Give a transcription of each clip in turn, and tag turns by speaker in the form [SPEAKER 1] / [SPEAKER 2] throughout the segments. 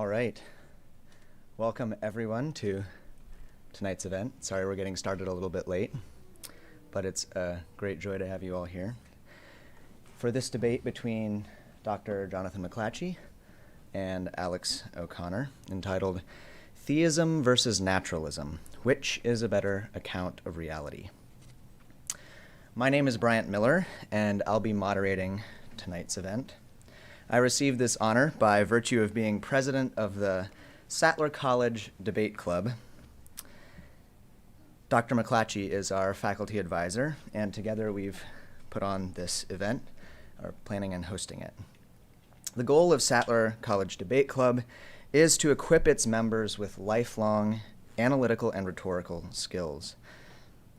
[SPEAKER 1] All right. Welcome, everyone, to tonight's event. Sorry we're getting started a little bit late, but it's a great joy to have you all here for this debate between Dr. Jonathan Mcclatchy and Alex O'Connor, entitled Theism versus Naturalism, Which is a Better Account of Reality? My name is Bryant Miller, and I'll be moderating tonight's event. I received this honor by virtue of being president of the Sattler College Debate Club. Dr. Mcclatchy is our faculty advisor, and together we've put on this event, or planning and hosting it. The goal of Sattler College Debate Club is to equip its members with lifelong analytical and rhetorical skills.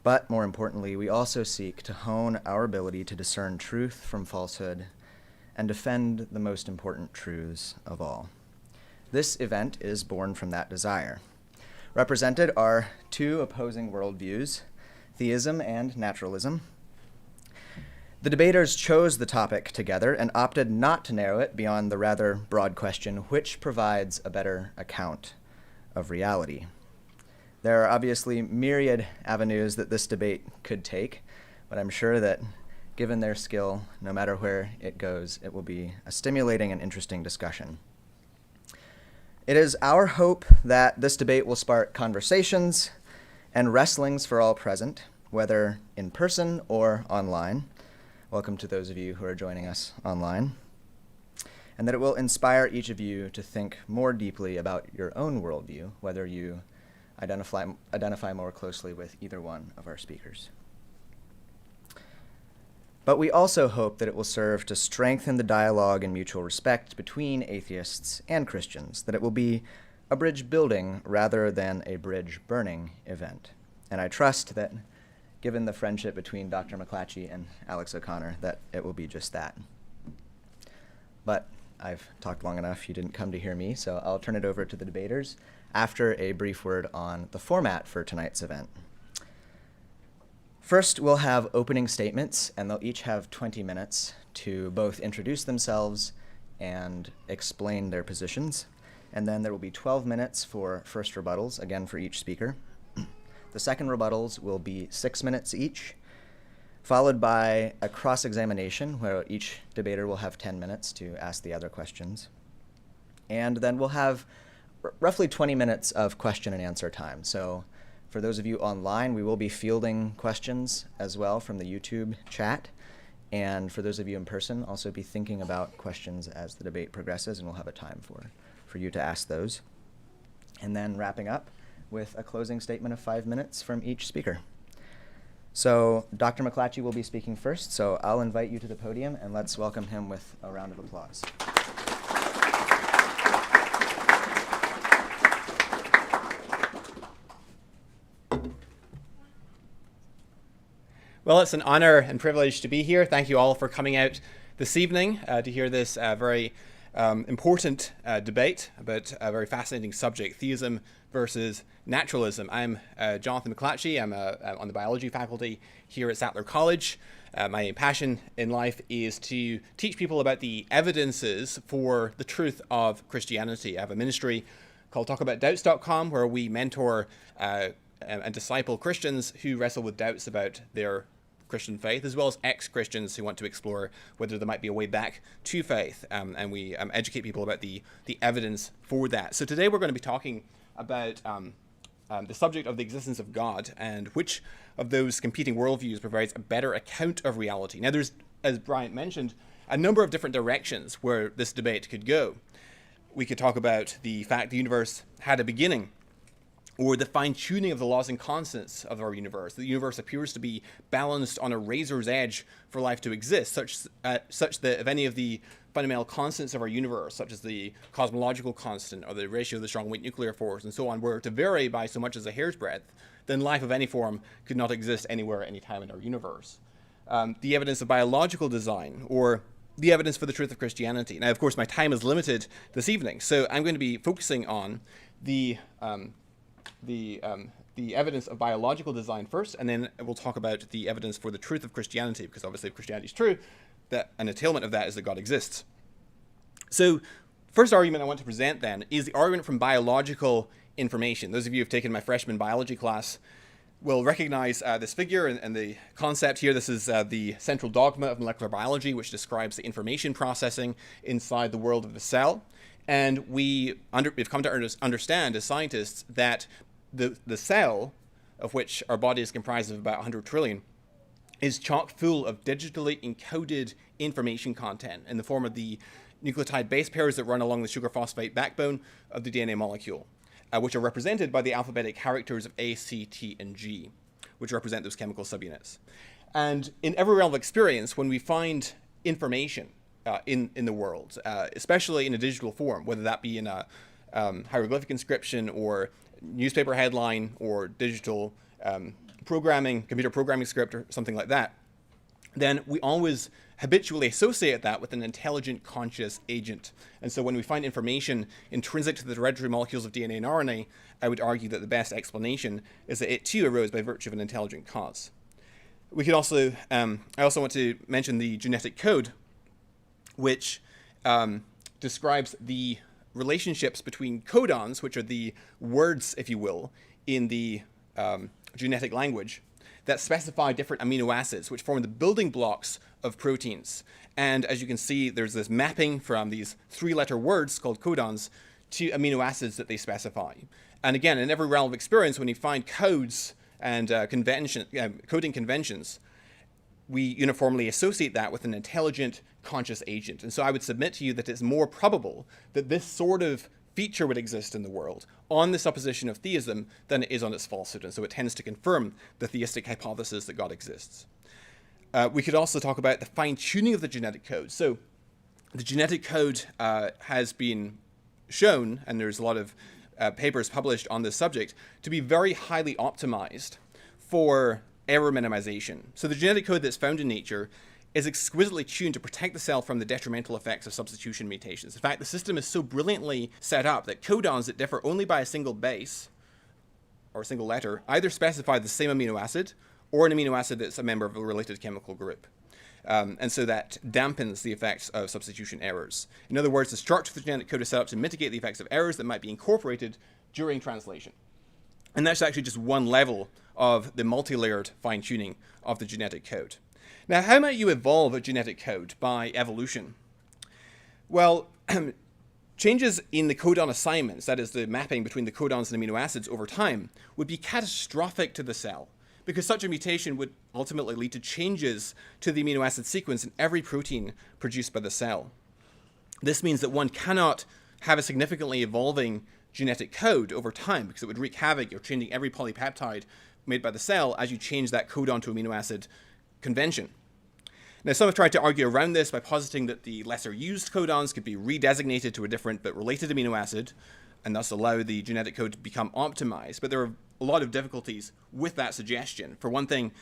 [SPEAKER 1] But more importantly, we also seek to hone our ability to discern truth from falsehood and defend the most important truths of all. This event is born from that desire. Represented are two opposing worldviews, theism and naturalism. The debaters chose the topic together and opted not to narrow it beyond the rather broad question, which provides a better account of reality? There are obviously myriad avenues that this debate could take, but I'm sure that given their skill, no matter where it goes, it will be a stimulating and interesting discussion. It is our hope that this debate will spark conversations and wrestlings for all present, whether in person or online. Welcome to those of you who are joining us online. And that it will inspire each of you to think more deeply about your own worldview, whether you identify more closely with either one of our speakers. But we also hope that it will serve to strengthen the dialogue and mutual respect between atheists and Christians, that it will be a bridge-building rather than a bridge-burning event. And I trust that, given the friendship between Dr. Mcclatchy and Alex O'Connor, that it will be just that. But I've talked long enough. You didn't come to hear me, so I'll turn it over to the debaters after a brief word on the format for tonight's event. First, we'll have opening statements, and they'll each have 20 minutes to both introduce themselves and explain their positions. And then there will be 12 minutes for first rebuttals, again for each speaker. The second rebuttals will be 6 minutes each, followed by a cross-examination where each debater will have 10 minutes to ask the other questions. And then we'll have roughly 20 minutes of question and answer time. So for those of you online, we will be fielding questions as well from the YouTube chat. And for those of you in person, also be thinking about questions as the debate progresses, and we'll have a time for you to ask those. And then wrapping up with a closing statement of 5 minutes from each speaker. So Dr. Mcclatchy will be speaking first, so I'll invite you to the podium, and let's welcome him with a round of applause.
[SPEAKER 2] Well, it's an honor and privilege to be here. Thank you all for coming out this evening to hear this very important debate about a very fascinating subject, theism versus naturalism. I'm Jonathan Mcclatchy. I'm on the biology faculty here at Sattler College. My passion in life is to teach people about the evidences for the truth of Christianity. I have a ministry called talkaboutdoubts.com where we mentor and disciple Christians who wrestle with doubts about their Christian faith, as well as ex-Christians who want to explore whether there might be a way back to faith. And we educate people about the evidence for that. So today we're going to be talking about the subject of the existence of God and which of those competing worldviews provides a better account of reality. Now there's, as Bryant mentioned, a number of different directions where this debate could go. We could talk about the fact the universe had a beginning, or the fine-tuning of the laws and constants of our universe. The universe appears to be balanced on a razor's edge for life to exist, such that if any of the fundamental constants of our universe, such as the cosmological constant or the ratio of the strong weak nuclear force and so on, were to vary by so much as a hair's breadth, then life of any form could not exist anywhere at any time in our universe. The evidence of biological design, or the evidence for the truth of Christianity. Now, of course, my time is limited this evening, so I'm going to be focusing on the evidence of biological design first, and then we'll talk about the evidence for the truth of Christianity, because obviously if Christianity is true, that an entailment of that is that God exists. So First argument I want to present then is the argument from biological information. Those of you who have taken my freshman biology class will recognize this figure and the concept here. This is the central dogma of molecular biology, which describes the information processing inside the world of the cell. And we've come to understand as scientists that the cell, of which our body is comprised of about 100 trillion, is chock full of digitally encoded information content in the form of the nucleotide base pairs that run along the sugar phosphate backbone of the DNA molecule, which are represented by the alphabetic characters of A, C, T, and G, which represent those chemical subunits. And in every realm of experience, when we find information in the world, especially in a digital form, whether that be in a hieroglyphic inscription or newspaper headline or digital computer programming script or something like that, then we always habitually associate that with an intelligent, conscious agent. And so when we find information intrinsic to the hereditary molecules of DNA and RNA, I would argue that the best explanation is that it too arose by virtue of an intelligent cause. We could also, I also want to mention the genetic code, which describes the relationships between codons, which are the words, if you will, in the genetic language, that specify different amino acids, which form the building blocks of proteins. And as you can see, there's this mapping from these three-letter words called codons to amino acids that they specify. And again, in every realm of experience, when you find codes and coding conventions, we uniformly associate that with an intelligent, conscious agent. And so I would submit to you that it's more probable that this sort of feature would exist in the world on the supposition of theism than it is on its falsehood. And so it tends to confirm the theistic hypothesis that God exists. We could also talk about the fine-tuning of the genetic code. So the genetic code has been shown, and there's a lot of papers published on this subject, to be very highly optimized for error minimization. So the genetic code that's found in nature is exquisitely tuned to protect the cell from the detrimental effects of substitution mutations. In fact, the system is so brilliantly set up that codons that differ only by a single base or a single letter either specify the same amino acid or an amino acid that's a member of a related chemical group. And so that dampens the effects of substitution errors. In other words, the structure of the genetic code is set up to mitigate the effects of errors that might be incorporated during translation. And that's actually just one level of the multi-layered fine-tuning of the genetic code. Now, how might you evolve a genetic code by evolution? Well, changes in the codon assignments, that is the mapping between the codons and amino acids over time, would be catastrophic to the cell, because such a mutation would ultimately lead to changes to the amino acid sequence in every protein produced by the cell. This means that one cannot have a significantly evolving genetic code over time, because it would wreak havoc. You're changing every polypeptide made by the cell as you change that codon to amino acid convention. Now, some have tried to argue around this by positing that the lesser used codons could be redesignated to a different but related amino acid and thus allow the genetic code to become optimized. But there are a lot of difficulties with that suggestion. For one thing,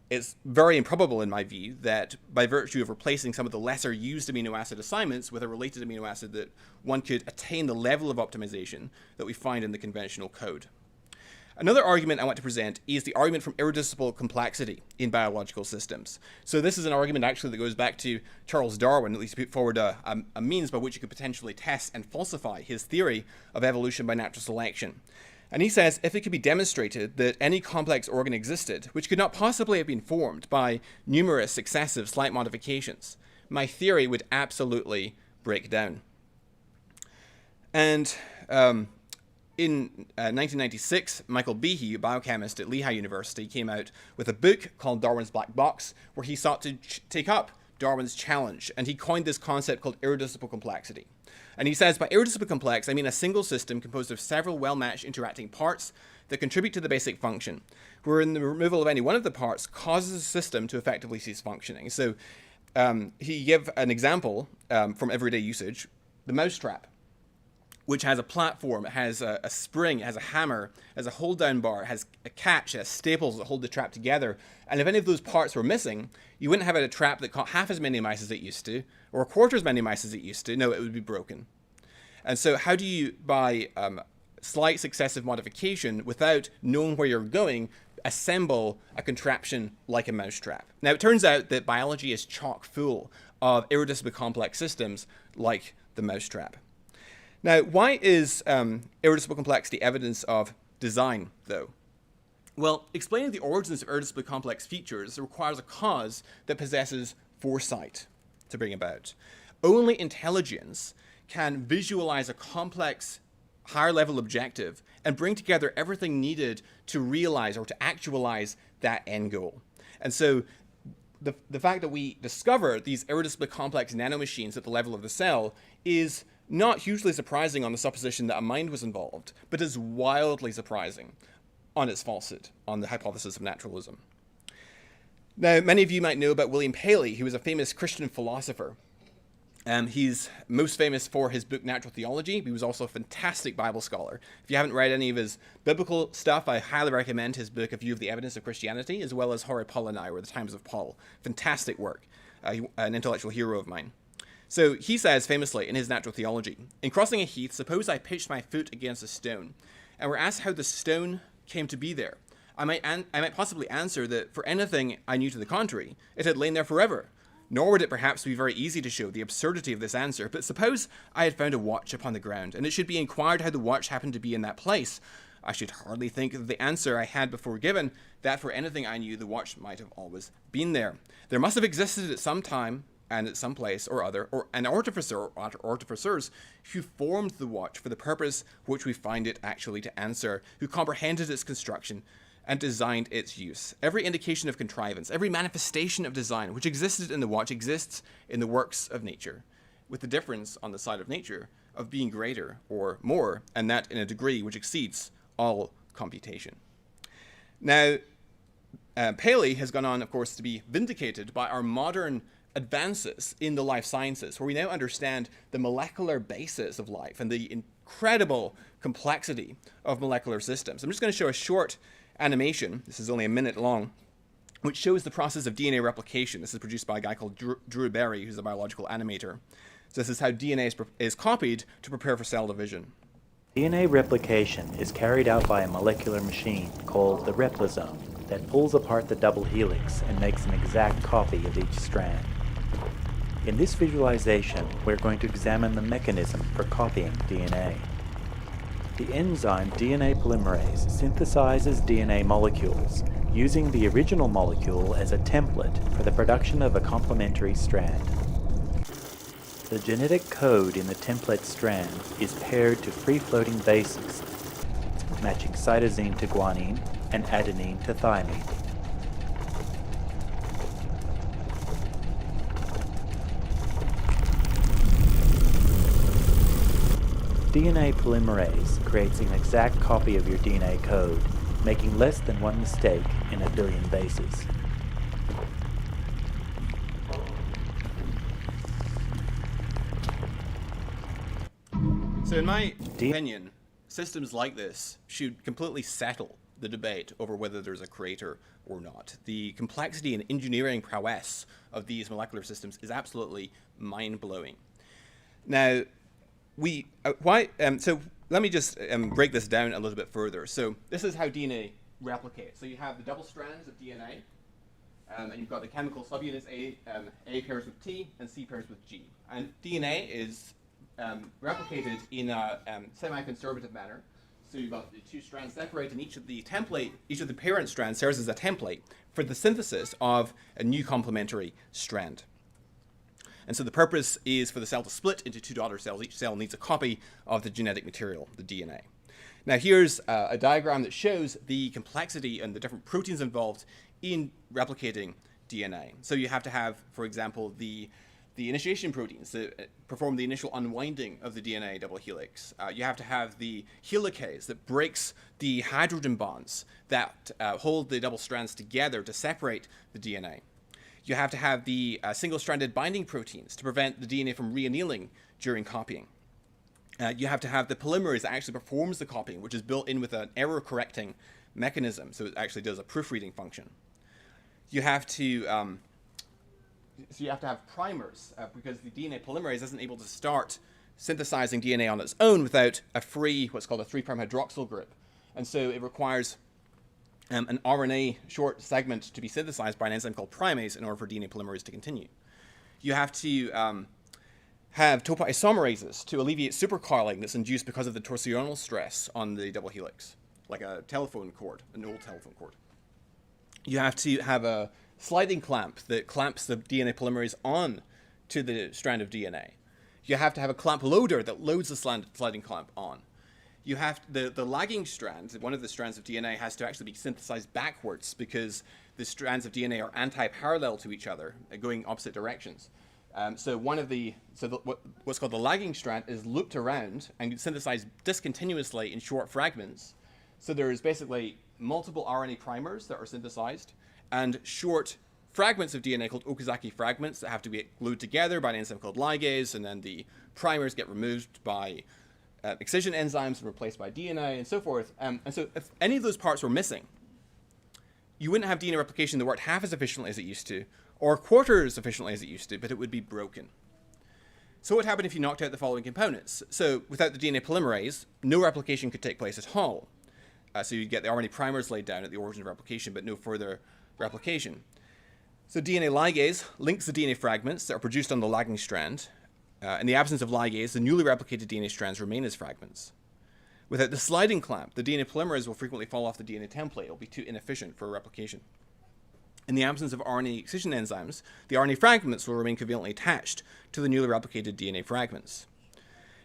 [SPEAKER 2] it's very improbable in my view that by virtue of replacing some of the lesser used amino acid assignments with a related amino acid that one could attain the level of optimization that we find in the conventional code. Another argument I want to present is the argument from irreducible complexity in biological systems. So this is an argument actually that goes back to Charles Darwin, at least to put forward a means by which you could potentially test and falsify his theory of evolution by natural selection. And he says if it could be demonstrated that any complex organ existed, which could not possibly have been formed by numerous successive slight modifications, my theory would absolutely break down. And in 1996, Michael Behe, a biochemist at Lehigh University, came out with a book called Darwin's Black Box, where he sought to take up Darwin's challenge, and he coined this concept called irreducible complexity. And he says, by irreducible complex, I mean a single system composed of several well-matched interacting parts that contribute to the basic function, wherein the removal of any one of the parts causes the system to effectively cease functioning. So he gave an example from everyday usage, the mousetrap, which has a platform, it has a spring, it has a hammer, it has a hold-down bar, it has a catch, it has staples that hold the trap together. And if any of those parts were missing, you wouldn't have a trap that caught half as many mice as it used to, or a quarter as many mice as it used to. No, it would be broken. And so how do you, by slight successive modification, without knowing where you're going, assemble a contraption like a mousetrap? Now, it turns out that biology is chock full of irreducibly complex systems like the mousetrap. Now, why is irreducible complexity evidence of design, though? Well, explaining the origins of irreducibly complex features requires a cause that possesses foresight to bring about. Only intelligence can visualize a complex, higher-level objective and bring together everything needed to realize or to actualize that end goal. And so the fact that we discover these irreducibly complex nanomachines at the level of the cell is not hugely surprising on the supposition that a mind was involved, but is wildly surprising on its falsehood, on the hypothesis of naturalism. Now, many of you might know about William Paley, who was a famous Christian philosopher. He's most famous for his book Natural Theology. He was also a fantastic Bible scholar. If you haven't read any of his biblical stuff, I highly recommend his book A View of the Evidence of Christianity, as well as Hora Paulinae, or The Times of Paul. Fantastic work, an intellectual hero of mine. So he says famously in his Natural Theology, "In crossing a heath, suppose I pitched my foot against a stone, and were asked how the stone came to be there. I might possibly answer that for anything I knew to the contrary, it had lain there forever. Nor would it perhaps be very easy to show the absurdity of this answer, but suppose I had found a watch upon the ground, and it should be inquired how the watch happened to be in that place. I should hardly think that the answer I had before given, that for anything I knew the watch might have always been there. There must have existed at some time, and at some place or other, or an artificer or artificers who formed the watch for the purpose which we find it actually to answer, who comprehended its construction and designed its use. Every indication of contrivance, every manifestation of design which existed in the watch exists in the works of nature, with the difference on the side of nature of being greater or more, and that in a degree which exceeds all computation." Now, Paley has gone on, of course, to be vindicated by our modern advances in the life sciences, where we now understand the molecular basis of life and the incredible complexity of molecular systems. I'm just going to show a short animation, this is only a minute long, which shows the process of DNA replication. This is produced by a guy called Drew Berry, who's a biological animator. So this is how DNA is copied to prepare for cell division.
[SPEAKER 3] DNA replication is carried out by a molecular machine called the replisome that pulls apart the double helix and makes an exact copy of each strand. In this visualization, we're going to examine the mechanism for copying DNA. The enzyme DNA polymerase synthesizes DNA molecules, using the original molecule as a template for the production of a complementary strand. The genetic code in the template strand is paired to free-floating bases, matching cytosine to guanine and adenine to thymine. DNA polymerase creates an exact copy of your DNA code, making less than one mistake in a billion bases.
[SPEAKER 2] So in my opinion, systems like this should completely settle the debate over whether there's a creator or not. The complexity and engineering prowess of these molecular systems is absolutely mind-blowing. Now, so let me just break this down a little bit further. So this is how DNA replicates. So you have the double strands of DNA, and you've got the chemical subunits A pairs with T and C pairs with G. And DNA is replicated in a semi-conservative manner. So you've got the two strands separate, and each of the parent strands serves as a template for the synthesis of a new complementary strand. And so the purpose is for the cell to split into two daughter cells. Each cell needs a copy of the genetic material, the DNA. Now here's a diagram that shows the complexity and the different proteins involved in replicating DNA. So you have to have, for example, the initiation proteins that perform the initial unwinding of the DNA double helix. You have to have the helicase that breaks the hydrogen bonds that hold the double strands together to separate the DNA. You have to have the single-stranded binding proteins to prevent the DNA from reannealing during copying. You have to have the polymerase that actually performs the copying, which is built in with an error-correcting mechanism, so it actually does a proofreading function. You have to have primers, because the DNA polymerase isn't able to start synthesizing DNA on its own without a free, what's called a 3' hydroxyl group. And so it requires an RNA short segment to be synthesized by an enzyme called primase in order for DNA polymerase to continue. You have to have topoisomerases to alleviate supercoiling that's induced because of the torsional stress on the double helix, like a telephone cord, an old telephone cord. You have to have a sliding clamp that clamps the DNA polymerase on to the strand of DNA. You have to have a clamp loader that loads the sliding clamp on. You have the lagging strand, one of the strands of DNA, has to actually be synthesized backwards because the strands of DNA are anti-parallel to each other, going opposite directions. So what's called the lagging strand is looped around and synthesized discontinuously in short fragments. So there's basically multiple RNA primers that are synthesized and short fragments of DNA called Okazaki fragments that have to be glued together by an enzyme called ligase, and then the primers get removed by excision enzymes and replaced by DNA and so forth. And so if any of those parts were missing, you wouldn't have DNA replication that worked half as efficiently as it used to, or a quarter as efficiently as it used to, but it would be broken. So what would happen if you knocked out the following components? So without the DNA polymerase, no replication could take place at all. So you'd get the RNA primers laid down at the origin of replication, but no further replication. So DNA ligase links the DNA fragments that are produced on the lagging strand. In the absence of ligase, the newly replicated DNA strands remain as fragments. Without the sliding clamp, the DNA polymerase will frequently fall off the DNA template. It will be too inefficient for replication. In the absence of RNA excision enzymes, the RNA fragments will remain covalently attached to the newly replicated DNA fragments.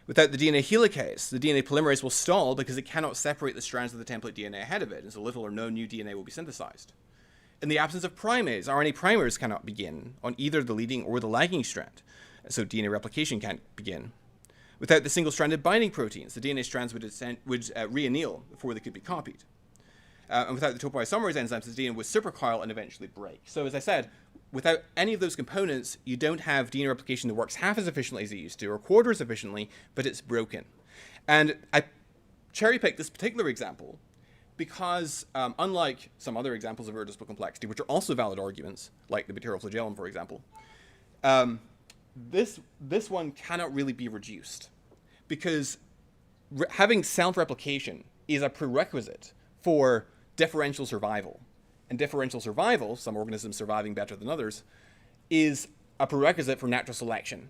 [SPEAKER 2] Without the DNA helicase, the DNA polymerase will stall because it cannot separate the strands of the template DNA ahead of it, and so little or no new DNA will be synthesized. In the absence of primase, RNA primers cannot begin on either the leading or the lagging strand, so DNA replication can't begin. Without the single-stranded binding proteins, the DNA strands would reanneal before they could be copied. And without the topoisomerase enzymes, the DNA would supercoil and eventually break. So as I said, without any of those components, you don't have DNA replication that works half as efficiently as it used to, or quarter as efficiently, but it's broken. And I cherry-picked this particular example because, unlike some other examples of irreducible complexity, which are also valid arguments, like the material flagellum, for example, this one cannot really be reduced, because having self-replication is a prerequisite for differential survival. And differential survival, some organisms surviving better than others, is a prerequisite for natural selection.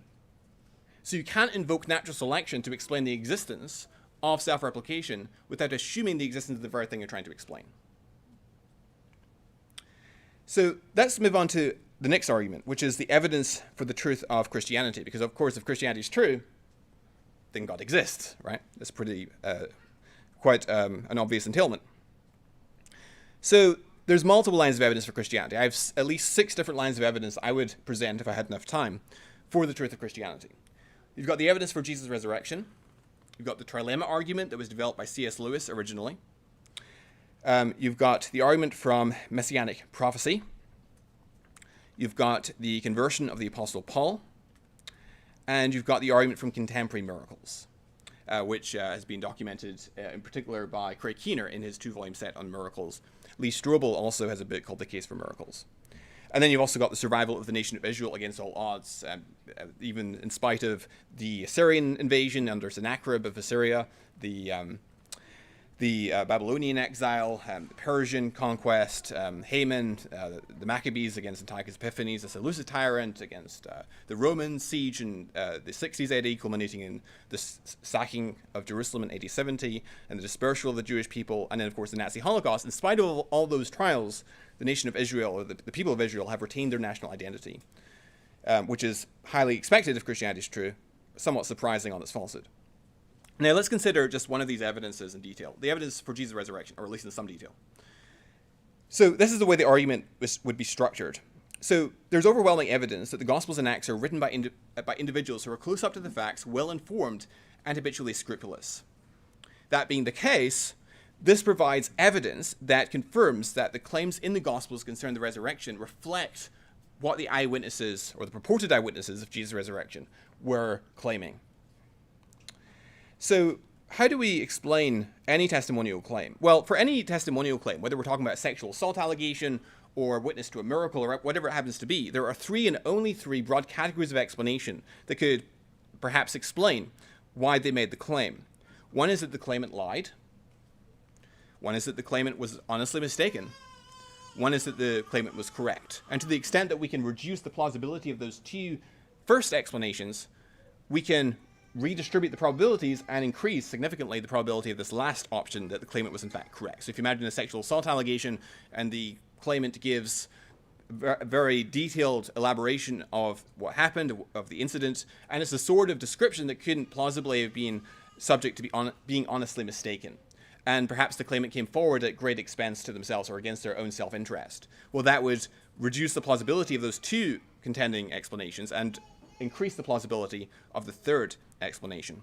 [SPEAKER 2] So you can't invoke natural selection to explain the existence of self-replication without assuming the existence of the very thing you're trying to explain. So let's move on to the next argument, which is the evidence for the truth of Christianity. Because, of course, if Christianity is true, then God exists, right? That's pretty quite an obvious entailment. So there's multiple lines of evidence for Christianity. I have at least 6 different lines of evidence I would present if I had enough time for the truth of Christianity. You've got the evidence for Jesus' resurrection. You've got the trilemma argument that was developed by C.S. Lewis originally. You've got the argument from messianic prophecy. You've got the conversion of the Apostle Paul. And you've got the argument from contemporary miracles, which has been documented in particular by Craig Keener in his 2-volume set on miracles. Lee Strobel also has a book called The Case for Miracles. And then you've also got the survival of the nation of Israel against all odds, even in spite of the Assyrian invasion under Sennacherib of Assyria, the Babylonian exile, the Persian conquest, Haman, the Maccabees against Antiochus Epiphanes, the Seleucid tyrant against the Roman siege in the 60s AD, culminating in the sacking of Jerusalem in AD 70, and the dispersal of the Jewish people, and then, of course, the Nazi Holocaust. In spite of all those trials, the nation of Israel, or the people of Israel, have retained their national identity, which is highly expected if Christianity is true, somewhat surprising on its falsehood. Now, let's consider just one of these evidences in detail, the evidence for Jesus' resurrection, or at least in some detail. So this is the way the argument would be structured. So there's overwhelming evidence that the Gospels and Acts are written by individuals who are close up to the facts, well-informed, and habitually scrupulous. That being the case, this provides evidence that confirms that the claims in the Gospels concerning the resurrection reflect what the eyewitnesses, or the purported eyewitnesses of Jesus' resurrection, were claiming. So how do we explain any testimonial claim? Well, for any testimonial claim, whether we're talking about a sexual assault allegation or witness to a miracle or whatever it happens to be, there are 3 and only 3 broad categories of explanation that could perhaps explain why they made the claim. One is that the claimant lied. One is that the claimant was honestly mistaken. One is that the claimant was correct. And to the extent that we can reduce the plausibility of those 2 first explanations, we can redistribute the probabilities and increase significantly the probability of this last option, that the claimant was in fact correct. So if you imagine a sexual assault allegation and the claimant gives a very detailed elaboration of what happened, of the incident, and it's a sort of description that couldn't plausibly have been subject to being honestly mistaken. And perhaps the claimant came forward at great expense to themselves or against their own self-interest. Well, that would reduce the plausibility of those two contending explanations and increase the plausibility of the third explanation.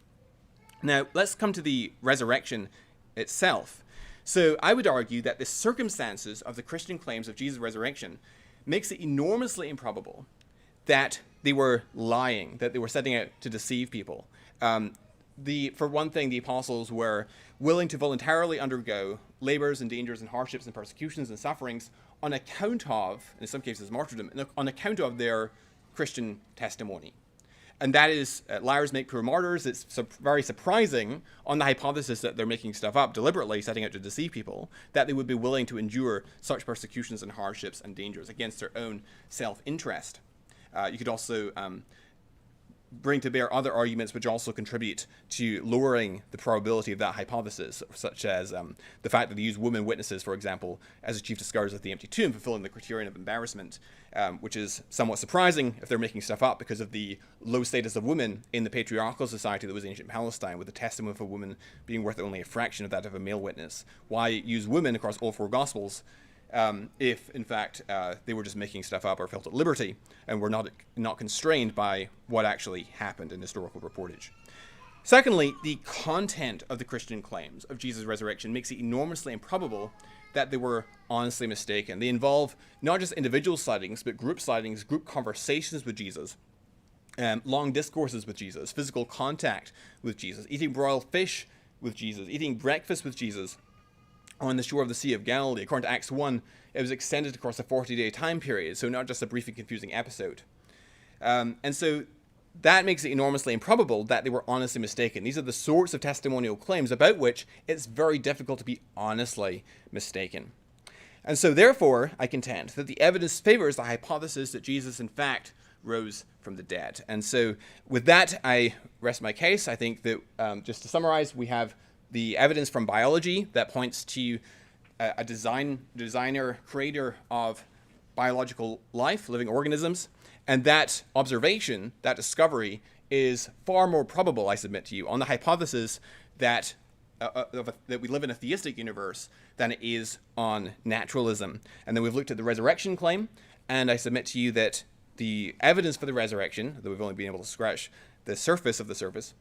[SPEAKER 2] Now, let's come to the resurrection itself. So I would argue that the circumstances of the Christian claims of Jesus' resurrection makes it enormously improbable that they were lying, that they were setting out to deceive people. For one thing, the apostles were willing to voluntarily undergo labors and dangers and hardships and persecutions and sufferings on account of, in some cases martyrdom, on account of their Christian testimony. And that is, liars make poor martyrs. It's very surprising, on the hypothesis that they're making stuff up deliberately, setting out to deceive people, that they would be willing to endure such persecutions and hardships and dangers against their own self-interest. You could also bring to bear other arguments which also contribute to lowering the probability of that hypothesis, such as the fact that they use women witnesses, for example, as the chief discoverers of the empty tomb, fulfilling the criterion of embarrassment, which is somewhat surprising if they're making stuff up because of the low status of women in the patriarchal society that was ancient Palestine, with the testimony of a woman being worth only a fraction of that of a male witness. Why use women across all four Gospels if, in fact, they were just making stuff up or felt at liberty and were not constrained by what actually happened in historical reportage? Secondly, the content of the Christian claims of Jesus' resurrection makes it enormously improbable that they were honestly mistaken. They involve not just individual sightings, but group sightings, group conversations with Jesus, long discourses with Jesus, physical contact with Jesus, eating broiled fish with Jesus, eating breakfast with Jesus on the shore of the Sea of Galilee. According to Acts 1, it was extended across a 40-day time period, so not just a brief and confusing episode. And so that makes it enormously improbable that they were honestly mistaken. These are the sorts of testimonial claims about which it's very difficult to be honestly mistaken. And so therefore, I contend that the evidence favors the hypothesis that Jesus, in fact, rose from the dead. And so with that, I rest my case. I think that, just to summarize, we have the evidence from biology that points to a designer, creator of biological life, living organisms, and that observation, that discovery, is far more probable, I submit to you, on the hypothesis that that we live in a theistic universe than it is on naturalism. And then we've looked at the resurrection claim, and I submit to you that the evidence for the resurrection, though we've only been able to scratch the surface of the surface,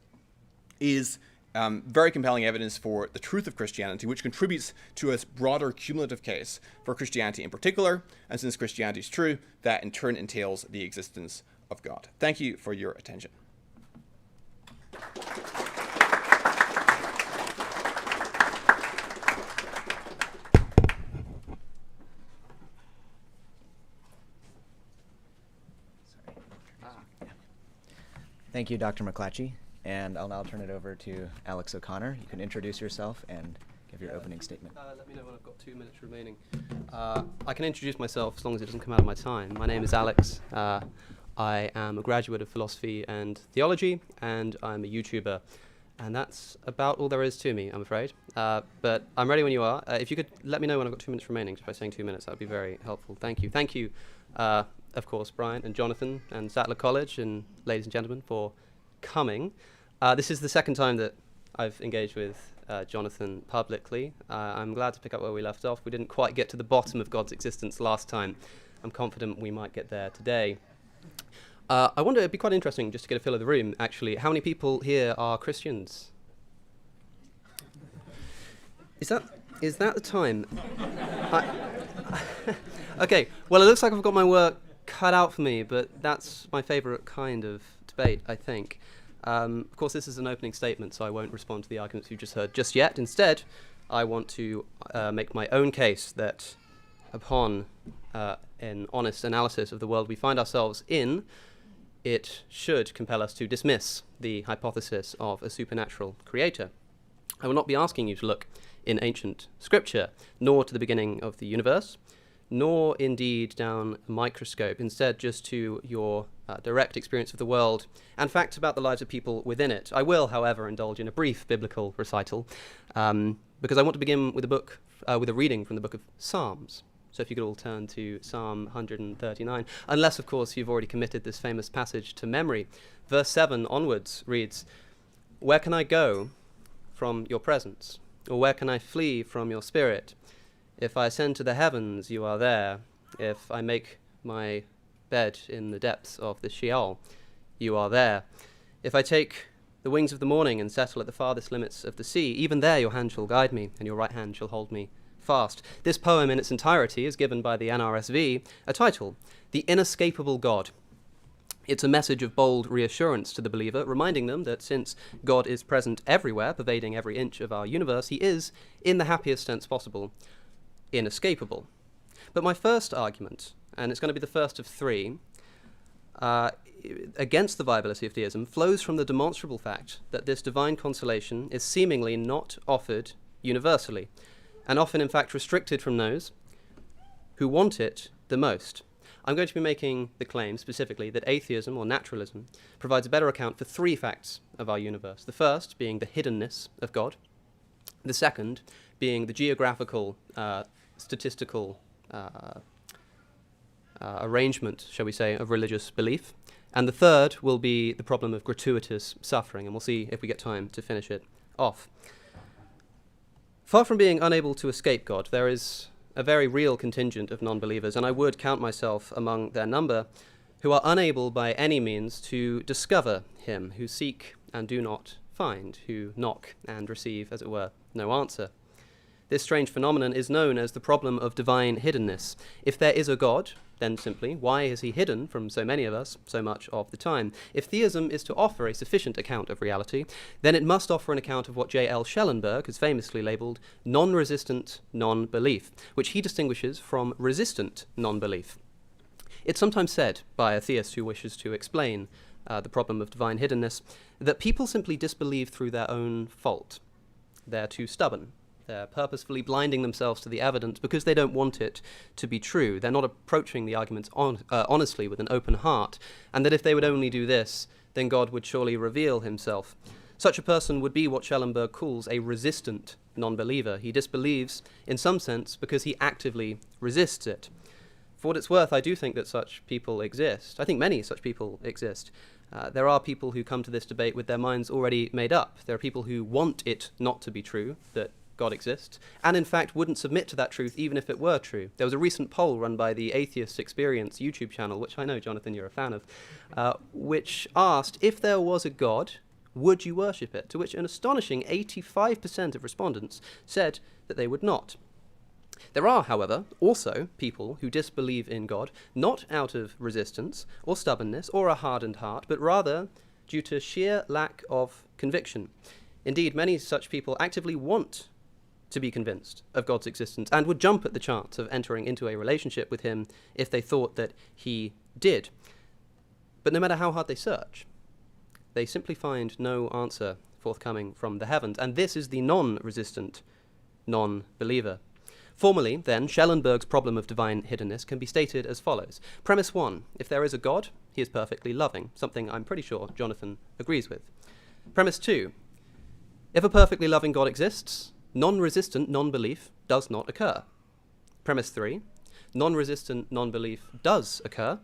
[SPEAKER 2] is very compelling evidence for the truth of Christianity, which contributes to a broader cumulative case for Christianity in particular. And since Christianity is true, that in turn entails the existence of God. Thank you for your attention.
[SPEAKER 1] Thank you, Dr. Mcclatchy. And I'll now turn it over to Alex O'Connor. You can introduce yourself and give your opening statement.
[SPEAKER 4] Let me know when I've got 2 minutes remaining. I can introduce myself as long as it doesn't come out of my time. My name is Alex. I am a graduate of philosophy and theology, and I'm a YouTuber. And that's about all there is to me, I'm afraid. But I'm ready when you are. If you could let me know when I've got 2 minutes remaining, just by saying 2 minutes, that would be very helpful. Thank you. Thank you, of course, Brian and Jonathan and Sattler College and ladies and gentlemen for coming. This is the second time that I've engaged with Jonathan publicly. I'm glad to pick up where we left off. We didn't quite get to the bottom of God's existence last time. I'm confident we might get there today. I wonder, it'd be quite interesting just to get a feel of the room, actually. How many people here are Christians? Is that the time? Okay, well, it looks like I've got my work cut out for me, but that's my favourite kind of debate, I think. Of course, this is an opening statement, so I won't respond to the arguments you've just heard just yet. Instead, I want to make my own case that upon an honest analysis of the world we find ourselves in, it should compel us to dismiss the hypothesis of a supernatural creator. I will not be asking you to look in ancient scripture, nor to the beginning of the universe, nor indeed down a microscope, instead just to your direct experience of the world and facts about the lives of people within it. I will, however, indulge in a brief biblical recital because I want to begin with a reading from the book of Psalms. So if you could all turn to Psalm 139, unless, of course, you've already committed this famous passage to memory. Verse 7 onwards reads, "Where can I go from your presence? Or where can I flee from your spirit? If I ascend to the heavens, you are there. If I make my bed in the depths of the Sheol, you are there. If I take the wings of the morning and settle at the farthest limits of the sea, even there your hand shall guide me, and your right hand shall hold me fast." This poem in its entirety is given by the NRSV a title, "The Inescapable God." It's a message of bold reassurance to the believer, reminding them that since God is present everywhere, pervading every inch of our universe, he is, in the happiest sense possible, inescapable. But my first argument, and it's going to be the first of three, against the viability of theism, flows from the demonstrable fact that this divine consolation is seemingly not offered universally, and often in fact restricted from those who want it the most. I'm going to be making the claim specifically that atheism or naturalism provides a better account for three facts of our universe. The first being the hiddenness of God, the second being the geographical, statistical arrangement, shall we say, of religious belief, and the third will be the problem of gratuitous suffering, and we'll see if we get time to finish it off. Far from being unable to escape God, there is a very real contingent of non-believers, and I would count myself among their number, who are unable by any means to discover him, who seek and do not find, who knock and receive, as it were, no answer. This strange phenomenon is known as the problem of divine hiddenness. If there is a God, then simply, why is he hidden from so many of us so much of the time? If theism is to offer a sufficient account of reality, then it must offer an account of what J.L. Schellenberg has famously labelled non-resistant non-belief, which he distinguishes from resistant non-belief. It's sometimes said by a theist who wishes to explain the problem of divine hiddenness that people simply disbelieve through their own fault. They're too stubborn. They're purposefully blinding themselves to the evidence because they don't want it to be true. They're not approaching the arguments honestly with an open heart, and that if they would only do this, then God would surely reveal himself. Such a person would be what Schellenberg calls a resistant non-believer. He disbelieves, in some sense, because he actively resists it. For what it's worth, I do think that such people exist. I think many such people exist. There are people who come to this debate with their minds already made up. There are people who want it not to be true, that God exists, and in fact wouldn't submit to that truth even if it were true. There was a recent poll run by the Atheist Experience YouTube channel, which I know, Jonathan, you're a fan of, which asked, if there was a God, would you worship it? To which an astonishing 85% of respondents said that they would not. There are, however, also people who disbelieve in God, not out of resistance or stubbornness or a hardened heart, but rather due to sheer lack of conviction. Indeed, many such people actively want to be convinced of God's existence and would jump at the chance of entering into a relationship with him if they thought that he did. But no matter how hard they search, they simply find no answer forthcoming from the heavens, and this is the non-resistant non-believer. Formally, then, Schellenberg's problem of divine hiddenness can be stated as follows. Premise 1, if there is a God, he is perfectly loving, something I'm pretty sure Jonathan agrees with. Premise 2, if a perfectly loving God exists, non-resistant non-belief does not occur. Premise 3, non-resistant non-belief does occur.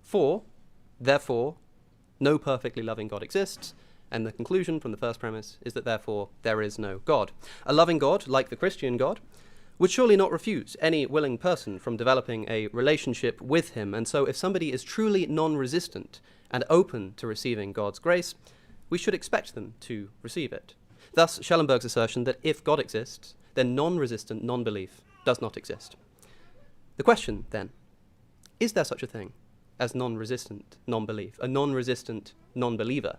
[SPEAKER 4] 4, therefore, no perfectly loving God exists, and the conclusion from the first premise is that therefore there is no God. A loving God, like the Christian God, would surely not refuse any willing person from developing a relationship with him, and so if somebody is truly non-resistant and open to receiving God's grace, we should expect them to receive it. Thus, Schellenberg's assertion that if God exists, then non-resistant non-belief does not exist. The question, then, is there such a thing as non-resistant non-belief, a non-resistant non-believer?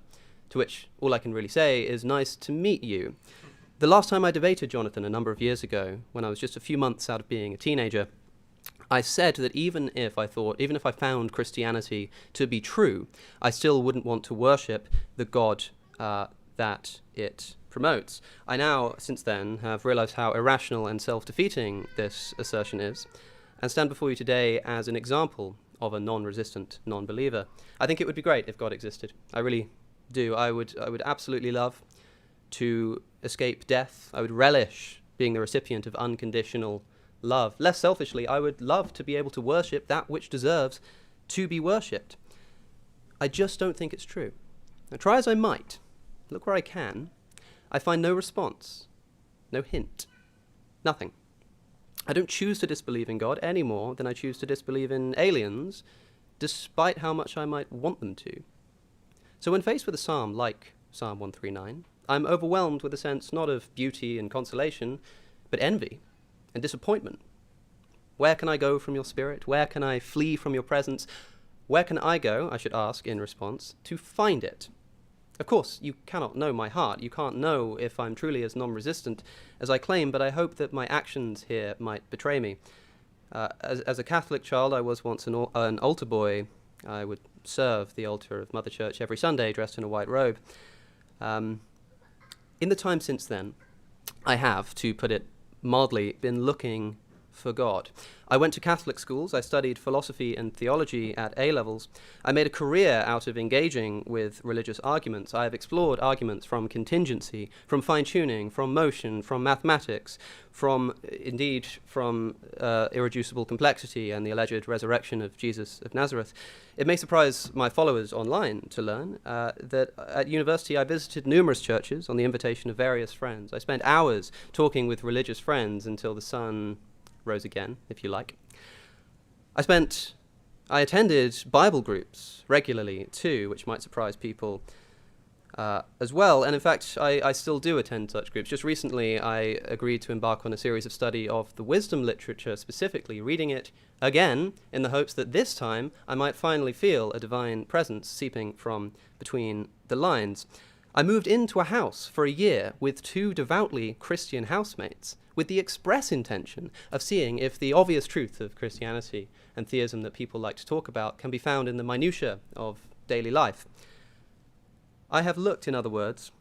[SPEAKER 4] To which all I can really say is nice to meet you. The last time I debated Jonathan a number of years ago, when I was just a few months out of being a teenager, I said that even if I found Christianity to be true, I still wouldn't want to worship the God that it promotes. I now, since then, have realized how irrational and self-defeating this assertion is. and stand before you today as an example of a non-resistant non-believer. I think it would be great if God existed. I really do. I would absolutely love to escape death. I would relish being the recipient of unconditional love. Less selfishly, I would love to be able to worship that which deserves to be worshipped. I just don't think it's true. Now, try as I might, look where I can, I find no response, no hint, nothing. I don't choose to disbelieve in God any more than I choose to disbelieve in aliens, despite how much I might want them to. So when faced with a psalm like Psalm 139, I'm overwhelmed with a sense not of beauty and consolation, but envy and disappointment. Where can I go from your spirit? Where can I flee from your presence? Where can I go, I should ask in response, to find it? Of course, you cannot know my heart. You can't know if I'm truly as non-resistant as I claim, but I hope that my actions here might betray me. As a Catholic child, I was once an altar boy. I would serve the altar of Mother Church every Sunday, dressed in a white robe. In the time since then, I have, to put it mildly, been looking for God. I went to Catholic schools. I studied philosophy and theology at A-levels. I made a career out of engaging with religious arguments. I have explored arguments from contingency, from fine-tuning, from motion, from mathematics, from irreducible complexity and the alleged resurrection of Jesus of Nazareth. It may surprise my followers online to learn that at university I visited numerous churches on the invitation of various friends. I spent hours talking with religious friends until the sun rose again, if you like. I attended Bible groups regularly too, which might surprise people as well. And in fact, I still do attend such groups. Just recently, I agreed to embark on a series of study of the wisdom literature, specifically reading it again in the hopes that this time I might finally feel a divine presence seeping from between the lines. I moved into a house for a year with 2 devoutly Christian housemates, with the express intention of seeing if the obvious truth of Christianity and theism that people like to talk about can be found in the minutiae of daily life. I have looked, in other words,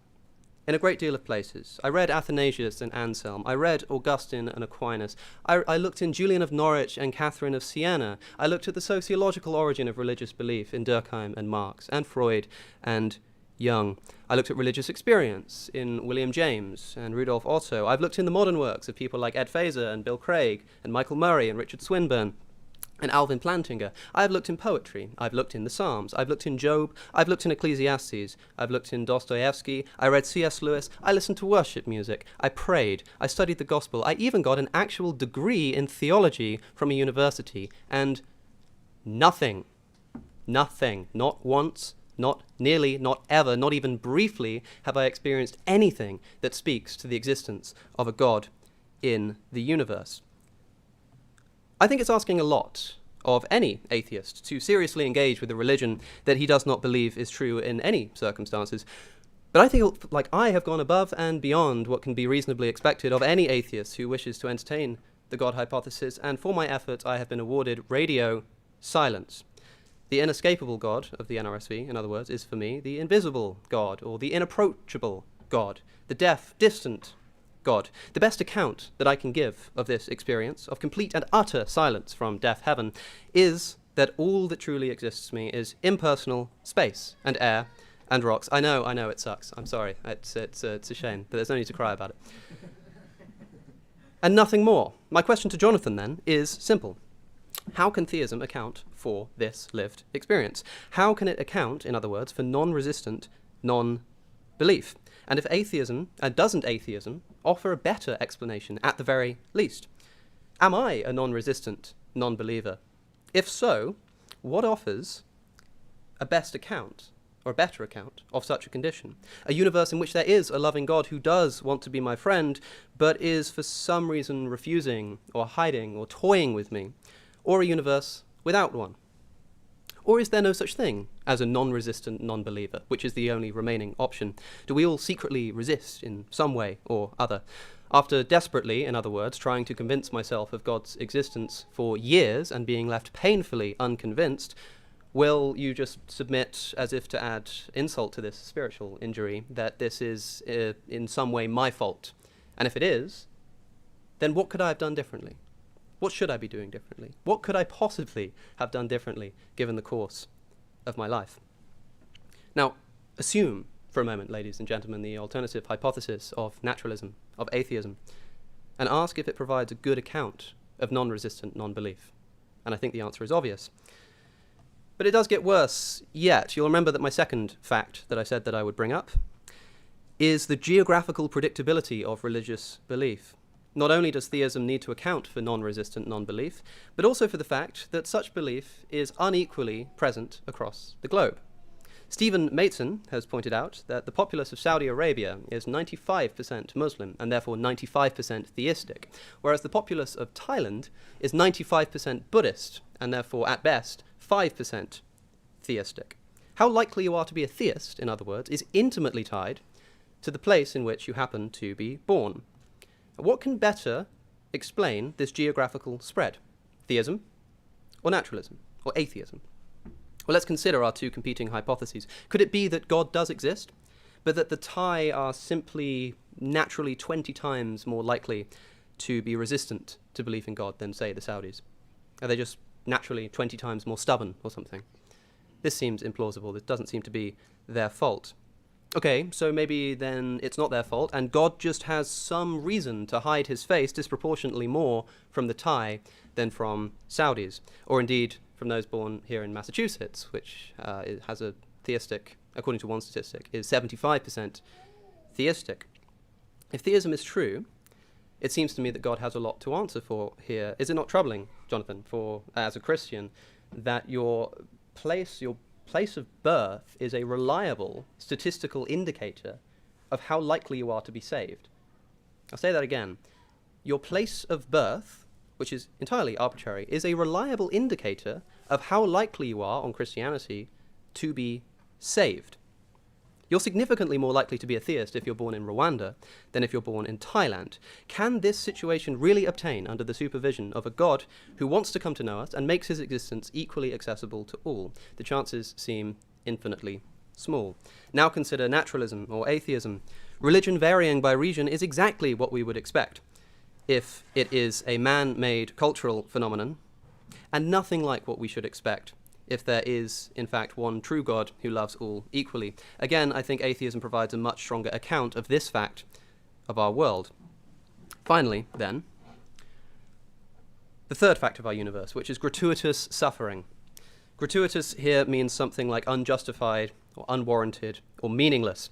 [SPEAKER 4] in a great deal of places. I read Athanasius and Anselm. I read Augustine and Aquinas. I looked in Julian of Norwich and Catherine of Siena. I looked at the sociological origin of religious belief in Durkheim and Marx and Freud and Jung. I looked at religious experience in William James and Rudolf Otto. I've looked in the modern works of people like Ed Feser and Bill Craig and Michael Murray and Richard Swinburne and Alvin Plantinga. I've looked in poetry. I've looked in the Psalms. I've looked in Job. I've looked in Ecclesiastes. I've looked in Dostoevsky. I read C.S. Lewis. I listened to worship music. I prayed. I studied the gospel. I even got an actual degree in theology from a university. And nothing, not once, not nearly, not ever, not even briefly have I experienced anything that speaks to the existence of a God in the universe. I think it's asking a lot of any atheist to seriously engage with a religion that he does not believe is true in any circumstances. But I feel like I have gone above and beyond what can be reasonably expected of any atheist who wishes to entertain the God hypothesis, and for my efforts I have been awarded radio silence. The inescapable God of the NRSV, in other words, is for me the invisible God, or the inapproachable God, the deaf, distant God. The best account that I can give of this experience of complete and utter silence from deaf heaven is that all that truly exists to me is impersonal space and air and rocks. I know, it sucks. I'm sorry. It's a shame, but there's no need to cry about it. And nothing more. My question to Jonathan, then, is simple. How can theism account for this lived experience? How can it account, in other words, for non-resistant non-belief? And if atheism, doesn't atheism, offer a better explanation at the very least? Am I a non-resistant non-believer? If so, what offers a best account, or a better account, of such a condition? A universe in which there is a loving God who does want to be my friend, but is for some reason refusing, or hiding, or toying with me? Or a universe without one? Or is there no such thing as a non-resistant non-believer, which is the only remaining option? Do we all secretly resist in some way or other? After desperately, in other words, trying to convince myself of God's existence for years and being left painfully unconvinced, will you just submit, as if to add insult to this spiritual injury, that this is in some way my fault? And if it is, then what could I have done differently? What should I be doing differently? What could I possibly have done differently given the course of my life? Now, assume for a moment, ladies and gentlemen, the alternative hypothesis of naturalism, of atheism, and ask if it provides a good account of non-resistant non-belief. And I think the answer is obvious. But it does get worse yet. You'll remember that my second fact that I said that I would bring up is the geographical predictability of religious belief. Not only does theism need to account for non-resistant non-belief, but also for the fact that such belief is unequally present across the globe. Stephen Mason has pointed out that the populace of Saudi Arabia is 95% Muslim and therefore 95% theistic, whereas the populace of Thailand is 95% Buddhist and therefore, at best, 5% theistic. How likely you are to be a theist, in other words, is intimately tied to the place in which you happen to be born. What can better explain this geographical spread? Theism or naturalism or atheism? Well, let's consider our two competing hypotheses. Could it be that God does exist, but that the Thai are simply naturally 20 times more likely to be resistant to belief in God than, say, the Saudis? Are they just naturally 20 times more stubborn or something? This seems implausible. This doesn't seem to be their fault. Okay, so maybe then it's not their fault, and God just has some reason to hide his face disproportionately more from the Thai than from Saudis, or indeed from those born here in Massachusetts, which has a theistic, according to one statistic, is 75% theistic. If theism is true, it seems to me that God has a lot to answer for here. Is it not troubling, Jonathan, for as a Christian, that your place of birth is a reliable statistical indicator of how likely you are to be saved? I'll say that again. Your place of birth, which is entirely arbitrary, is a reliable indicator of how likely you are on Christianity to be saved. You're significantly more likely to be a theist if you're born in Rwanda than if you're born in Thailand. Can this situation really obtain under the supervision of a God who wants to come to know us and makes his existence equally accessible to all? The chances seem infinitely small. Now consider naturalism or atheism. Religion varying by region is exactly what we would expect if it is a man-made cultural phenomenon, and nothing like what we should expect if there is, in fact, one true God who loves all equally. Again, I think atheism provides a much stronger account of this fact of our world. Finally, then, the third fact of our universe, which is gratuitous suffering. Gratuitous here means something like unjustified or unwarranted or meaningless.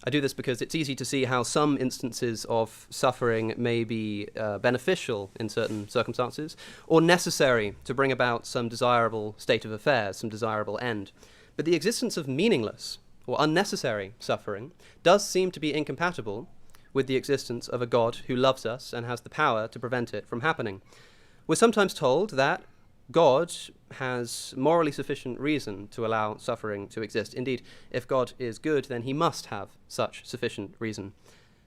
[SPEAKER 4] I do this because it's easy to see how some instances of suffering may be beneficial in certain circumstances or necessary to bring about some desirable state of affairs, some desirable end. But the existence of meaningless or unnecessary suffering does seem to be incompatible with the existence of a God who loves us and has the power to prevent it from happening. We're sometimes told that God has morally sufficient reason to allow suffering to exist. Indeed, if God is good, then he must have such sufficient reason.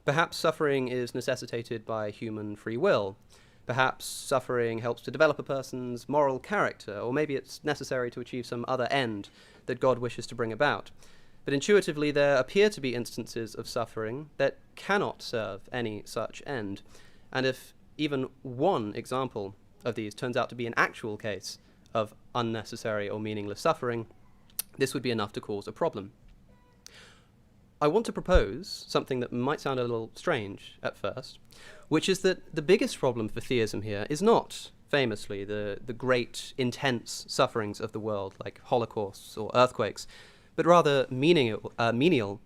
[SPEAKER 4] Perhaps suffering is necessitated by human free will. Perhaps suffering helps to develop a person's moral character, or maybe it's necessary to achieve some other end that God wishes to bring about. But intuitively, there appear to be instances of suffering that cannot serve any such end. And if even one example of these turns out to be an actual case of unnecessary or meaningless suffering, this would be enough to cause a problem. I want to propose something that might sound a little strange at first, which is that the biggest problem for theism here is not, famously, the great, intense sufferings of the world, like holocausts or earthquakes, but rather menial,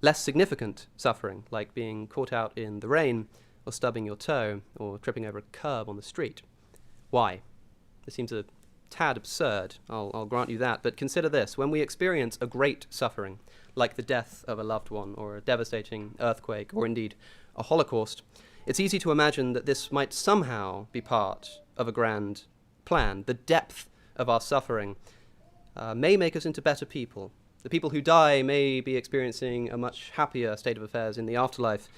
[SPEAKER 4] less significant suffering, like being caught out in the rain, or stubbing your toe, or tripping over a curb on the street. Why? This seems a tad absurd, I'll grant you that, but consider this. When we experience a great suffering, like the death of a loved one, or a devastating earthquake, or indeed a holocaust, it's easy to imagine that this might somehow be part of a grand plan. The depth of our suffering may make us into better people. The people who die may be experiencing a much happier state of affairs in the afterlife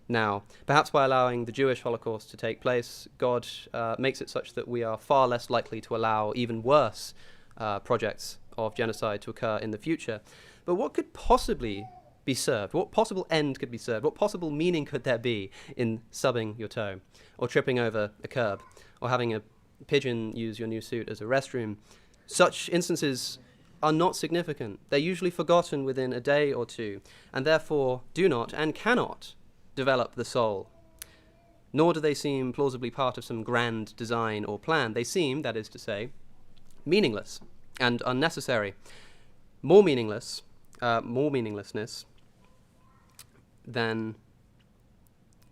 [SPEAKER 4] now. Perhaps by allowing the Jewish Holocaust to take place, God makes it such that we are far less likely to allow even worse projects of genocide to occur in the future. But what could possibly be served? What possible end could be served? What possible meaning could there be in subbing your toe, or tripping over a curb, or having a pigeon use your new suit as a restroom? Such instances are not significant. They're usually forgotten within a day or two, and therefore do not and cannot develop the soul. Nor do they seem plausibly part of some grand design or plan. They seem, that is to say, meaningless and unnecessary. More meaninglessness than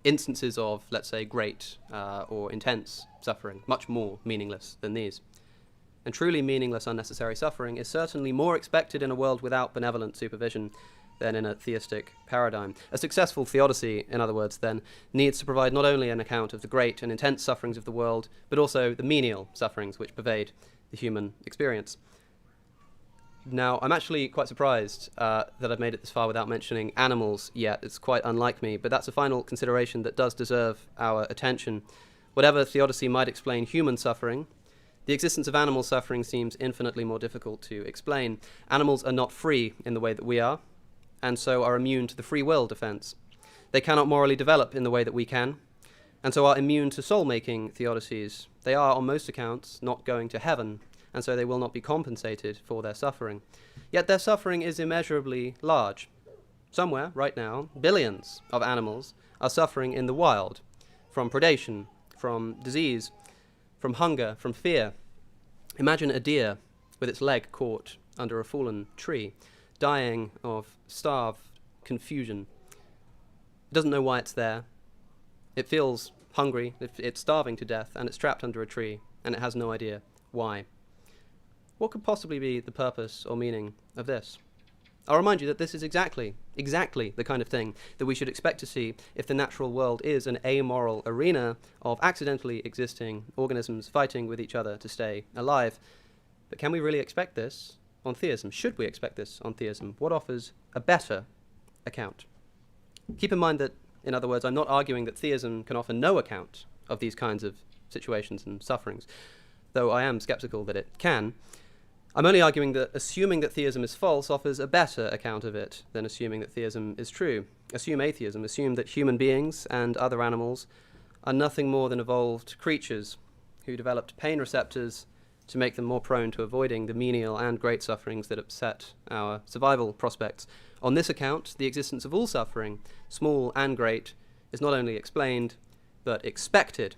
[SPEAKER 4] instances of, let's say, great or intense suffering, much more meaningless than these. And truly meaningless, unnecessary suffering is certainly more expected in a world without benevolent supervision than in a theistic paradigm. A successful theodicy, in other words, then, needs to provide not only an account of the great and intense sufferings of the world, but also the menial sufferings which pervade the human experience. Now, I'm actually quite surprised that I've made it this far without mentioning animals yet. It's quite unlike me, but that's a final consideration that does deserve our attention. Whatever theodicy might explain human suffering, the existence of animal suffering seems infinitely more difficult to explain. Animals are not free in the way that we are, and so are immune to the free will defense. They cannot morally develop in the way that we can, and so are immune to soul-making theodicies. They are, on most accounts, not going to heaven, and so they will not be compensated for their suffering. Yet their suffering is immeasurably large. Somewhere, right now, billions of animals are suffering in the wild, from predation, from disease, from hunger, from fear. Imagine a deer with its leg caught under a fallen tree, dying of starved confusion. It doesn't know why it's there. It feels hungry, it's starving to death, and it's trapped under a tree, and it has no idea why. What could possibly be the purpose or meaning of this? I'll remind you that this is exactly the kind of thing that we should expect to see if the natural world is an amoral arena of accidentally existing organisms fighting with each other to stay alive. But can we really expect this on theism? Should we expect this on theism? What offers a better account? Keep in mind that, in other words, I'm not arguing that theism can offer no account of these kinds of situations and sufferings, though I am skeptical that it can. I'm only arguing that assuming that theism is false offers a better account of it than assuming that theism is true. Assume atheism. Assume that human beings and other animals are nothing more than evolved creatures who developed pain receptors to make them more prone to avoiding the menial and great sufferings that upset our survival prospects. On this account, the existence of all suffering, small and great, is not only explained, but expected.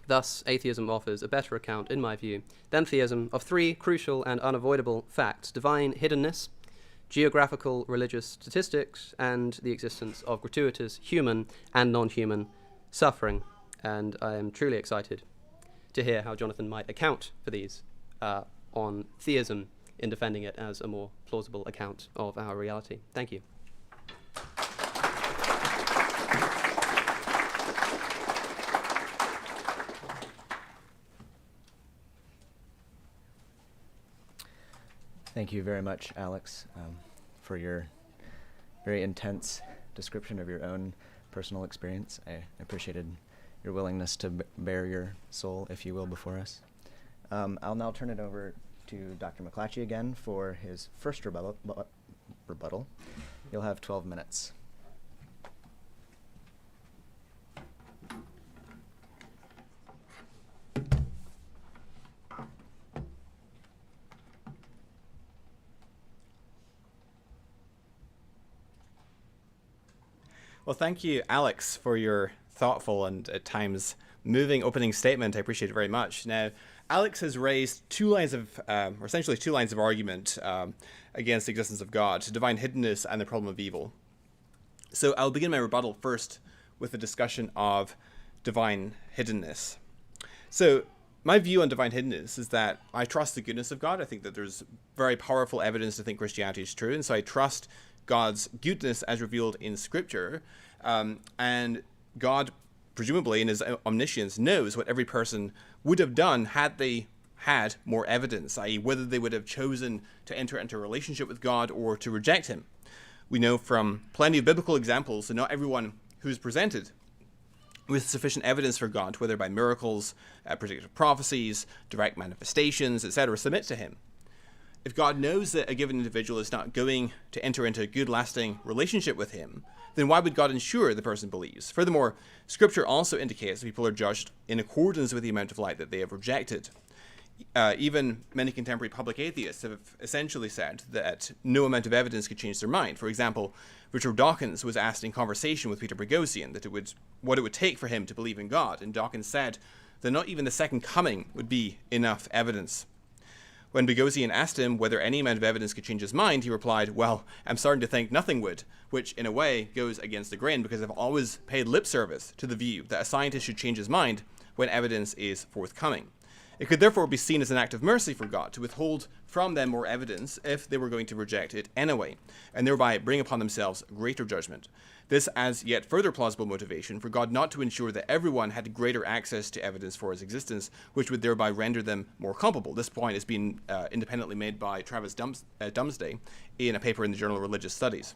[SPEAKER 4] Thus, atheism offers a better account, in my view, than theism of three crucial and unavoidable facts: divine hiddenness, geographical religious statistics, and the existence of gratuitous human and non-human suffering. And I am truly excited to hear how Jonathan might account for these on theism in defending it as a more plausible account of our reality. Thank you.
[SPEAKER 1] Thank you very much, Alex, for your very intense description of your own personal experience. I appreciated your willingness to bare your soul, if you will, before us. I'll now turn it over to Dr. Mcclatchy again for his first rebuttal. You'll have 12 minutes.
[SPEAKER 2] Well, thank you, Alex, for your thoughtful and at times moving opening statement. I appreciate it very much. Now, Alex has raised essentially two lines of argument against the existence of God: divine hiddenness and the problem of evil. So I'll begin my rebuttal first with a discussion of divine hiddenness. So my view on divine hiddenness is that I trust the goodness of God. I think that there's very powerful evidence to think Christianity is true, and so I trust God's goodness as revealed in Scripture, and God, presumably in his omniscience, knows what every person would have done had they had more evidence, i.e. whether they would have chosen to enter into a relationship with God or to reject him. We know from plenty of biblical examples that not everyone who is presented with sufficient evidence for God, whether by miracles, predictive prophecies, direct manifestations, etc., submit to him. If God knows that a given individual is not going to enter into a good, lasting relationship with him, then why would God ensure the person believes? Furthermore, Scripture also indicates that people are judged in accordance with the amount of light that they have rejected. Even many contemporary public atheists have essentially said that no amount of evidence could change their mind. For example, Richard Dawkins was asked in conversation with Peter Boghossian what it would take for him to believe in God, and Dawkins said that not even the second coming would be enough evidence. When Boghossian asked him whether any amount of evidence could change his mind, he replied, "Well, I'm starting to think nothing would," which in a way goes against the grain, because I've always paid lip service to the view that a scientist should change his mind when evidence is forthcoming. It could therefore be seen as an act of mercy for God to withhold from them more evidence if they were going to reject it anyway, and thereby bring upon themselves greater judgment. This adds yet further plausible motivation for God not to ensure that everyone had greater access to evidence for his existence, which would thereby render them more culpable. This point has been independently made by Travis Dumsday in a paper in the Journal of Religious Studies.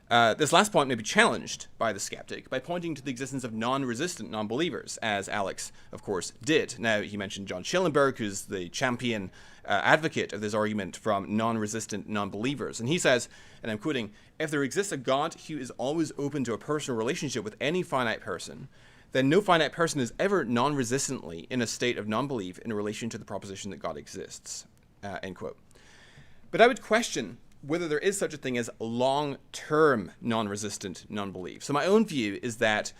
[SPEAKER 2] This last point may be challenged by the skeptic by pointing to the existence of non-resistant non-believers, as Alex, of course, did. Now, he mentioned John Schillenberg, who's the champion advocate of this argument from non-resistant non-believers. And he says, and I'm quoting, "If there exists a God who is always open to a personal relationship with any finite person, then no finite person is ever non-resistantly in a state of non-belief in relation to the proposition that God exists." End quote. But I would question whether there is such a thing as long-term non-resistant non-belief. So my own view is that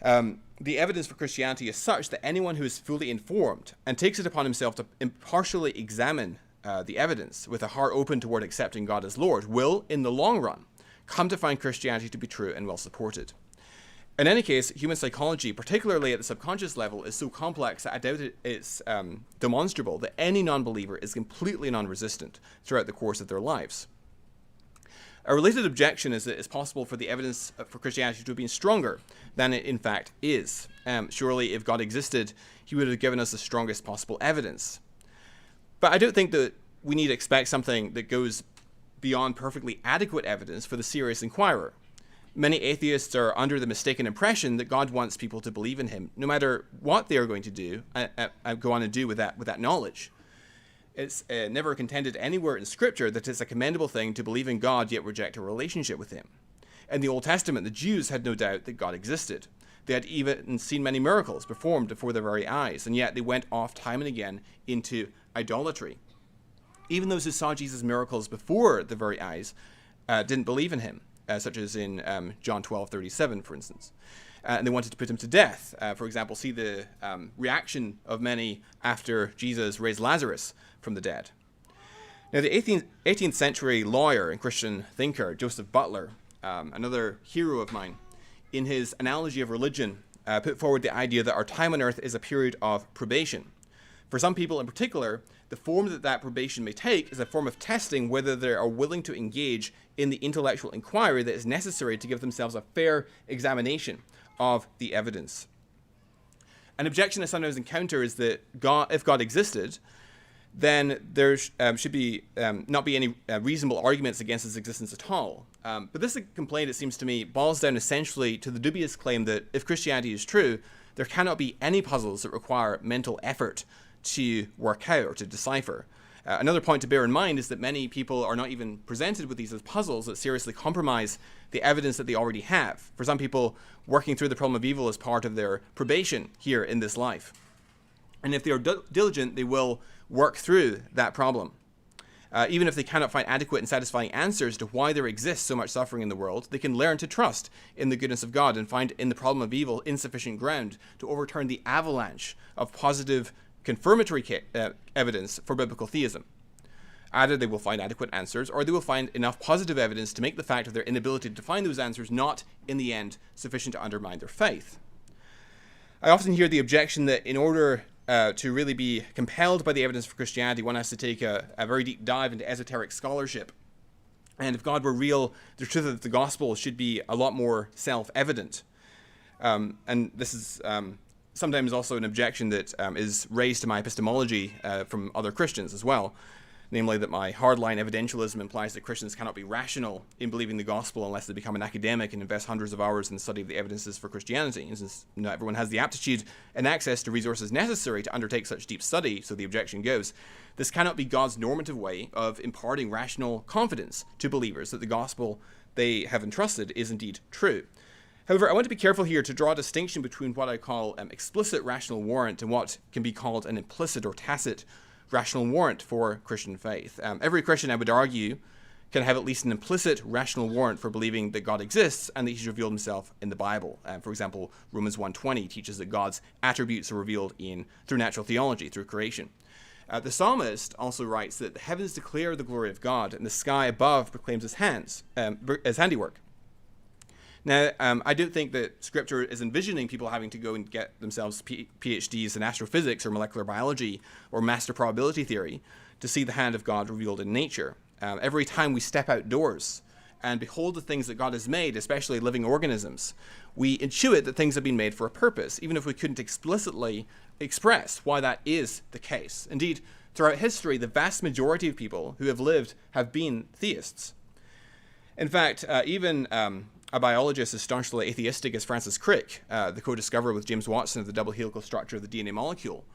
[SPEAKER 2] the evidence for Christianity is such that anyone who is fully informed and takes it upon himself to impartially examine the evidence with a heart open toward accepting God as Lord will, in the long run, come to find Christianity to be true and well supported. In any case, human psychology, particularly at the subconscious level, is so complex that I doubt it's demonstrable that any non-believer is completely non-resistant throughout the course of their lives. A related objection is that it's possible for the evidence for Christianity to have been stronger than it in fact is. Surely, if God existed, he would have given us the strongest possible evidence. But I don't think that we need to expect something that goes beyond perfectly adequate evidence for the serious inquirer. Many atheists are under the mistaken impression that God wants people to believe in him, no matter what they are going to do, go on and do with that knowledge. It's never contended anywhere in Scripture that it's a commendable thing to believe in God yet reject a relationship with him. In the Old Testament, the Jews had no doubt that God existed. They had even seen many miracles performed before their very eyes, and yet they went off time and again into idolatry. Even those who saw Jesus' miracles before their very eyes didn't believe in him. Such as in John 12:37, for instance. And they wanted to put him to death. For example, see the reaction of many after Jesus raised Lazarus from the dead. Now, the 18th century lawyer and Christian thinker, Joseph Butler, another hero of mine, in his Analogy of Religion, put forward the idea that our time on earth is a period of probation. For some people in particular, the form that probation may take is a form of testing whether they are willing to engage in the intellectual inquiry that is necessary to give themselves a fair examination of the evidence. An objection I sometimes encounter is that if God existed, then there should be not be any reasonable arguments against his existence at all. But this complaint, it seems to me, boils down essentially to the dubious claim that if Christianity is true, there cannot be any puzzles that require mental effort to work out or to decipher. Another point to bear in mind is that many people are not even presented with these as puzzles that seriously compromise the evidence that they already have. For some people, working through the problem of evil is part of their probation here in this life. And if they are diligent, they will work through that problem. Even if they cannot find adequate and satisfying answers to why there exists so much suffering in the world, they can learn to trust in the goodness of God and find in the problem of evil insufficient ground to overturn the avalanche of positive confirmatory evidence for biblical theism. Either they will find adequate answers, or they will find enough positive evidence to make the fact of their inability to find those answers not, in the end, sufficient to undermine their faith. I often hear the objection that in order to really be compelled by the evidence for Christianity, one has to take a very deep dive into esoteric scholarship. And if God were real, the truth of the gospel should be a lot more self-evident. And this is sometimes also an objection that is raised to my epistemology from other Christians as well. namely that my hardline evidentialism implies that Christians cannot be rational in believing the gospel unless they become an academic and invest hundreds of hours in the study of the evidences for Christianity. And since not everyone has the aptitude and access to resources necessary to undertake such deep study, so the objection goes, this cannot be God's normative way of imparting rational confidence to believers that the gospel they have entrusted is indeed true. However, I want to be careful here to draw a distinction between what I call explicit rational warrant and what can be called an implicit or tacit rational warrant for Christian faith. Every Christian, I would argue, can have at least an implicit rational warrant for believing that God exists and that he's revealed himself in the Bible. For example, Romans 1:20 teaches that God's attributes are revealed through natural theology, through creation. The psalmist also writes that the heavens declare the glory of God and the sky above proclaims his handiwork. Now, I don't think that Scripture is envisioning people having to go and get themselves PhDs in astrophysics or molecular biology or master probability theory to see the hand of God revealed in nature. Every time we step outdoors and behold the things that God has made, especially living organisms, we intuit that things have been made for a purpose, even if we couldn't explicitly express why that is the case. Indeed, throughout history, the vast majority of people who have lived have been theists. In fact, even a biologist as staunchly atheistic as Francis Crick, the co-discoverer with James Watson of the double helical structure of the DNA molecule,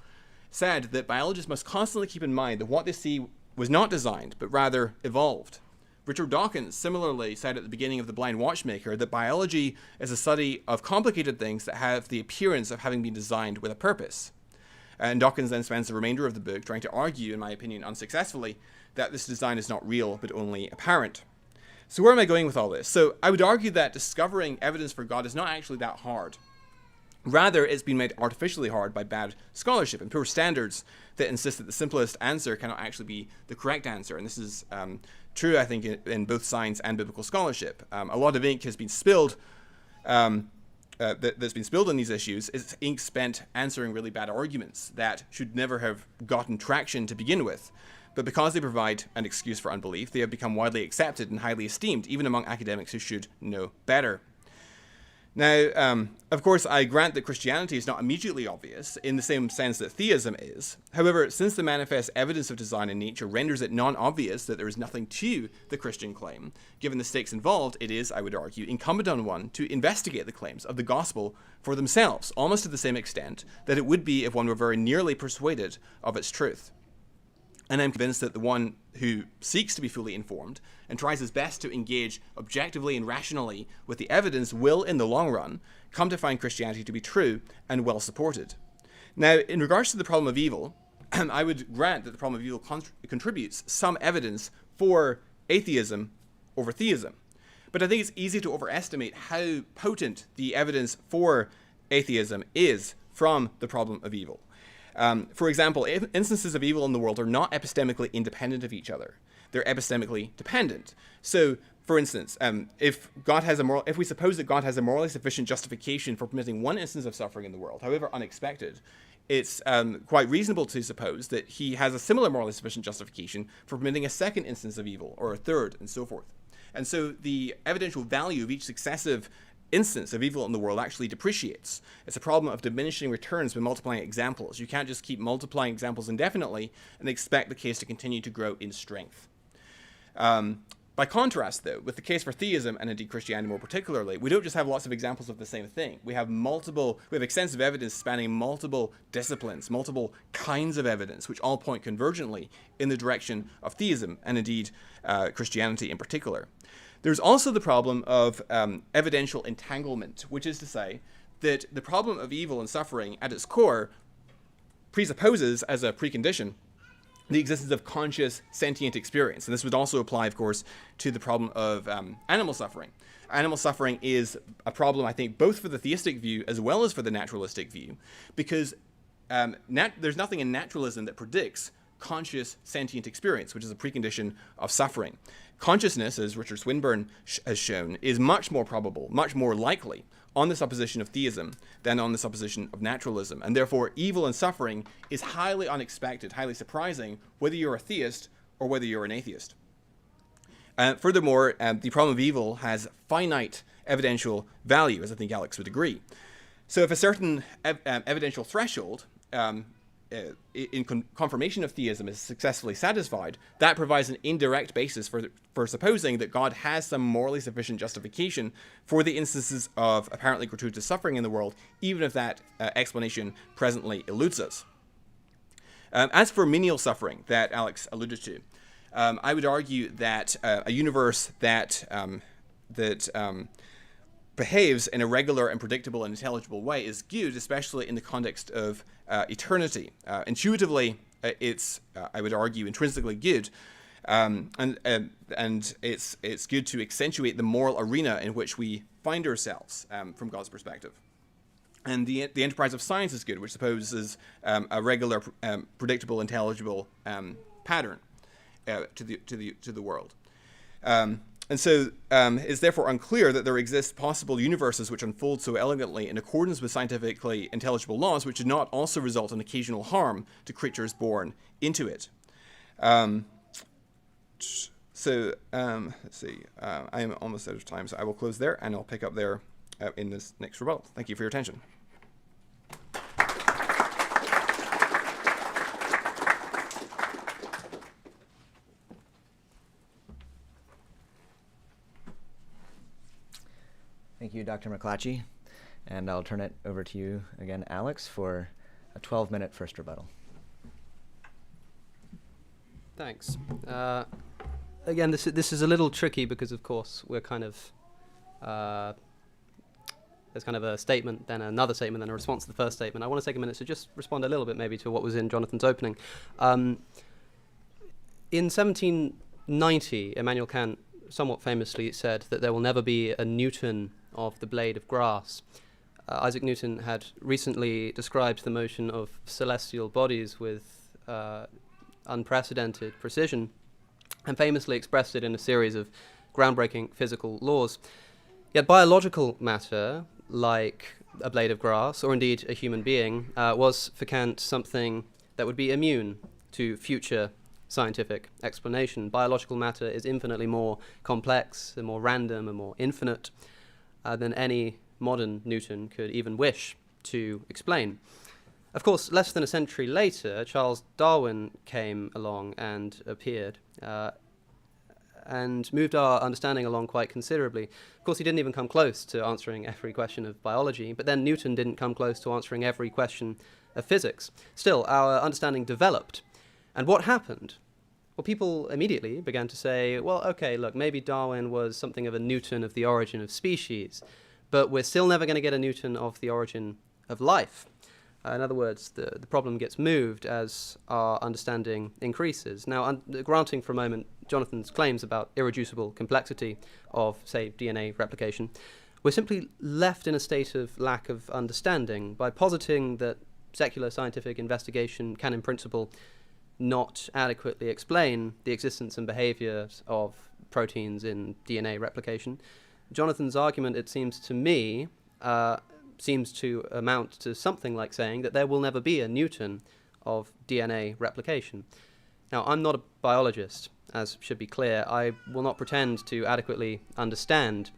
[SPEAKER 2] said that biologists must constantly keep in mind that what they see was not designed, but rather evolved. Richard Dawkins similarly said at the beginning of The Blind Watchmaker that biology is a study of complicated things that have the appearance of having been designed with a purpose. And Dawkins then spends the remainder of the book trying to argue, in my opinion unsuccessfully, that this design is not real, but only apparent. So where am I going with all this? So I would argue that discovering evidence for God is not actually that hard. Rather, it's been made artificially hard by bad scholarship and poor standards that insist that the simplest answer cannot actually be the correct answer. And this is true, I think, in both science and biblical scholarship. A lot of ink has been spilled that's been spilled on these issues. Is ink spent answering really bad arguments that should never have gotten traction to begin with. But because they provide an excuse for unbelief, they have become widely accepted and highly esteemed, even among academics who should know better. Now, of course, I grant that Christianity is not immediately obvious in the same sense that theism is. However, since the manifest evidence of design in nature renders it non-obvious that there is nothing to the Christian claim, given the stakes involved, it is, I would argue, incumbent on one to investigate the claims of the gospel for themselves, almost to the same extent that it would be if one were very nearly persuaded of its truth. And I'm convinced that the one who seeks to be fully informed and tries his best to engage objectively and rationally with the evidence will, in the long run, come to find Christianity to be true and well supported. Now, in regards to the problem of evil, I would grant that the problem of evil contributes some evidence for atheism over theism. But I think it's easy to overestimate how potent the evidence for atheism is from the problem of evil. For example, instances of evil in the world are not epistemically independent of each other. They're epistemically dependent. So, for instance, if we suppose that God has a morally sufficient justification for permitting one instance of suffering in the world, however unexpected, it's quite reasonable to suppose that he has a similar morally sufficient justification for permitting a second instance of evil, or a third, and so forth. And so the evidential value of each successive instance of evil in the world actually depreciates. It's a problem of diminishing returns when multiplying examples. You can't just keep multiplying examples indefinitely and expect the case to continue to grow in strength. By contrast, though, with the case for theism, and indeed Christianity more particularly, we don't just have lots of examples of the same thing. We have extensive evidence spanning multiple disciplines, multiple kinds of evidence, which all point convergently in the direction of theism, and indeed Christianity in particular. There's also the problem of evidential entanglement, which is to say that the problem of evil and suffering at its core presupposes as a precondition the existence of conscious sentient experience. And this would also apply, of course, to the problem of animal suffering. Animal suffering is a problem, I think, both for the theistic view as well as for the naturalistic view, because there's nothing in naturalism that predicts conscious sentient experience, which is a precondition of suffering. Consciousness, as Richard Swinburne has shown, is much more probable, much more likely on the supposition of theism than on the supposition of naturalism. And therefore, evil and suffering is highly unexpected, highly surprising, whether you're a theist or whether you're an atheist. Furthermore, the problem of evil has finite evidential value, as I think Alex would agree. So if a certain evidential threshold confirmation of theism is successfully satisfied, that provides an indirect basis for supposing that God has some morally sufficient justification for the instances of apparently gratuitous suffering in the world, even if that explanation presently eludes us. As for menial suffering that Alex alluded to, I would argue that a universe that behaves in a regular and predictable and intelligible way is good, especially in the context of eternity. Intuitively, it's I would argue intrinsically good, and it's good to accentuate the moral arena in which we find ourselves from God's perspective. And the enterprise of science is good, which supposes a regular, predictable, intelligible pattern to the world. And so it's therefore unclear that there exist possible universes which unfold so elegantly in accordance with scientifically intelligible laws, which do not also result in occasional harm to creatures born into it. Let's see. I am almost out of time, so I will close there, and I'll pick up there in this next rebuttal. Thank you for your attention.
[SPEAKER 1] Thank you, Dr. Mcclatchy. And I'll turn it over to you again, Alex, for a 12-minute first rebuttal.
[SPEAKER 4] Thanks. Again, this is a little tricky because, of course, we're kind of there's kind of a statement, then another statement, then a response to the first statement. I want to take a minute to just respond a little bit maybe to what was in Jonathan's opening. In 1790, Immanuel Kant somewhat famously said that there will never be a Newton of the blade of grass. Isaac Newton had recently described the motion of celestial bodies with unprecedented precision and famously expressed it in a series of groundbreaking physical laws. Yet biological matter, like a blade of grass, or indeed a human being, was for Kant something that would be immune to future scientific explanation. Biological matter is infinitely more complex and more random and more infinite than any modern Newton could even wish to explain. Of course, less than a century later, Charles Darwin came along and appeared and moved our understanding along quite considerably. Of course, he didn't even come close to answering every question of biology, but then Newton didn't come close to answering every question of physics. Still, our understanding developed. And what happened? Well, people immediately began to say, well, okay, look, maybe Darwin was something of a Newton of the origin of species, but we're still never going to get a Newton of the origin of life. In other words, the problem gets moved as our understanding increases. Now, granting for a moment Jonathan's claims about irreducible complexity of, say, DNA replication, we're simply left in a state of lack of understanding by positing that secular scientific investigation can, in principle, not adequately explain the existence and behavior of proteins in DNA replication. Jonathan's argument, it seems to me, seems to amount to something like saying that there will never be a Newton of DNA replication. Now, I'm not a biologist, as should be clear. I will not pretend to adequately understand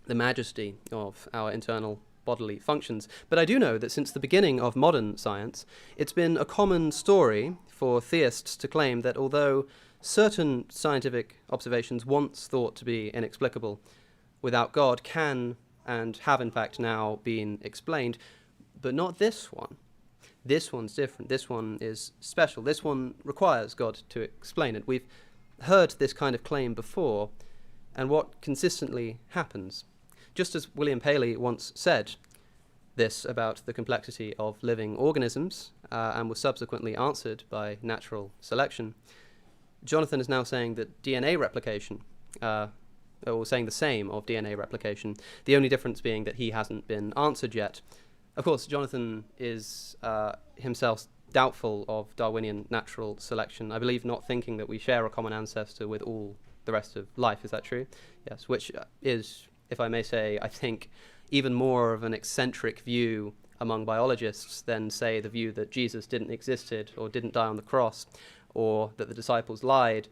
[SPEAKER 4] the majesty of our internal bodily functions, but I do know that since the beginning of modern science, it's been a common story for theists to claim that although certain scientific observations once thought to be inexplicable without God can and have in fact now been explained, but not this one. This one's different. This one is special. This one requires God to explain it. We've heard this kind of claim before, and what consistently happens? Just as William Paley once said this about the complexity of living organisms, and was subsequently answered by natural selection, Jonathan is now saying that DNA replication, or saying the same of DNA replication, the only difference being that he hasn't been answered yet. Of course, Jonathan is himself doubtful of Darwinian natural selection, I believe not thinking that we share a common ancestor with all the rest of life. Is that true? Yes, which is, if I may say, I think, even more of an eccentric view among biologists than, say, the view that Jesus didn't existed or didn't die on the cross, or that the disciples lied,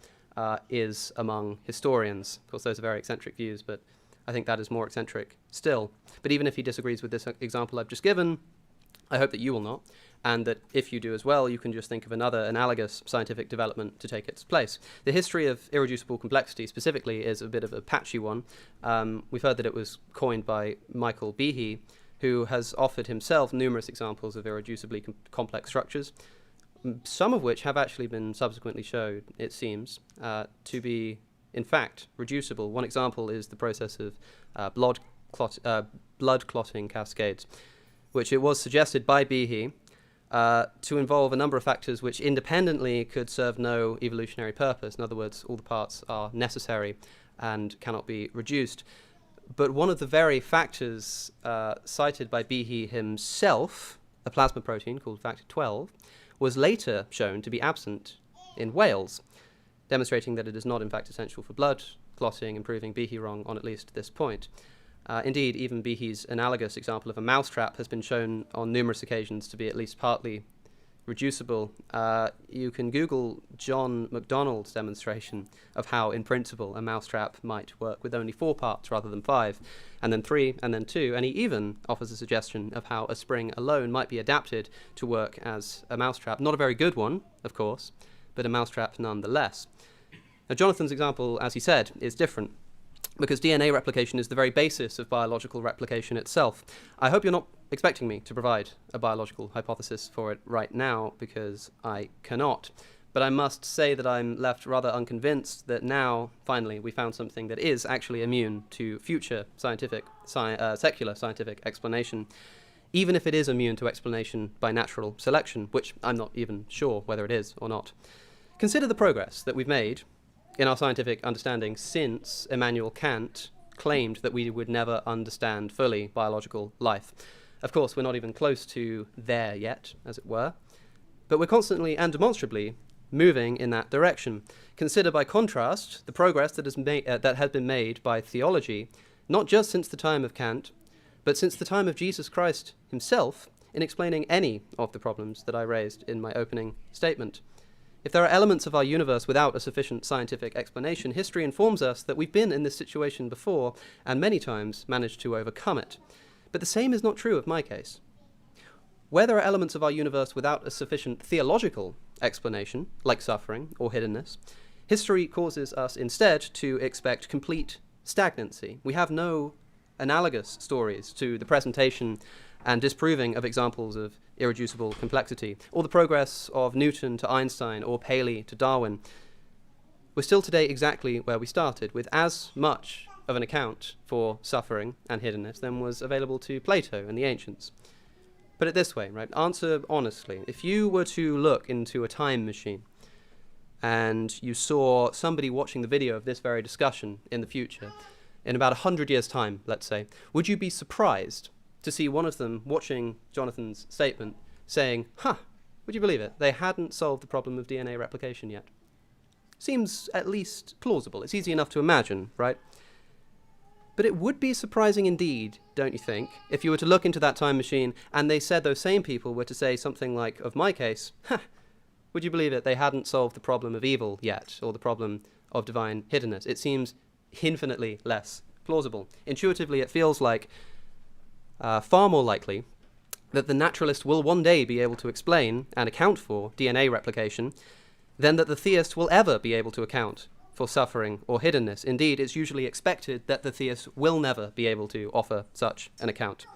[SPEAKER 4] is among historians. Of course, those are very eccentric views, but I think that is more eccentric still. But even if he disagrees with this example I've just given, I hope that you will not. and that if you do as well, you can just think of another analogous scientific development to take its place. The history of irreducible complexity specifically is a bit of a patchy one. We've heard that it was coined by Michael Behe, who has offered himself numerous examples of irreducibly complex structures, some of which have actually been subsequently shown, it seems, to be, in fact, reducible. One example is the process of blood clotting cascades, which it was suggested by Behe to involve a number of factors which independently could serve no evolutionary purpose. In other words, all the parts are necessary and cannot be reduced. But one of the very factors cited by Behe himself, a plasma protein called factor 12, was later shown to be absent in whales, demonstrating that it is not in fact essential for blood clotting and proving Behe wrong on at least this point. Indeed, even Behe's analogous example of a mousetrap has been shown on numerous occasions to be at least partly reducible. You can Google John McDonald's demonstration of how, in principle, a mousetrap might work with only 4 parts rather than 5, and then 3, and then 2, and he even offers a suggestion of how a spring alone might be adapted to work as a mousetrap. Not a very good one, of course, but a mousetrap nonetheless. Now, Jonathan's example, as he said, is different, because DNA replication is the very basis of biological replication itself. I hope you're not expecting me to provide a biological hypothesis for it right now, because I cannot. But I must say that I'm left rather unconvinced that now, finally, we found something that is actually immune to future secular scientific explanation, even if it is immune to explanation by natural selection, which I'm not even sure whether it is or not. Consider the progress that we've made in our scientific understanding since Immanuel Kant claimed that we would never understand fully biological life. Of course, we're not even close to there yet, as it were, but we're constantly and demonstrably moving in that direction. Consider, by contrast, the progress that has been made by theology, not just since the time of Kant, but since the time of Jesus Christ himself, in explaining any of the problems that I raised in my opening statement. If there are elements of our universe without a sufficient scientific explanation, history informs us that we've been in this situation before and many times managed to overcome it. But the same is not true of my case. Where there are elements of our universe without a sufficient theological explanation, like suffering or hiddenness, history causes us instead to expect complete stagnancy. We have no analogous stories to the presentation and disproving of examples of irreducible complexity, or the progress of Newton to Einstein or Paley to Darwin. We're still today exactly where we started, with as much of an account for suffering and hiddenness than was available to Plato and the ancients. Put it this way, right? Answer honestly. If you were to look into a time machine and you saw somebody watching the video of this very discussion in the future, in about 100 years' time, let's say, would you be surprised to see one of them watching Jonathan's statement saying, would you believe it? They hadn't solved the problem of DNA replication yet. Seems at least plausible. It's easy enough to imagine, right? But it would be surprising indeed, don't you think, if you were to look into that time machine and they said, those same people were to say something like, of my case, would you believe it? They hadn't solved the problem of evil yet, or the problem of divine hiddenness. It seems infinitely less plausible. Intuitively, it feels like far more likely that the naturalist will one day be able to explain and account for DNA replication than that the theist will ever be able to account for suffering or hiddenness. Indeed, it's usually expected that the theist will never be able to offer such an account.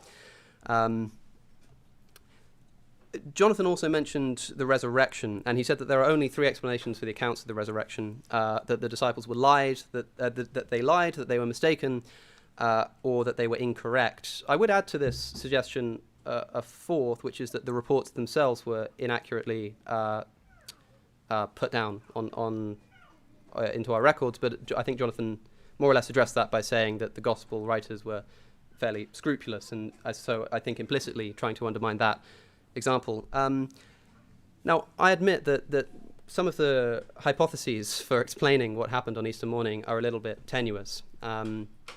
[SPEAKER 4] Jonathan also mentioned the resurrection, and he said that there are only 3 explanations for the accounts of the resurrection, that the disciples were lied, that they lied, that they were mistaken, or that they were incorrect. I would add to this suggestion a 4th, which is that the reports themselves were inaccurately put down into our records, but I think Jonathan more or less addressed that by saying that the gospel writers were fairly scrupulous, and so I think implicitly trying to undermine that example. Now, I admit that some of the hypotheses for explaining what happened on Easter morning are a little bit tenuous.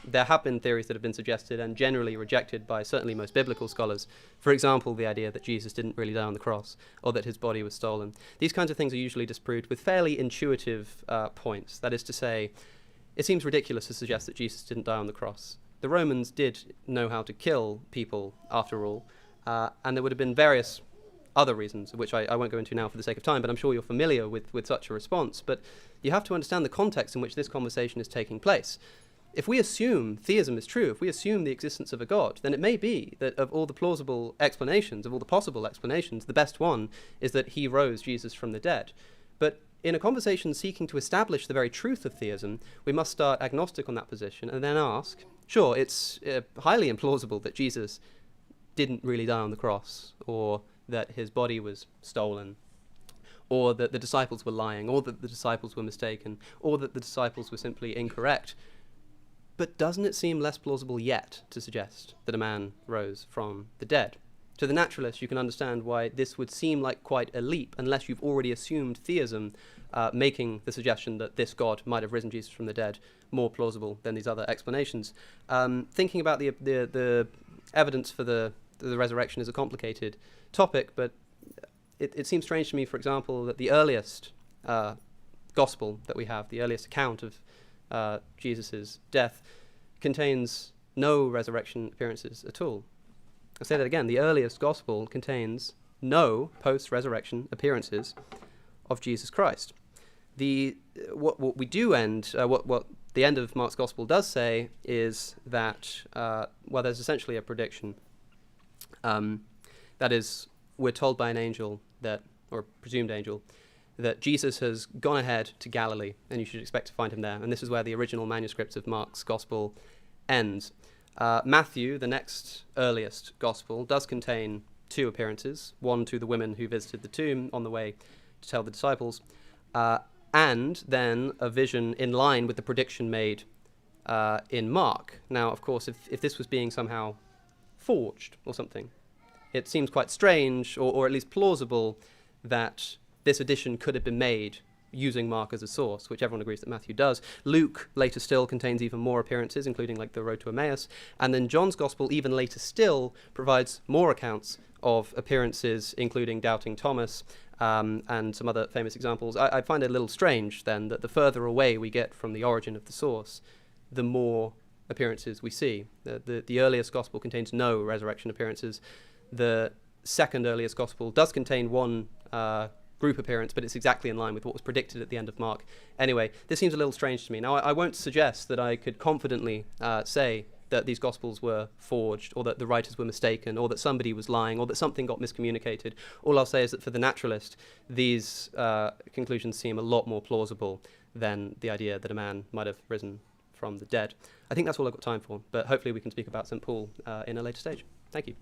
[SPEAKER 4] There have been theories that have been suggested and generally rejected by certainly most biblical scholars. For example, the idea that Jesus didn't really die on the cross, or that his body was stolen. These kinds of things are usually disproved with fairly intuitive points. That is to say, it seems ridiculous to suggest that Jesus didn't die on the cross. The Romans did know how to kill people, after all, and there would have been various other reasons, which I won't go into now for the sake of time, but I'm sure you're familiar with such a response. But you have to understand the context in which this conversation is taking place. If we assume theism is true, if we assume the existence of a God, then it may be that of all the plausible explanations, of all the possible explanations, the best one is that he rose Jesus from the dead. But in a conversation seeking to establish the very truth of theism, we must start agnostic on that position and then ask, sure, it's highly implausible that Jesus didn't really die on the cross, or that his body was stolen, or that the disciples were lying, or that the disciples were mistaken, or that the disciples were simply incorrect. But doesn't it seem less plausible yet to suggest that a man rose from the dead? To the naturalist, you can understand why this would seem like quite a leap, unless you've already assumed theism, making the suggestion that this God might have risen Jesus from the dead more plausible than these other explanations. Thinking about the evidence for the resurrection is a complicated topic, but it seems strange to me, for example, that the earliest gospel that we have, the earliest account of Jesus' death, contains no resurrection appearances at all. I'll say that again. The earliest gospel contains no post-resurrection appearances of Jesus Christ. What we do end, what the end of Mark's gospel does say is that, there's essentially a prediction. That is, we're told by an angel that, or presumed angel, that Jesus has gone ahead to Galilee, and you should expect to find him there. And this is where the original manuscript of Mark's gospel ends. Matthew, the next earliest gospel, does contain two appearances, one to the women who visited the tomb on the way to tell the disciples, and then a vision in line with the prediction made in Mark. Now, of course, if this was being somehow forged or something, it seems quite strange, or at least plausible, that this addition could have been made using Mark as a source, which everyone agrees that Matthew does. Luke, later still, contains even more appearances, including like the road to Emmaus. And then John's gospel, even later still, provides more accounts of appearances, including doubting Thomas, and some other famous examples. I find it a little strange, then, that the further away we get from the origin of the source, the more appearances we see. The earliest gospel contains no resurrection appearances. The second earliest gospel does contain one group appearance, but it's exactly in line with what was predicted at the end of Mark. Anyway, this seems a little strange to me. Now, I won't suggest that I could confidently say that these gospels were forged, or that the writers were mistaken, or that somebody was lying, or that something got miscommunicated. All I'll say is that for the naturalist, these conclusions seem a lot more plausible than the idea that a man might have risen from the dead. I think that's all I've got time for, but hopefully we can speak about St. Paul in a later stage. Thank you.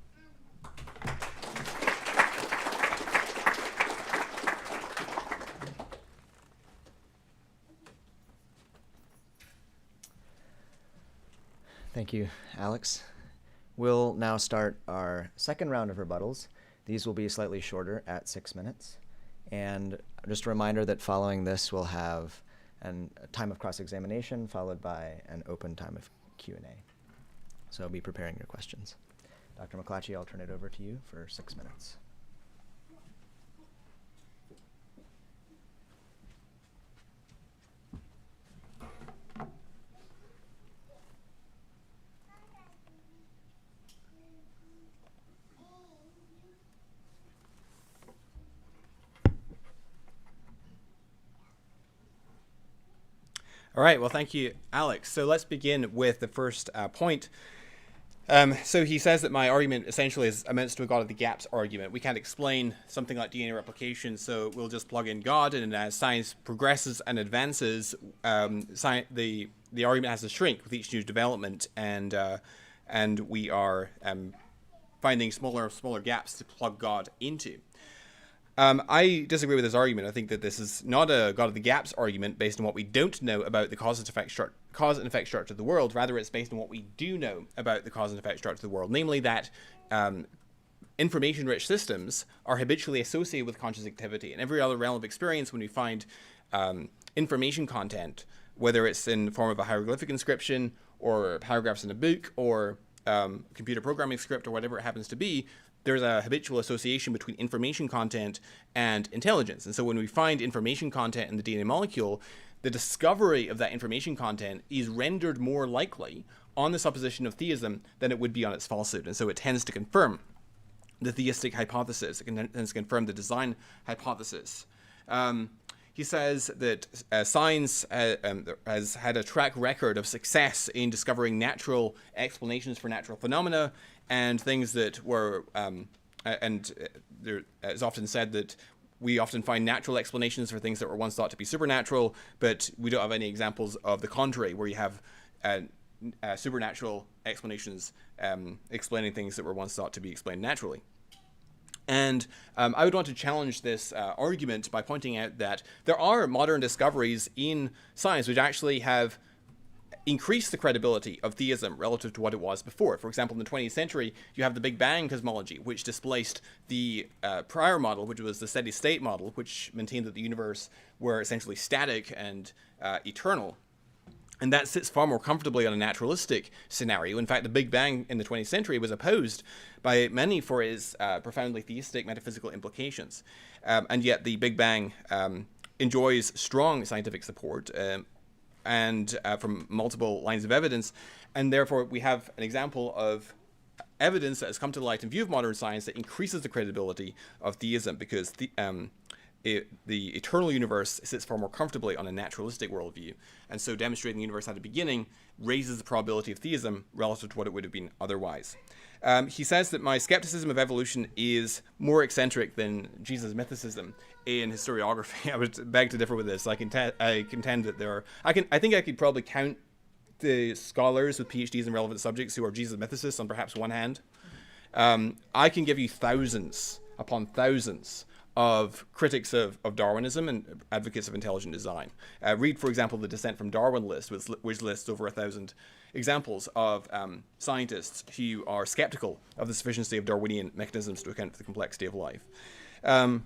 [SPEAKER 1] Thank you, Alex. We'll now start our second round of rebuttals. These will be slightly shorter at 6 minutes. And just a reminder that following this, we'll have a time of cross-examination followed by an open time of Q&A. So be preparing your questions. Dr. Mcclatchy, I'll turn it over to you for 6 minutes.
[SPEAKER 2] All right, well, thank you, Alex. So let's begin with the first point. So he says that my argument essentially amounts to a God of the gaps argument. We can't explain something like DNA replication, so we'll just plug in God, and as science progresses and advances, the argument has to shrink with each new development, and we are finding smaller and smaller gaps to plug God into. I disagree with this argument. I think that this is not a God of the gaps argument based on what we don't know about the cause and effect structure of the world. Rather, it's based on what we do know about the cause and effect structure of the world, namely that information-rich systems are habitually associated with conscious activity. In every other realm of experience, when we find information content, whether it's in the form of a hieroglyphic inscription or paragraphs in a book or computer programming script or whatever it happens to be, there's a habitual association between information content and intelligence. And so when we find information content in the DNA molecule, the discovery of that information content is rendered more likely on the supposition of theism than it would be on its falsehood. And so it tends to confirm the theistic hypothesis. It tends to confirm the design hypothesis. He says that science has had a track record of success in discovering natural explanations for natural phenomena and things that were, it's often said that we often find natural explanations for things that were once thought to be supernatural, but we don't have any examples of the contrary, where you have supernatural explanations explaining things that were once thought to be explained naturally. And I would want to challenge this argument by pointing out that there are modern discoveries in science which actually have increased the credibility of theism relative to what it was before. For example, in the 20th century, you have the Big Bang cosmology, which displaced the prior model, which was the steady state model, which maintained that the universe were essentially static and eternal. And that sits far more comfortably on a naturalistic scenario. In fact, the Big Bang in the 20th century was opposed by many for its profoundly theistic metaphysical implications. And yet the Big Bang enjoys strong scientific support and from multiple lines of evidence. And therefore, we have an example of evidence that has come to light in view of modern science that increases the credibility of theism, because the eternal universe sits far more comfortably on a naturalistic worldview, and so demonstrating the universe had a beginning raises the probability of theism relative to what it would have been otherwise. He says that my skepticism of evolution is more eccentric than Jesus' mythicism in historiography. I would beg to differ with this. I contend that there are. I think I could probably count the scholars with PhDs in relevant subjects who are Jesus mythicists on perhaps one hand. I can give you thousands upon thousands of critics of Darwinism and advocates of intelligent design. Read, for example, the Descent from Darwin list, which lists over 1,000 examples of scientists who are skeptical of the sufficiency of Darwinian mechanisms to account for the complexity of life. Okay,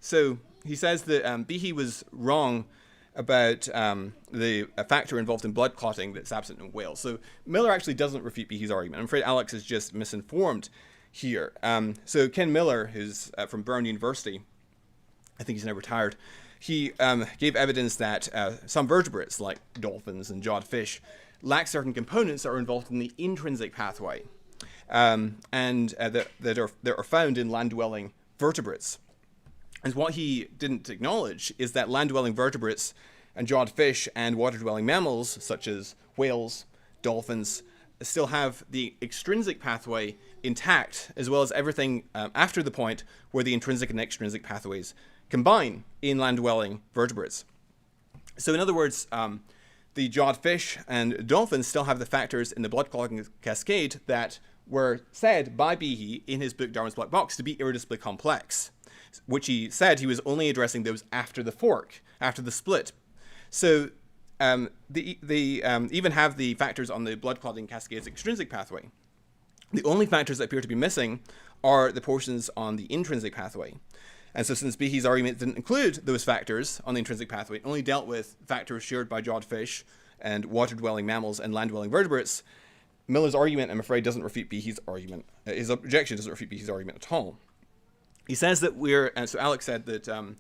[SPEAKER 2] so he says that Behe was wrong about the factor involved in blood clotting that's absent in whales. So Miller actually doesn't refute Behe's argument. I'm afraid Alex is just misinformed here. So Ken Miller, who's from Brown University, I think he's now retired, he gave evidence that some vertebrates, like dolphins and jawed fish, lack certain components that are involved in the intrinsic pathway, that are found in land-dwelling vertebrates. And what he didn't acknowledge is that land-dwelling vertebrates and jawed fish and water-dwelling mammals, such as whales, dolphins, still have the extrinsic pathway intact, as well as everything after the point where the intrinsic and extrinsic pathways combine in land-dwelling vertebrates. So in other words, the jawed fish and dolphins still have the factors in the blood clotting cascade that were said by Behe in his book Darwin's Black Box to be irreducibly complex, which he said he was only addressing those after the fork, after the split. So they even have the factors on the blood clotting cascade's extrinsic pathway. The only factors that appear to be missing are the portions on the intrinsic pathway. And so since Behe's argument didn't include those factors on the intrinsic pathway, it only dealt with factors shared by jawed fish and water-dwelling mammals and land-dwelling vertebrates, Miller's argument, I'm afraid, doesn't refute Behe's argument. His objection doesn't refute Behe's argument at all. He says that so Alex said that,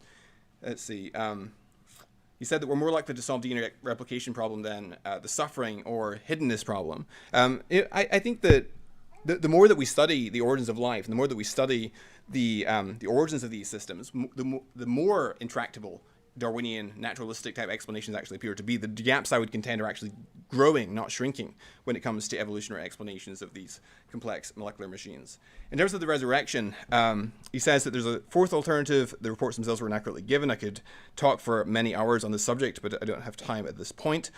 [SPEAKER 2] he said that we're more likely to solve the DNA replication problem than the suffering or hiddenness problem. I think that the more that we study the origins of life, and the more that we study the origins of these systems, the more intractable Darwinian naturalistic type explanations actually appear to be. The gaps I would contend are actually growing, not shrinking, when it comes to evolutionary explanations of these complex molecular machines. In terms of the resurrection, he says that there's a fourth alternative. The reports themselves were inaccurately given. I could talk for many hours on this subject, but I don't have time at this point.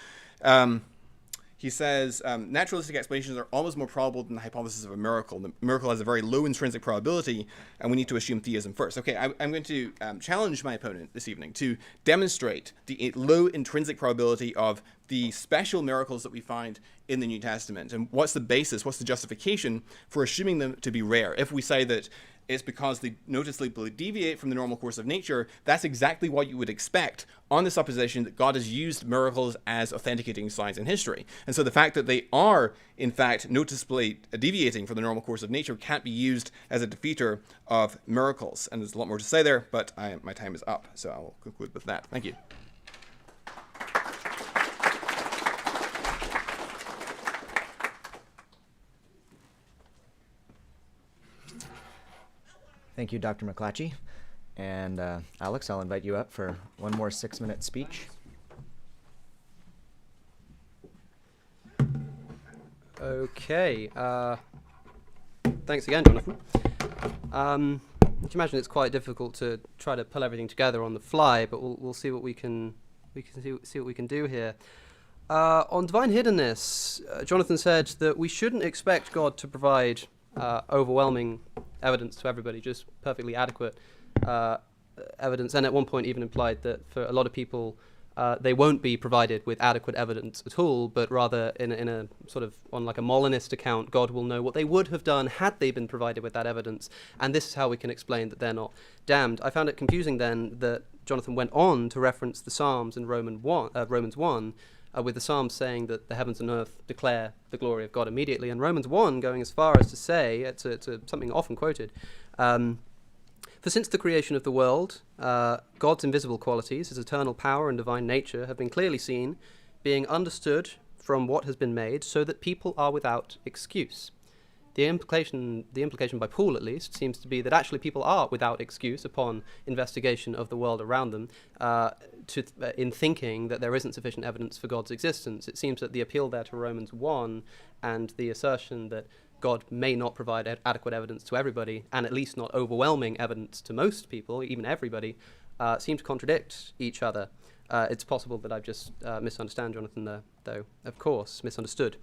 [SPEAKER 2] He says naturalistic explanations are always more probable than the hypothesis of a miracle. The miracle has a very low intrinsic probability, and we need to assume theism first. Okay, I'm going to challenge my opponent this evening to demonstrate the low intrinsic probability of the special miracles that we find in the New Testament. And what's the basis, what's the justification for assuming them to be rare? If we say that it's because they noticeably deviate from the normal course of nature, that's exactly what you would expect on the supposition that God has used miracles as authenticating signs in history. And so the fact that they are, in fact, noticeably deviating from the normal course of nature can't be used as a defeater of miracles. And there's a lot more to say there, but my time is up, so I'll conclude with that. Thank you.
[SPEAKER 1] Thank you, Dr. Mcclatchy. And Alex, I'll invite you up for one more 6-minute speech.
[SPEAKER 4] Okay. Thanks again, Jonathan. You can imagine it's quite difficult to try to pull everything together on the fly, but we'll see what we can see what we can do here. On divine hiddenness, Jonathan said that we shouldn't expect God to provide overwhelming evidence to everybody, just perfectly adequate evidence, and at one point even implied that for a lot of people they won't be provided with adequate evidence at all, but rather in a sort of on like a Molinist account, God will know what they would have done had they been provided with that evidence, and this is how we can explain that they're not damned. I found it confusing then that Jonathan went on to reference the Psalms in Romans 1, with the Psalms saying that the heavens and earth declare the glory of God immediately, and Romans 1 going as far as to say, it's something often quoted, for since the creation of the world, God's invisible qualities, his eternal power and divine nature, have been clearly seen, being understood from what has been made, so that people are without excuse. The implication by Paul, at least, seems to be that actually people are without excuse upon investigation of the world around them, in thinking that there isn't sufficient evidence for God's existence. It seems that the appeal there to Romans 1 and the assertion that God may not provide adequate evidence to everybody, and at least not overwhelming evidence to most people, even everybody, seem to contradict each other. It's possible that I've just misunderstood Jonathan there, though, of course, misunderstood.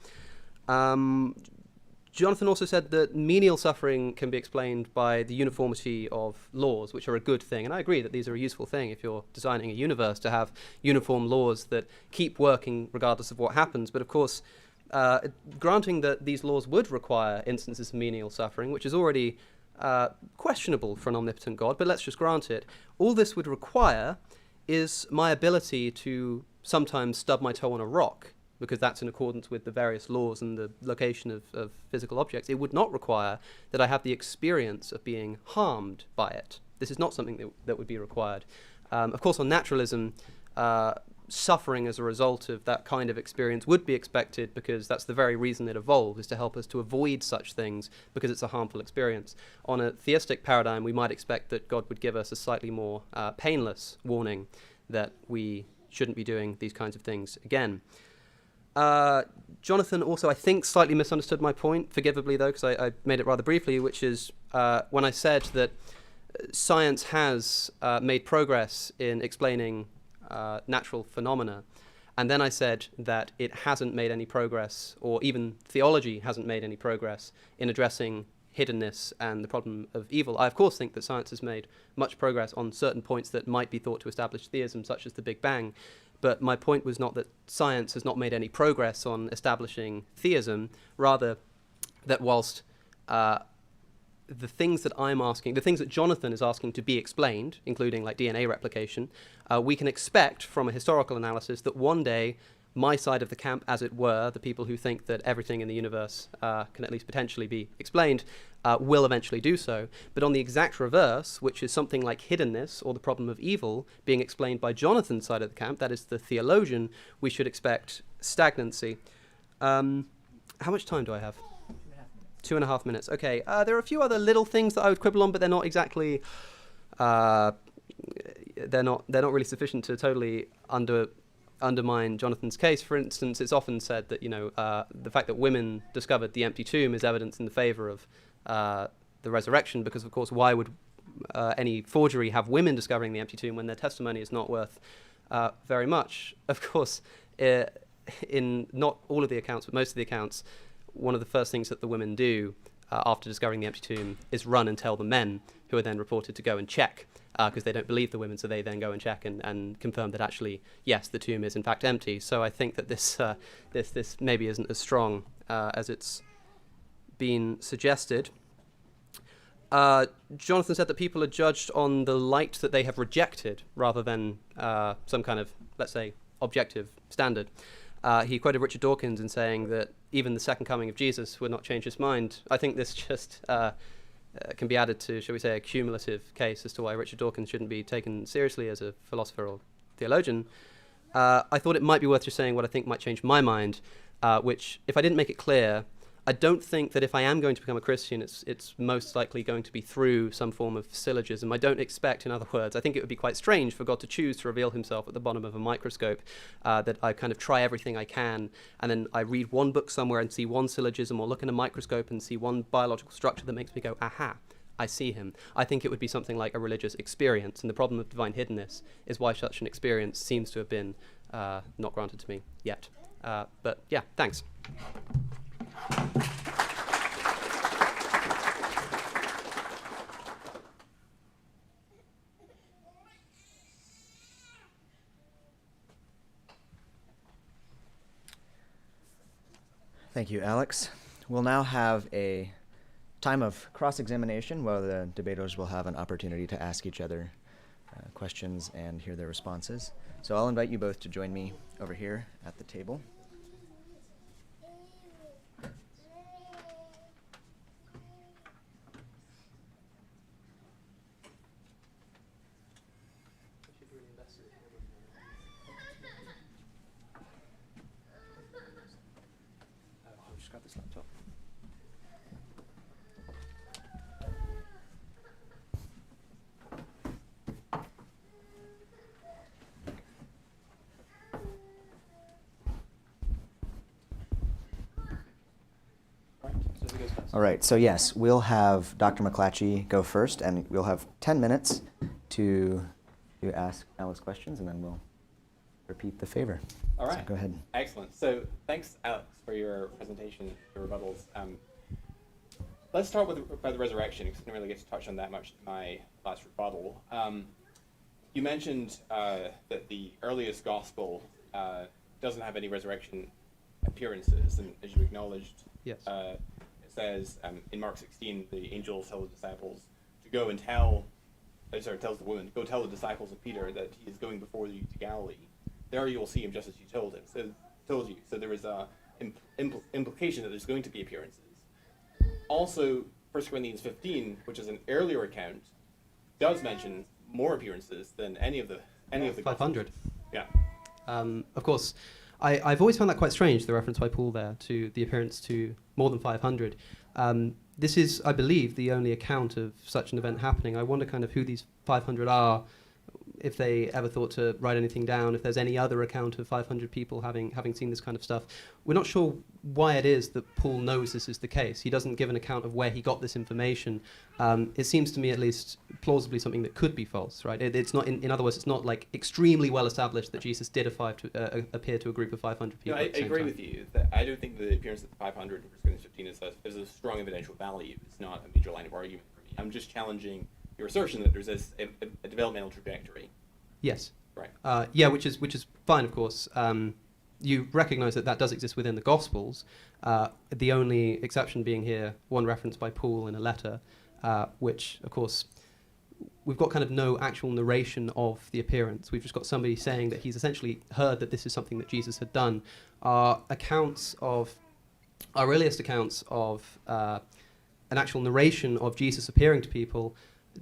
[SPEAKER 4] Jonathan also said that menial suffering can be explained by the uniformity of laws, which are a good thing. And I agree that these are a useful thing if you're designing a universe, to have uniform laws that keep working regardless of what happens. But of course, granting that these laws would require instances of menial suffering, which is already questionable for an omnipotent God, but let's just grant it, all this would require is my ability to sometimes stub my toe on a rock, because that's in accordance with the various laws and the location of physical objects. It would not require that I have the experience of being harmed by it. This is not something that would be required. Of course, on naturalism, suffering as a result of that kind of experience would be expected, because that's the very reason it evolved, is to help us to avoid such things, because it's a harmful experience. On a theistic paradigm, we might expect that God would give us a slightly more painless warning that we shouldn't be doing these kinds of things again. Jonathan also, I think, slightly misunderstood my point, forgivably though, because I made it rather briefly, which is when I said that science has made progress in explaining natural phenomena, and then I said that it hasn't made any progress, or even theology hasn't made any progress in addressing hiddenness and the problem of evil. I, of course, think that science has made much progress on certain points that might be thought to establish theism, such as the Big Bang. But my point was not that science has not made any progress on establishing theism, rather that whilst the things that I'm asking, the things that Jonathan is asking to be explained, including like DNA replication, we can expect from a historical analysis that one day my side of the camp, as it were, the people who think that everything in the universe can at least potentially be explained, will eventually do so. But on the exact reverse, which is something like hiddenness or the problem of evil being explained by Jonathan's side of the camp, that is the theologian, we should expect stagnancy. How much time do I have? 2.5 minutes. Okay. There are a few other little things that I would quibble on, but they're not exactly. They're not really sufficient to totally undermine Jonathan's case. For instance, it's often said that the fact that women discovered the empty tomb is evidence in the favor of the resurrection, because of course, why would any forgery have women discovering the empty tomb when their testimony is not worth very much? Of course, in not all of the accounts, but most of the accounts, one of the first things that the women do after discovering the empty tomb is run and tell the men, who are then reported to go and check, because they don't believe the women, so they then go and check and confirm that actually, yes, the tomb is in fact empty. So I think that this maybe isn't as strong as it's been suggested. Jonathan said that people are judged on the light that they have rejected, rather than some kind of, let's say, objective standard. He quoted Richard Dawkins in saying that even the second coming of Jesus would not change his mind. I think this just can be added to, shall we say, a cumulative case as to why Richard Dawkins shouldn't be taken seriously as a philosopher or theologian. I thought it might be worth just saying what I think might change my mind, which, if I didn't make it clear, I don't think that if I am going to become a Christian, it's most likely going to be through some form of syllogism. I don't expect, in other words, I think it would be quite strange for God to choose to reveal himself at the bottom of a microscope, that I kind of try everything I can, and then I read one book somewhere and see one syllogism, or look in a microscope and see one biological structure that makes me go, aha, I see him. I think it would be something like a religious experience, and the problem of divine hiddenness is why such an experience seems to have been not granted to me yet. But yeah, thanks.
[SPEAKER 1] Thank you, Alex. We'll now have a time of cross-examination where the debaters will have an opportunity to ask each other questions and hear their responses. So I'll invite you both to join me over here at the table. I've just got this laptop. All right, so yes, we'll have Dr. Mcclatchy go first, and we'll have 10 minutes to ask Alex questions, and then we'll repeat the favor.
[SPEAKER 2] All right.
[SPEAKER 1] So go ahead.
[SPEAKER 2] Excellent. So thanks, Alex, for your presentation, your rebuttals. Let's start with the resurrection, because I didn't really get to touch on that much in my last rebuttal. You mentioned that the earliest gospel doesn't have any resurrection appearances, and as you acknowledged,
[SPEAKER 4] Yes.
[SPEAKER 2] it says in Mark 16, the angel tells the disciples to go and tells the woman, to go tell the disciples of Peter that he is going before you to Galilee. There you will see him just as you told him. So there is a implication that there's going to be appearances. Also, 1 Corinthians 15, which is an earlier account, does mention more appearances than any of the
[SPEAKER 4] 500.
[SPEAKER 2] Yeah.
[SPEAKER 4] Of course, I've always found that quite strange, the reference by Paul there to the appearance to more than 500. This is, I believe, the only account of such an event happening. I wonder kind of who these 500 are, if they ever thought to write anything down, if there's any other account of 500 people having seen this kind of stuff. We're not sure why it is that Paul knows this is the case. He doesn't give an account of where he got this information. It seems to me at least plausibly something that could be false, right? It's not, in other words, it's not like extremely well established that Jesus did appear to a group of 500 people.
[SPEAKER 2] No, I agree with you. That I don't think the appearance of the 500 in 1 Corinthians 15 is a strong evidential value. It's not a major line of argument for me. I'm just challenging your assertion that there's a developmental trajectory.
[SPEAKER 4] Yes.
[SPEAKER 2] Right.
[SPEAKER 4] Yeah, which is fine, of course. You recognise that does exist within the Gospels. The only exception being here one reference by Paul in a letter, which, of course, we've got kind of no actual narration of the appearance. We've just got somebody saying that he's essentially heard that this is something that Jesus had done. Our earliest accounts of an actual narration of Jesus appearing to people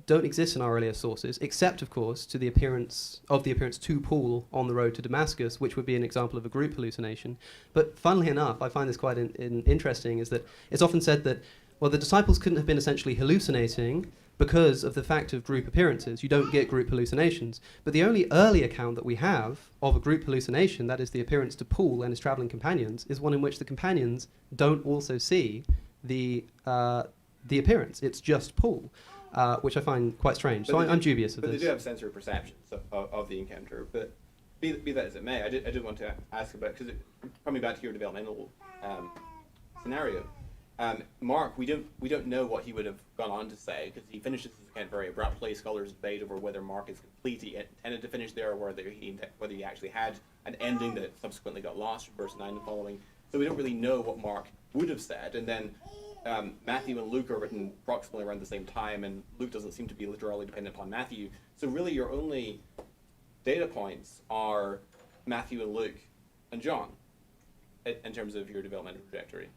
[SPEAKER 4] don't exist in our earlier sources, except, of course, to the appearance to Paul on the road to Damascus, which would be an example of a group hallucination. But funnily enough, I find this quite interesting, is that it's often said that, well, the disciples couldn't have been essentially hallucinating because of the fact of group appearances. You don't get group hallucinations. But the only early account that we have of a group hallucination, that is the appearance to Paul and his traveling companions, is one in which the companions don't also see the appearance. It's just Paul. Which I find quite strange. So I'm dubious of this.
[SPEAKER 2] But they do have sensory perceptions of the encounter. But be that as it may, I did want to ask about, because coming back to your developmental scenario, Mark, we don't know what he would have gone on to say, because he finishes his account very abruptly. Scholars debate over whether Mark is complete. He intended to finish there, or whether he actually had an ending that subsequently got lost from verse 9 and following. So we don't really know what Mark would have said. And then Matthew and Luke are written approximately around the same time, and Luke doesn't seem to be literally dependent upon Matthew. So really your only data points are Matthew and Luke and John in terms of your developmental trajectory.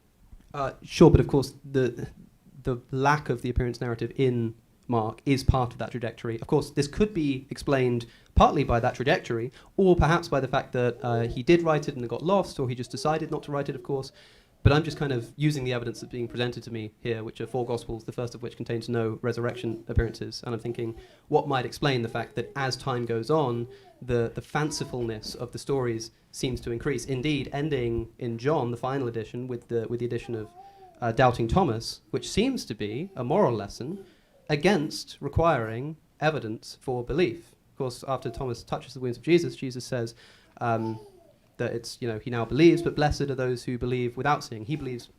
[SPEAKER 4] Sure, but of course the lack of the appearance narrative in Mark is part of that trajectory. Of course, this could be explained partly by that trajectory, or perhaps by the fact that he did write it and it got lost, or he just decided not to write it, of course. But I'm just kind of using the evidence that's being presented to me here, which are 4 Gospels, the first of which contains no resurrection appearances. And I'm thinking, what might explain the fact that as time goes on, the fancifulness of the stories seems to increase. Indeed, ending in John, the final edition, with the addition of Doubting Thomas, which seems to be a moral lesson against requiring evidence for belief. Of course, after Thomas touches the wounds of Jesus, Jesus says, that it's, he now believes, but blessed are those who believe without seeing. He believes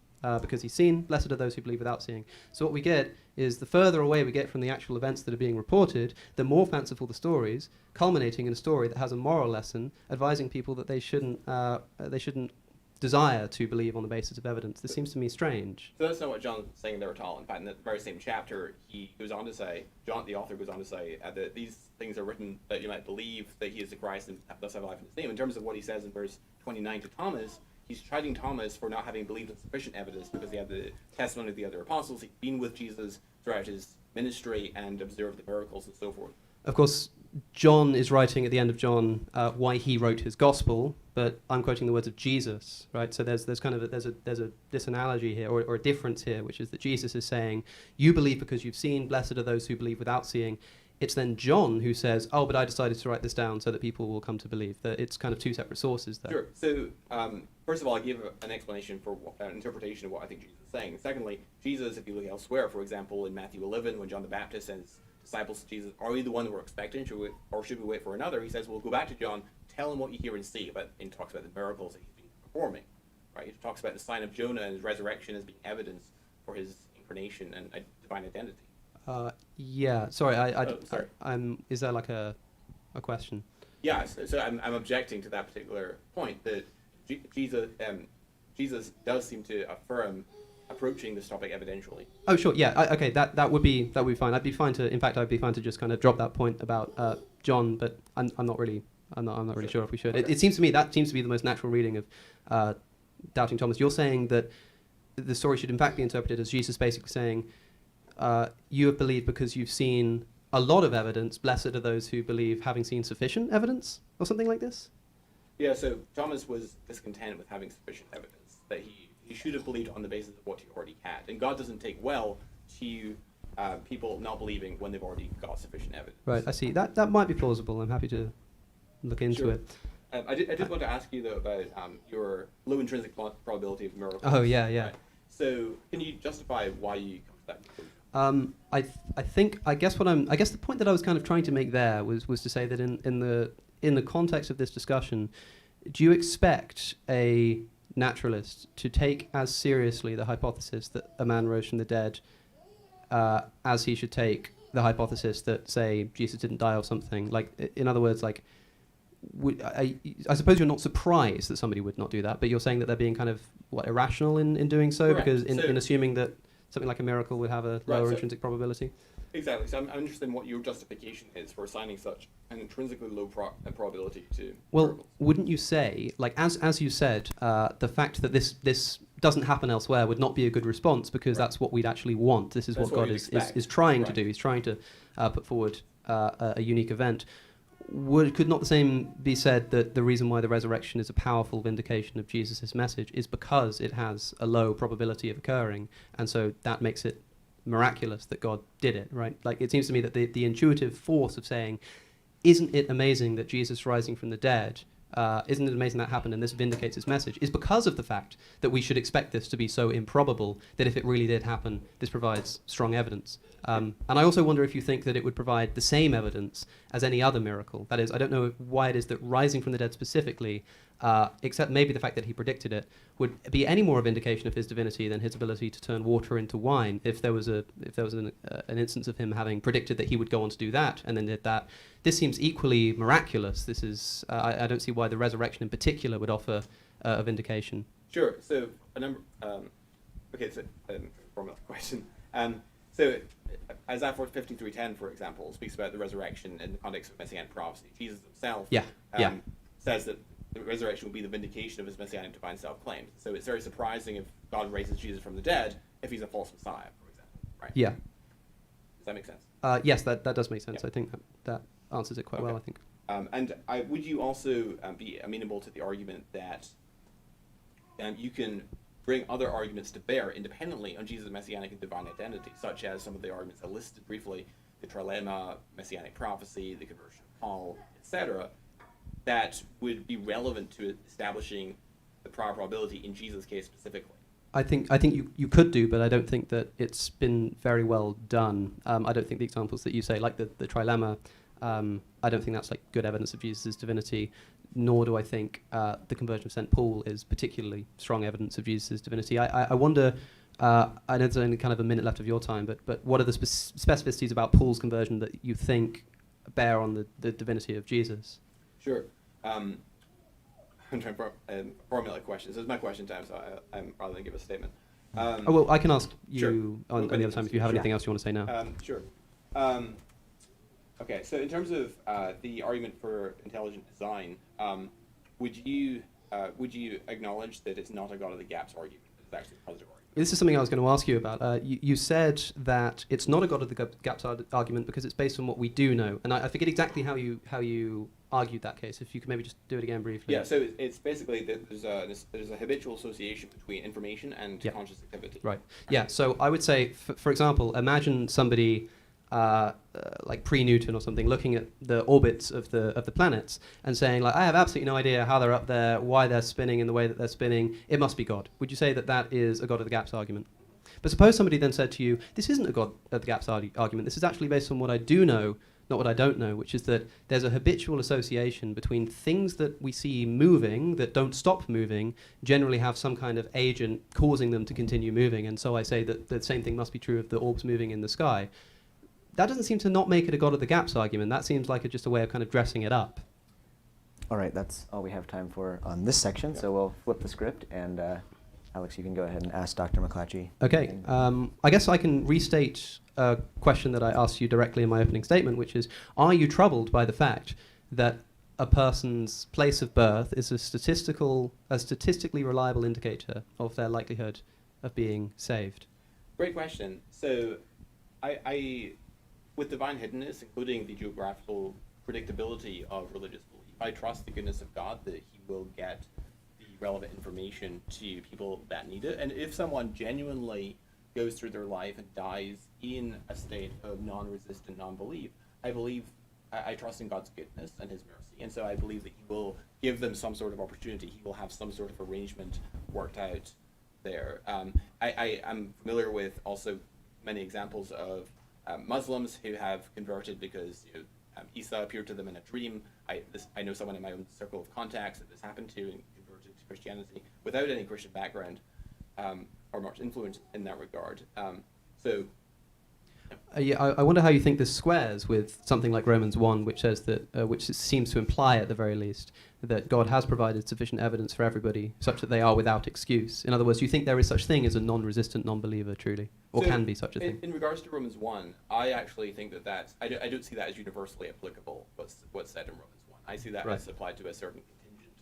[SPEAKER 4] because he's seen, blessed are those who believe without seeing. So what we get is the further away we get from the actual events that are being reported, the more fanciful the stories, culminating in a story that has a moral lesson advising people that they shouldn't desire to believe on the basis of evidence. This seems to me strange.
[SPEAKER 2] So that's not what John's saying there at all. In fact, in the very same chapter, he goes on to say, John, the author, goes on to say that these things are written that you might believe that he is the Christ and thus have life in his name. In terms of what he says in verse 29 to Thomas, he's chiding Thomas for not having believed in sufficient evidence because he had the testimony of the other apostles. He'd been with Jesus throughout his ministry and observed the miracles and so forth.
[SPEAKER 4] Of course, John is writing at the end of John why he wrote his gospel, but I'm quoting the words of Jesus, right? So there's kind of there's a disanalogy here, or a difference here, which is that Jesus is saying, you believe because you've seen, blessed are those who believe without seeing. It's then John who says, oh, but I decided to write this down so that people will come to believe. That it's kind of 2 separate sources there.
[SPEAKER 2] Sure. So first of all, I give an explanation for an interpretation of what I think Jesus is saying. Secondly, Jesus, if you look elsewhere, for example, in Matthew 11, when John the Baptist sends disciples to Jesus, are we the one that we're expecting, or should we wait for another? He says, well, go back to John, tell him what you hear and see, and talks about the miracles that he's been performing, right? He talks about the sign of Jonah and his resurrection as being evidence for his incarnation and divine identity.
[SPEAKER 4] Yeah, sorry,
[SPEAKER 2] sorry.
[SPEAKER 4] Is there like a question?
[SPEAKER 2] Yeah, so I'm objecting to that particular point, that Jesus does seem to affirm approaching this topic evidentially.
[SPEAKER 4] Oh, sure, yeah, okay, that would be fine. I'd be fine to just kind of drop that point about John, but I'm not really sure if we should.
[SPEAKER 2] Okay.
[SPEAKER 4] It seems to me that seems to be the most natural reading of Doubting Thomas. You're saying that the story should in fact be interpreted as Jesus basically saying, you have believed because you've seen a lot of evidence, blessed are those who believe having seen sufficient evidence, or something like this?
[SPEAKER 2] Yeah, so Thomas was discontent with having sufficient evidence, that he should have believed on the basis of what he already had. And God doesn't take well to people not believing when they've already got sufficient evidence.
[SPEAKER 4] Right, I see. That might be plausible. I'm happy to look into
[SPEAKER 2] Sure.
[SPEAKER 4] it.
[SPEAKER 2] I did want to ask you, though, about your low intrinsic probability of miracles.
[SPEAKER 4] Oh, yeah.
[SPEAKER 2] Right. So can you justify why you come to that conclusion?
[SPEAKER 4] I guess the point that I was kind of trying to make there was to say that in the context of this discussion, do you expect a naturalist to take as seriously the hypothesis that a man rose from the dead as he should take the hypothesis that, say, Jesus didn't die of something? Like, in other words, like, I suppose you're not surprised that somebody would not do that, but you're saying that they're being kind of irrational in doing so.
[SPEAKER 2] Correct.
[SPEAKER 4] Because in assuming that something like a miracle would have a lower intrinsic probability.
[SPEAKER 2] Exactly. So I'm interested in what your justification is for assigning such an intrinsically low probability to miracles.
[SPEAKER 4] Wouldn't you say, like as you said, the fact that this doesn't happen elsewhere would not be a good response because that's what we'd actually want. This is
[SPEAKER 2] That's
[SPEAKER 4] what God is trying to do. He's trying to put forward a unique event. Could not the same be said that the reason why the resurrection is a powerful vindication of Jesus' message is because it has a low probability of occurring, and so that makes it miraculous that God did it, right? Like, it seems to me that the intuitive force of saying, isn't it amazing that Jesus rising from the dead, isn't it amazing that happened and this vindicates his message, is because of the fact that we should expect this to be so improbable that if it really did happen, this provides strong evidence. And I also wonder if you think that it would provide the same evidence as any other miracle. That is, I don't know why it is that rising from the dead specifically, except maybe the fact that he predicted it, would be any more of indication of his divinity than his ability to turn water into wine. If there was an instance of him having predicted that he would go on to do that and then did that, this seems equally miraculous. This is I don't see why the resurrection in particular would offer a vindication.
[SPEAKER 2] Sure. So a number. Okay. So formula question. So Isaiah 53:10, for example, speaks about the resurrection in the context of messianic prophecy. Jesus himself says that the resurrection will be the vindication of his messianic divine self-claim. So it's very surprising if God raises Jesus from the dead if he's a false Messiah, for example. Right?
[SPEAKER 4] Yeah.
[SPEAKER 2] Does that make sense?
[SPEAKER 4] Yes, that does make sense.
[SPEAKER 2] Yeah.
[SPEAKER 4] I think that answers it quite well, I think.
[SPEAKER 2] And would you also be amenable to the argument that you can bring other arguments to bear independently on Jesus' messianic and divine identity, such as some of the arguments I listed briefly, the trilemma, messianic prophecy, the conversion of Paul, etc., that would be relevant to establishing the prior probability in Jesus' case specifically.
[SPEAKER 4] I think you could do, but I don't think that it's been very well done. I don't think the examples that you say, like the trilemma, I don't think that's like good evidence of Jesus' divinity, nor do I think the conversion of St. Paul is particularly strong evidence of Jesus' divinity. I wonder, I know there's only kind of a minute left of your time, but what are the specificities about Paul's conversion that you think bear on the divinity of Jesus?
[SPEAKER 2] Sure. I'm trying to formulate questions. This is my question time, so I'm rather than give a statement.
[SPEAKER 4] Well, I can ask you
[SPEAKER 2] sure.
[SPEAKER 4] on the other time if you have
[SPEAKER 2] Sure.
[SPEAKER 4] anything else you want to say now.
[SPEAKER 2] Sure. Okay, so in terms of the argument for intelligent design, would you acknowledge that it's not a God of the gaps argument? It's actually a positive argument.
[SPEAKER 4] This is something I was going to ask you about. You said that it's not a God of the gaps argument because it's based on what we do know, and I forget exactly how you argued that case. If you could maybe just do it again briefly.
[SPEAKER 2] Yeah, so it's basically that there's a habitual association between information and conscious activity.
[SPEAKER 4] Right. Yeah. So I would say, for example, imagine somebody like pre-Newton or something looking at the orbits of the planets and saying, like, I have absolutely no idea how they're up there, why they're spinning in the way that they're spinning. It must be God. Would you say that that is a God of the gaps argument? But suppose somebody then said to you, this isn't a God of the gaps argument. This is actually based on what I do know, not what I don't know, which is that there's a habitual association between things that we see moving, that don't stop moving, generally have some kind of agent causing them to continue moving. And so I say that the same thing must be true of the orbs moving in the sky. That doesn't seem to not make it a God of the gaps argument. That seems like just a way of kind of dressing it up.
[SPEAKER 1] All right, that's all we have time for on this section, so we'll flip the script, and Alex, you can go ahead and ask Dr. Mcclatchy.
[SPEAKER 4] Okay, I guess I can restate a question that I asked you directly in my opening statement, which is, are you troubled by the fact that a person's place of birth is a statistically reliable indicator of their likelihood of being saved?
[SPEAKER 2] Great question. So I with divine hiddenness, including the geographical predictability of religious belief, I trust the goodness of God that he will get the relevant information to people that need it. And if someone genuinely goes through their life and dies in a state of non-resistant non-belief, I trust in God's goodness and his mercy. And so I believe that he will give them some sort of opportunity. He will have some sort of arrangement worked out there. I'm familiar with also many examples of Muslims who have converted because Isa appeared to them in a dream. I know someone in my own circle of contacts that this happened to and converted to Christianity without any Christian background or much influence in that regard.
[SPEAKER 4] I wonder how you think this squares with something like Romans 1, which says that, which seems to imply at the very least, that God has provided sufficient evidence for everybody such that they are without excuse. In other words, do you think there is such thing as a non-resistant non-believer, truly? Or can be such a thing?
[SPEAKER 2] In regards to Romans 1, I actually think that I don't see that as universally applicable, what's said in Romans 1. I see that as applied to a certain contingent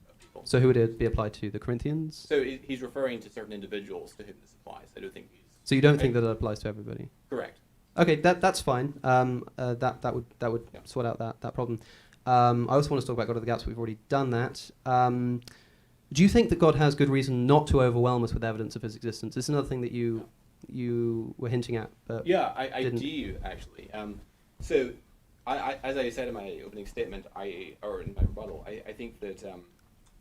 [SPEAKER 2] of people.
[SPEAKER 4] So who would it be applied to? The Corinthians?
[SPEAKER 2] So he's referring to certain individuals to whom this applies. I don't think he's...
[SPEAKER 4] So you don't think that it applies to everybody?
[SPEAKER 2] Correct.
[SPEAKER 4] Okay, that's fine. That would sort out that problem. I also want to talk about God of the gaps, but we've already done that. Do you think that God has good reason not to overwhelm us with evidence of his existence? This is another thing that you were hinting at. But
[SPEAKER 2] I do, actually. So, as I said in my opening statement, or in my rebuttal, I think that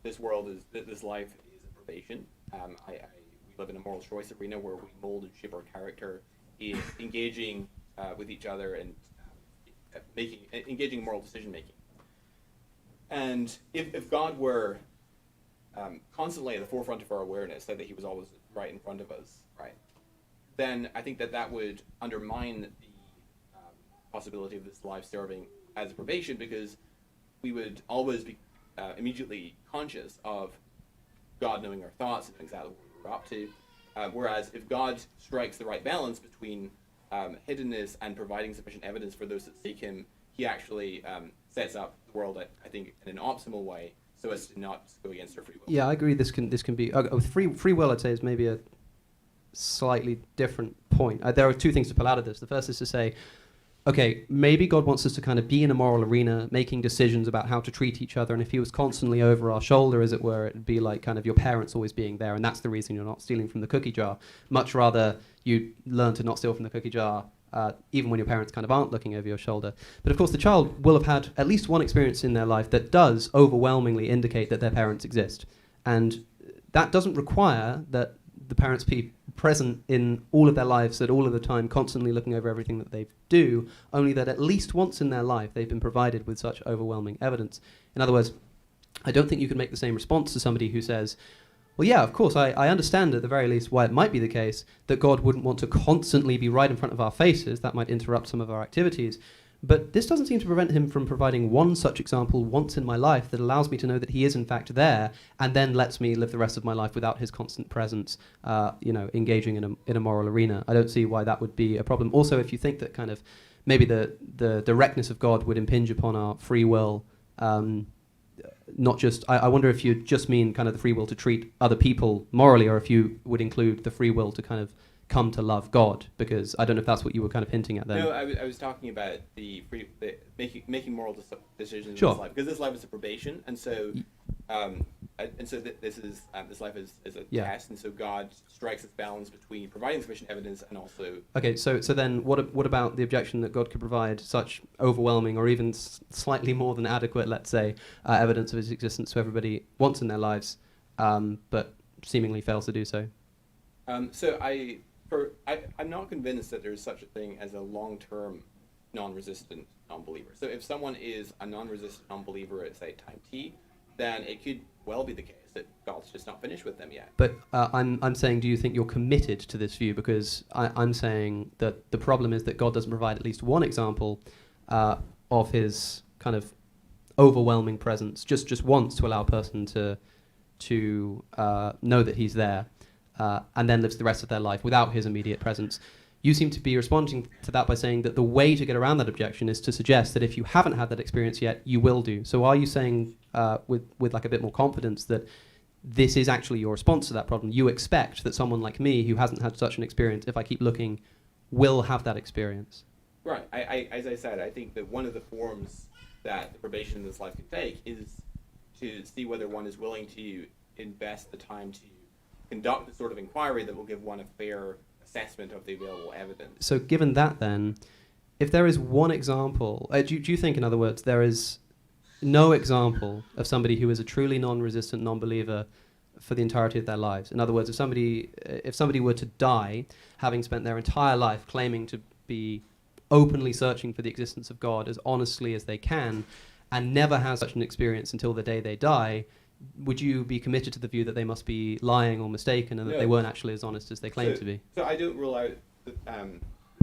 [SPEAKER 2] this life is a probation. We live in a moral choice arena where we mold and shape our character in engaging with each other and engaging in moral decision making. And if God were constantly at the forefront of our awareness, that he was always right in front of us, right, then I think that would undermine the possibility of this life serving as a probation, because we would always be immediately conscious of God knowing our thoughts and exactly what we're up to. Whereas if God strikes the right balance between hiddenness and providing sufficient evidence for those that seek him, he actually sets up the world, I think, in an optimal way so as to not go against our free will.
[SPEAKER 4] Yeah, I agree. This can be free will. I'd say is maybe a slightly different point. There are two things to pull out of this. The first is to say, okay, maybe God wants us to kind of be in a moral arena, making decisions about how to treat each other. And if he was constantly over our shoulder, as it were, it'd be like kind of your parents always being there. And that's the reason you're not stealing from the cookie jar. Much rather you learn to not steal from the cookie jar, even when your parents kind of aren't looking over your shoulder. But of course, the child will have had at least one experience in their life that does overwhelmingly indicate that their parents exist. And that doesn't require that the parents be present in all of their lives at all of the time, constantly looking over everything that they do, only that at least once in their life they've been provided with such overwhelming evidence. In other words, I don't think you can make the same response to somebody who says, well, yeah, of course, I understand at the very least why it might be the case that God wouldn't want to constantly be right in front of our faces. That might interrupt some of our activities. But this doesn't seem to prevent him from providing one such example once in my life that allows me to know that he is in fact there, and then lets me live the rest of my life without his constant presence, engaging in a moral arena. I don't see why that would be a problem. Also, if you think that kind of maybe the directness of God would impinge upon our free will, not just, I wonder if you just mean kind of the free will to treat other people morally, or if you would include the free will to kind of come to love God, because I don't know if that's what you were kind of hinting at there.
[SPEAKER 2] No, I was talking about the making moral decisions
[SPEAKER 4] Sure.
[SPEAKER 2] in this life, because this life is a probation, and so this life is a
[SPEAKER 4] Yeah.
[SPEAKER 2] test, and so God strikes this balance between providing sufficient evidence and also.
[SPEAKER 4] Okay, so then what about the objection that God could provide such overwhelming or even slightly more than adequate, let's say, evidence of his existence to everybody once in their lives, but seemingly fails to do so?
[SPEAKER 2] I'm not convinced that there's such a thing as a long-term non-resistant non-believer. So if someone is a non-resistant non-believer at, say, time t, then it could well be the case that God's just not finished with them yet.
[SPEAKER 4] But I'm saying, do you think you're committed to this view? Because I'm saying that the problem is that God doesn't provide at least one example of his kind of overwhelming presence, just once, to allow a person to know that he's there. And then lives the rest of their life without his immediate presence. You seem to be responding to that by saying that the way to get around that objection is to suggest that if you haven't had that experience yet, you will do. So are you saying with like a bit more confidence that this is actually your response to that problem? You expect that someone like me who hasn't had such an experience, if I keep looking, will have that experience?
[SPEAKER 2] Right. As I said, I think that one of the forms that the probation in this life can take is to see whether one is willing to invest the time to conduct the sort of inquiry that will give one a fair assessment of the available evidence.
[SPEAKER 4] So given that then, if there is one example, do you think, in other words, there is no example of somebody who is a truly non-resistant non-believer for the entirety of their lives? In other words, if somebody were to die, having spent their entire life claiming to be openly searching for the existence of God as honestly as they can, and never has such an experience until the day they die, would you be committed to the view that they must be lying or mistaken, and that they weren't actually as honest as they claim to be?
[SPEAKER 2] So I don't rule out that,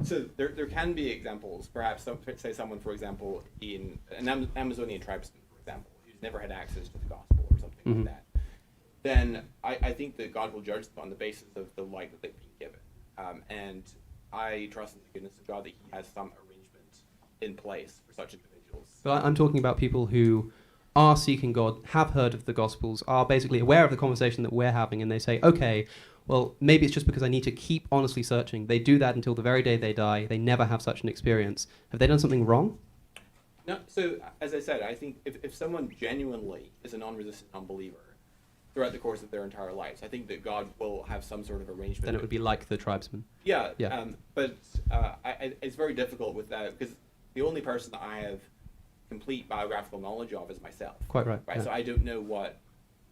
[SPEAKER 2] so there can be examples, perhaps say someone, for example, in an Amazonian tribesman, for example, who's never had access to the gospel or something like that. Then I think that God will judge them on the basis of the light that they've been given. And I trust in the goodness of God that he has some arrangement in place for such individuals.
[SPEAKER 4] But I'm talking about people who are seeking God, have heard of the Gospels, are basically aware of the conversation that we're having, and they say, okay, well, maybe it's just because I need to keep honestly searching. They do that until the very day they die. They never have such an experience. Have they done something wrong?
[SPEAKER 2] No. So, as I said, I think if someone genuinely is a non-resistant unbeliever throughout the course of their entire lives, I think that God will have some sort of arrangement.
[SPEAKER 4] Then it would be like the tribesman.
[SPEAKER 2] Yeah. But it's very difficult with that, because the only person that I have complete biographical knowledge of is myself.
[SPEAKER 4] Quite right.
[SPEAKER 2] Right.
[SPEAKER 4] Yeah.
[SPEAKER 2] So I don't know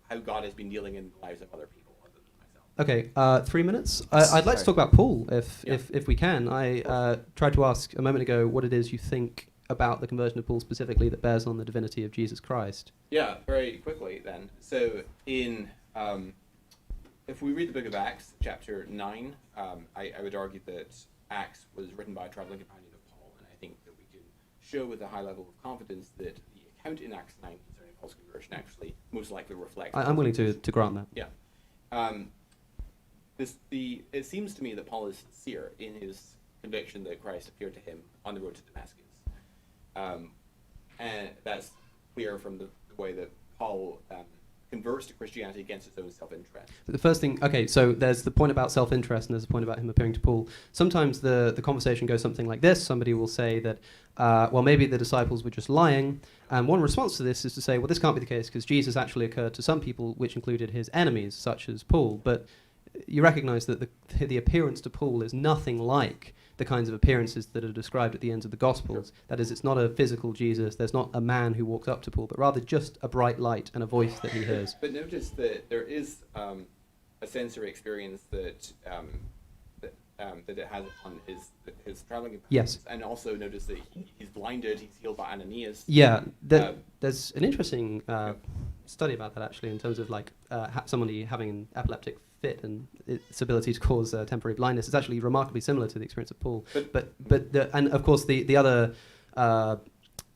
[SPEAKER 2] how God has been dealing in the lives of other people other than myself.
[SPEAKER 4] Okay, 3 minutes. I'd like to talk about Paul, if we can. I tried to ask a moment ago what it is you think about the conversion of Paul specifically that bears on the divinity of Jesus Christ.
[SPEAKER 2] Yeah, very quickly then. So in if we read the book of Acts, chapter 9, I would argue that Acts was written by a traveling companion of Paul, and I think that we can show with a high level of confidence that the account in Acts 9 concerning Paul's conversion actually most likely reflects.
[SPEAKER 4] I'm willing to grant that.
[SPEAKER 2] Yeah. It seems to me that Paul is sincere in his conviction that Christ appeared to him on the road to Damascus. And that's clear from the way that Paul converts to Christianity against its own self-interest.
[SPEAKER 4] The first thing, okay, so there's the point about self-interest and there's the point about him appearing to Paul. Sometimes the conversation goes something like this. Somebody will say that, well, maybe the disciples were just lying. And one response to this is to say, well, this can't be the case because Jesus actually occurred to some people, which included his enemies, such as Paul. But you recognize that the appearance to Paul is nothing like the kinds of appearances that are described at the ends of the Gospels. Sure. That is, it's not a physical Jesus, there's not a man who walks up to Paul, but rather just a bright light and a voice that he hears.
[SPEAKER 2] But notice that there is a sensory experience that it has on his traveling companions.
[SPEAKER 4] Yes.
[SPEAKER 2] And also notice that he's blinded, he's healed by Ananias.
[SPEAKER 4] Yeah, there's an interesting study about that actually, in terms of like somebody having an epileptic fit and its ability to cause temporary blindness. It's actually remarkably similar to the experience of Paul. And of course the other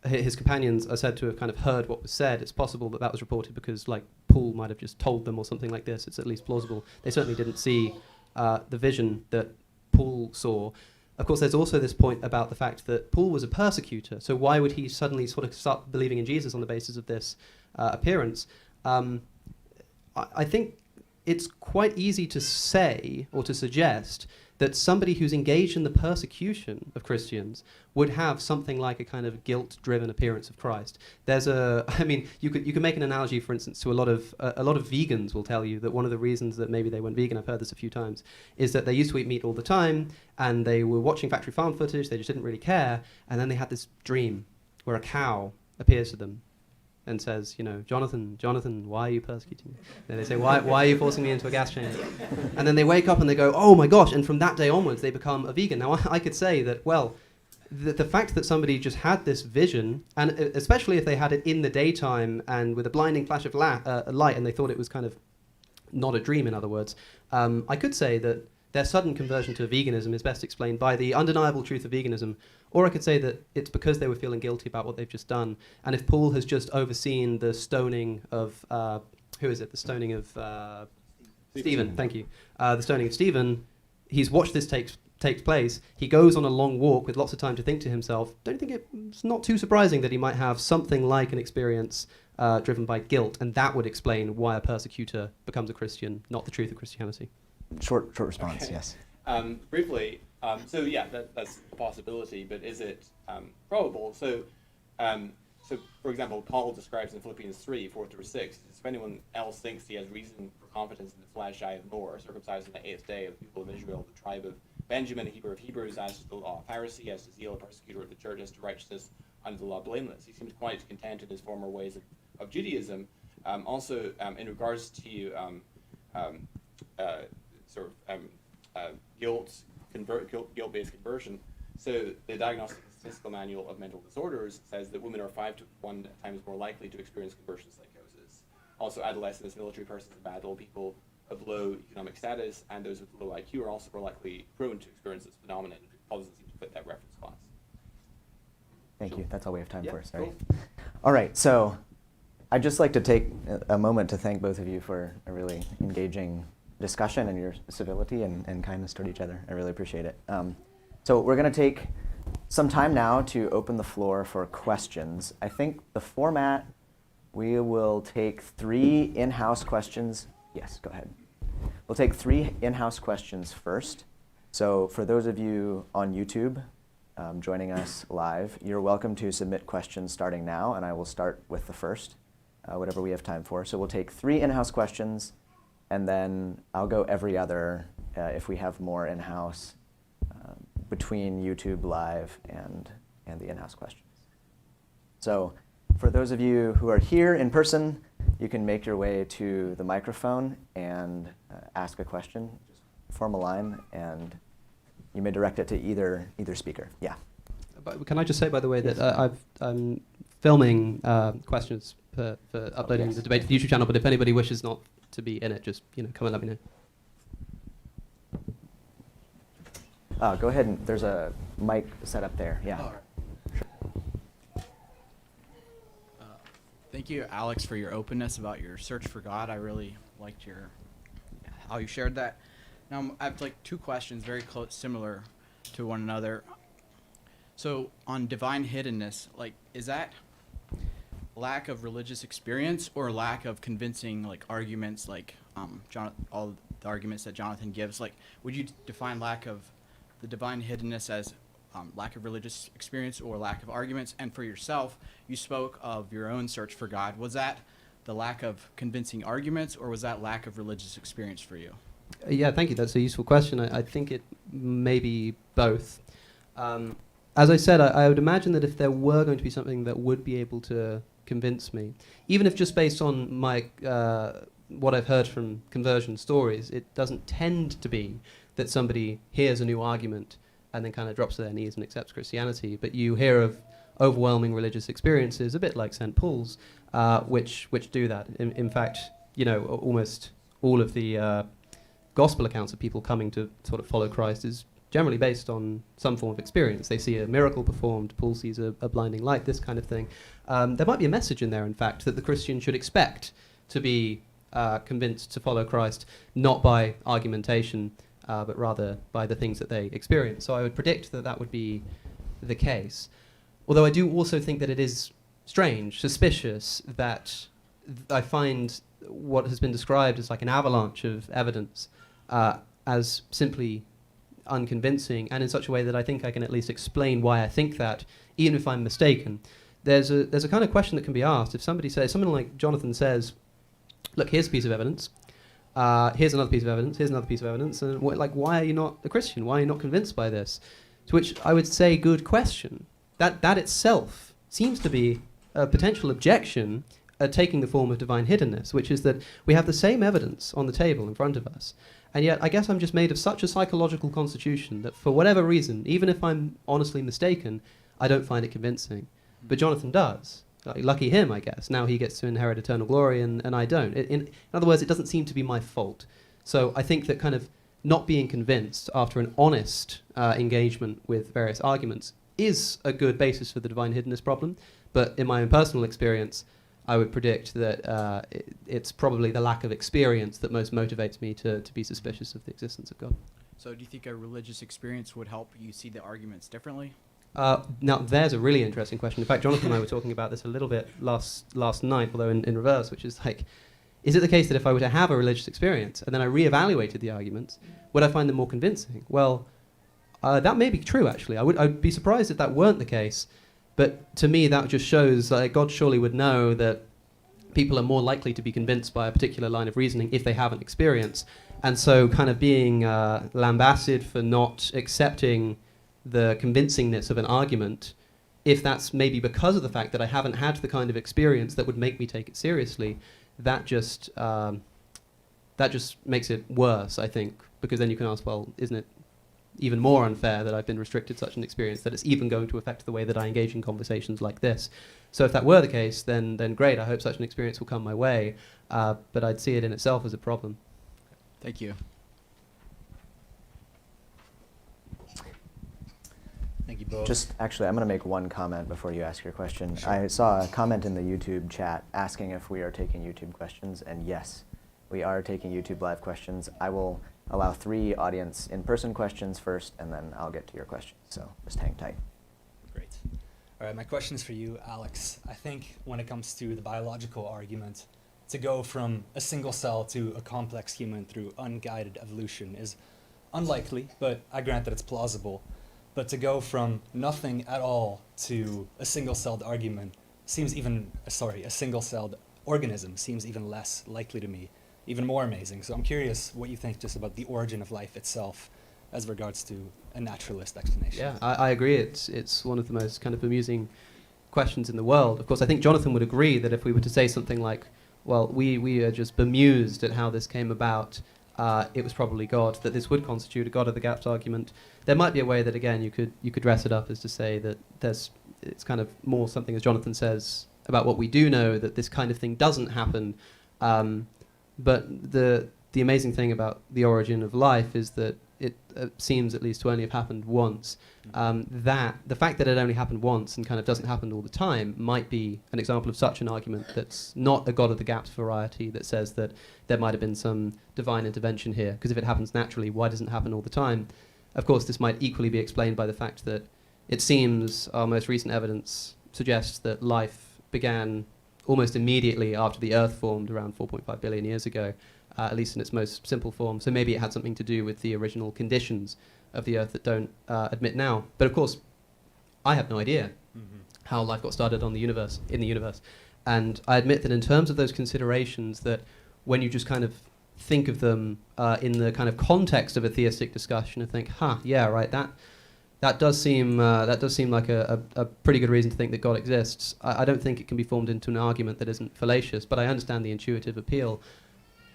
[SPEAKER 4] his companions are said to have kind of heard what was said. It's possible that was reported because like Paul might have just told them or something like this. It's at least plausible. They certainly didn't see the vision that Paul saw. Of course, there's also this point about the fact that Paul was a persecutor. So why would he suddenly sort of start believing in Jesus on the basis of this appearance? I think it's quite easy to say or to suggest that somebody who's engaged in the persecution of Christians would have something like a kind of guilt-driven appearance of Christ. You could make an analogy, for instance, to a lot of vegans will tell you that one of the reasons that maybe they went vegan, I've heard this a few times, is that they used to eat meat all the time and they were watching factory farm footage, they just didn't really care, and then they had this dream where a cow appears to them and says, Jonathan, why are you persecuting me? And they say, why are you forcing me into a gas chamber? And then they wake up and they go, oh my gosh, and from that day onwards they become a vegan. Now I could say that, well, the fact that somebody just had this vision, and especially if they had it in the daytime and with a blinding flash of light and they thought it was kind of not a dream, in other words, I could say that their sudden conversion to veganism is best explained by the undeniable truth of veganism. Or I could say that it's because they were feeling guilty about what they've just done. And if Paul has just overseen the stoning of, The stoning of Stephen, thank you. The stoning of Stephen, he's watched this take place. He goes on a long walk with lots of time to think to himself. Don't you think it's not too surprising that he might have something like an experience driven by guilt, and that would explain why a persecutor becomes a Christian, not the truth of Christianity?
[SPEAKER 1] Short response, okay. Yes.
[SPEAKER 2] Briefly, that's a possibility, but is it probable? So, for example, Paul describes in Philippians 3, 4-6, if anyone else thinks he has reason for confidence in the flesh, I have more. Circumcised on the 8th day of the people of Israel, the tribe of Benjamin, a Hebrew of Hebrews, as to the law, a Pharisee, as to zeal, a persecutor of the church, as to righteousness, under the law, blameless. He seems quite content in his former ways of Judaism. Also, in regards to guilt-based conversion. So the Diagnostic and Statistical Manual of Mental Disorders says that women are 5 to 1 times more likely to experience conversion psychosis. Also, adolescents, military persons, and bad old people of low economic status and those with low IQ are also more likely prone to experience this phenomenon. Paul doesn't seem to fit that reference class.
[SPEAKER 1] Thank you. That's all we have time for. Sorry.
[SPEAKER 2] Cool.
[SPEAKER 1] All right. So I'd just like to take a moment to thank both of you for a really engaging discussion and your civility and kindness toward each other. I really appreciate it. So we're going to take some time now to open the floor for questions. I think the format, we will take 3 in-house questions. Yes, go ahead. We'll take 3 in-house questions first. So for those of you on YouTube joining us live, you're welcome to submit questions starting now, and I will start with the first, whatever we have time for. So we'll take 3 in-house questions, and then I'll go every other if we have more in-house between YouTube Live and the in-house questions. So for those of you who are here in person, you can make your way to the microphone and ask a question. Just form a line, and you may direct it to either speaker. Yeah.
[SPEAKER 4] But can I just say, by the way, that I'm filming questions for uploading the debate to the YouTube channel, but if anybody wishes not to be in it, just come and let me know.
[SPEAKER 1] Go ahead, and there's a mic set up there. Yeah.
[SPEAKER 5] All right. Thank you, Alex, for your openness about your search for God. I really liked how you shared that. Now I have 2 questions, very similar to one another. So on divine hiddenness, is that lack of religious experience or lack of convincing arguments all the arguments that Jonathan gives? Would you define lack of the divine hiddenness as lack of religious experience or lack of arguments? And for yourself, you spoke of your own search for God. Was that the lack of convincing arguments, or was that lack of religious experience for you?
[SPEAKER 4] Yeah, thank you. That's a useful question. I think it may be both. As I said, I would imagine that if there were going to be something that would be able to convince me, even if just based on my what I've heard from conversion stories, it doesn't tend to be that somebody hears a new argument and then kind of drops to their knees and accepts Christianity. But you hear of overwhelming religious experiences, a bit like St. Paul's, which do that. In fact, almost all of the gospel accounts of people coming to sort of follow Christ is generally based on some form of experience. They see a miracle performed, Paul sees a blinding light, this kind of thing. There might be a message in there, in fact, that the Christian should expect to be convinced to follow Christ, not by argumentation, but rather by the things that they experience. So I would predict that that would be the case. Although I do also think that it is strange, suspicious, that I find what has been described as like an avalanche of evidence as simply unconvincing, and in such a way that I think I can at least explain why I think that, even if I'm mistaken. There's a kind of question that can be asked. If someone like Jonathan says, look, here's a piece of evidence, here's another piece of evidence, here's another piece of evidence, and why are you not a Christian? Why are you not convinced by this? To which I would say, good question. That itself seems to be a potential objection taking the form of divine hiddenness, which is that we have the same evidence on the table in front of us, and yet I guess I'm just made of such a psychological constitution that for whatever reason, even if I'm honestly mistaken, I don't find it convincing. But Jonathan does. Lucky him, I guess. Now he gets to inherit eternal glory and I don't. In other words, it doesn't seem to be my fault. So I think that kind of not being convinced after an honest engagement with various arguments is a good basis for the divine hiddenness problem. But in my own personal experience, I would predict that it's probably the lack of experience that most motivates me to be suspicious of the existence of God.
[SPEAKER 5] So do you think a religious experience would help you see the arguments differently?
[SPEAKER 4] Now, there's a really interesting question. In fact, Jonathan and I were talking about this a little bit last night, although in reverse, which is like, is it the case that if I were to have a religious experience and then I reevaluated the arguments, would I find them more convincing? Well, that may be true, actually. I'd be surprised if that weren't the case. But to me, that just shows that God surely would know that people are more likely to be convinced by a particular line of reasoning if they haven't experience. And so kind of being lambasted for not accepting the convincingness of an argument, if that's maybe because of the fact that I haven't had the kind of experience that would make me take it seriously, that just makes it worse, I think, because then you can ask, well, isn't it even more unfair that I've been restricted such an experience that it's even going to affect the way that I engage in conversations like this? So if that were the case, then great, I hope such an experience will come my way, but I'd see it in itself as a problem.
[SPEAKER 5] Thank you.
[SPEAKER 6] Thank you both.
[SPEAKER 1] Just actually, I'm going to make one comment before you ask your question. Sure. I saw a comment in the YouTube chat asking if we are taking YouTube questions, and yes, we are taking YouTube live questions. I will allow 3 audience in-person questions first, and then I'll get to your questions. So just hang tight.
[SPEAKER 6] Great. All right, my question is for you, Alex. I think when it comes to the biological argument, to go from a single cell to a complex human through unguided evolution is unlikely, but I grant that it's plausible. But to go from nothing at all to a single-celled argument seems a single-celled organism seems even less likely to me, even more amazing. So I'm curious what you think just about the origin of life itself as regards to a naturalist explanation.
[SPEAKER 4] Yeah, I agree. It's one of the most kind of amusing questions in the world. Of course, I think Jonathan would agree that if we were to say something like, well, we are just bemused at how this came about, it was probably God, that this would constitute a God of the gaps argument. There might be a way that, again, you could dress it up as to say that it's kind of more something, as Jonathan says, about what we do know, that this kind of thing doesn't happen. But the amazing thing about the origin of life is that it seems at least to only have happened once. That the fact that it only happened once and kind of doesn't happen all the time might be an example of such an argument that's not a God of the gaps variety that says that there might have been some divine intervention here, because if it happens naturally, why doesn't it happen all the time? Of course, this might equally be explained by the fact that it seems our most recent evidence suggests that life began almost immediately after the Earth formed around 4.5 billion years ago, at least in its most simple form. So maybe it had something to do with the original conditions of the Earth that don't admit now. But of course, I have no idea how life got started in the universe. And I admit that in terms of those considerations, that when you just kind of think of them in the kind of context of a theistic discussion and think, yeah, right, that does seem like a pretty good reason to think that God exists. I don't think it can be formed into an argument that isn't fallacious, but I understand the intuitive appeal.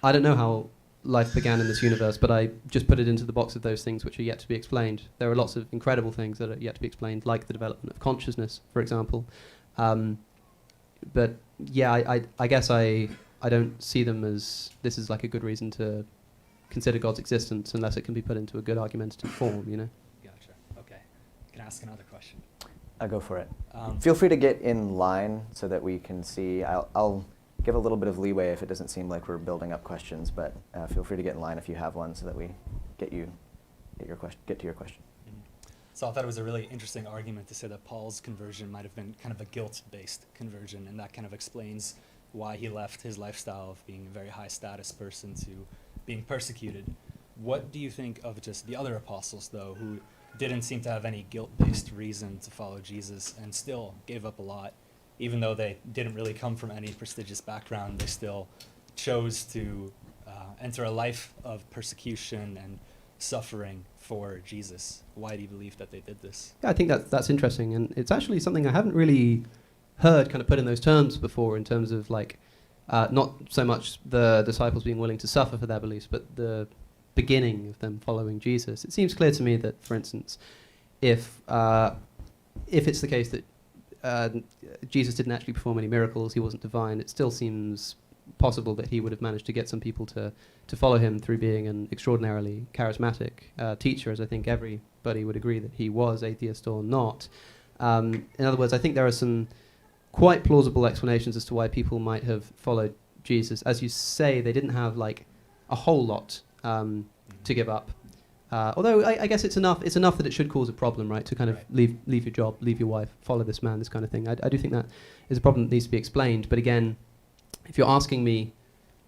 [SPEAKER 4] I don't know how life began in this universe, but I just put it into the box of those things which are yet to be explained. There are lots of incredible things that are yet to be explained, like the development of consciousness, for example. But yeah, I guess I don't see them as this is like a good reason to consider God's existence unless it can be put into a good argumentative form, you know?
[SPEAKER 6] Gotcha. Okay. Can I ask another question?
[SPEAKER 1] I'll go for it. Feel free to get in line so that we can see. I'll give a little bit of leeway if it doesn't seem like we're building up questions, but feel free to get in line if you have one so that we get to your question.
[SPEAKER 6] So I thought it was a really interesting argument to say that Paul's conversion might have been kind of a guilt-based conversion, and that kind of explains why he left his lifestyle of being a very high-status person to being persecuted. What do you think of just the other apostles, though, who didn't seem to have any guilt-based reason to follow Jesus and still gave up a lot? Even though they didn't really come from any prestigious background, they still chose to enter a life of persecution and suffering for Jesus. Why do you believe that they did this?
[SPEAKER 4] Yeah, I think that's interesting, and it's actually something I haven't really heard kind of put in those terms before, in terms of like not so much the disciples being willing to suffer for their beliefs, but the beginning of them following Jesus. It seems clear to me that, for instance, if it's the case that Jesus didn't actually perform any miracles, he wasn't divine, it still seems possible that he would have managed to get some people to follow him through being an extraordinarily charismatic teacher, as I think everybody would agree that he was, atheist or not. In other words, I think there are some quite plausible explanations as to why people might have followed Jesus. As you say, they didn't have like a whole lot to give up. Although I guess it's enough that it should cause a problem, right? To kind of leave your job, leave your wife, follow this man, this kind of thing. I do think that is a problem that needs to be explained. But again, if you're asking me,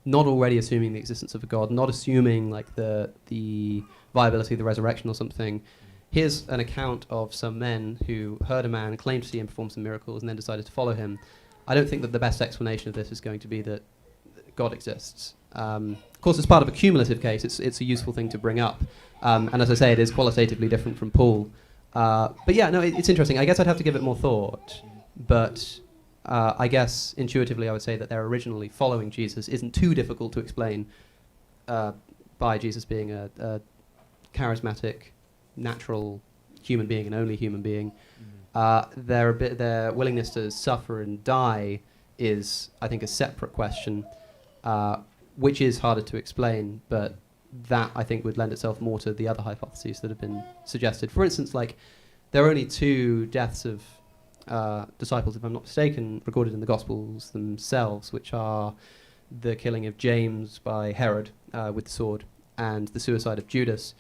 [SPEAKER 4] not already assuming the existence of a God, not assuming like the viability of the resurrection or something, here's an account of some men who heard a man, claimed to see him perform some miracles, and then decided to follow him. I don't think that the best explanation of this is going to be that God exists. Of course, as part of a cumulative case, it's a useful thing to bring up. And as I say, it is qualitatively different from Paul. But yeah, no, it's interesting. I guess I'd have to give it more thought. But I guess intuitively I would say that their originally following Jesus isn't too difficult to explain by Jesus being a charismatic, natural human being and only human being. Their willingness to suffer and die is, I think, a separate question, which is harder to explain, but that, I think, would lend itself more to the other hypotheses that have been suggested. For instance, like, there are only 2 deaths of disciples, if I'm not mistaken, recorded in the Gospels themselves, which are the killing of James by Herod with the sword and the suicide of Judas.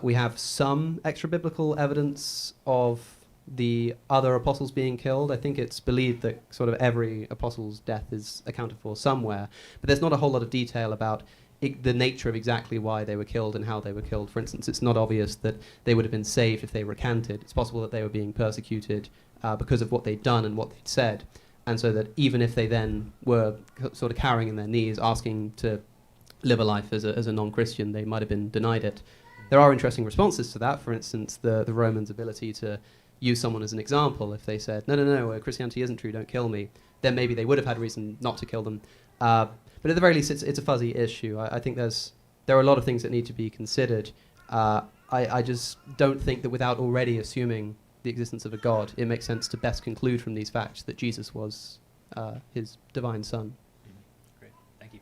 [SPEAKER 4] We have some extra-biblical evidence of the other apostles being killed. I think it's believed that sort of every apostle's death is accounted for somewhere, but there's not a whole lot of detail about the nature of exactly why they were killed and how they were killed. For instance, it's not obvious that they would have been saved if they recanted. It's possible that they were being persecuted because of what they'd done and what they'd said, and so that even if they then were sort of cowering in their knees, asking to live a life as a non-Christian, they might have been denied it. There are interesting responses to that. For instance, the Romans' ability to use someone as an example. If they said, no, Christianity isn't true, don't kill me, then maybe they would have had reason not to kill them. But at the very least, it's a fuzzy issue. I think there are a lot of things that need to be considered. I just don't think that without already assuming the existence of a God, it makes sense to best conclude from these facts that Jesus was his divine son.
[SPEAKER 6] Great, thank you.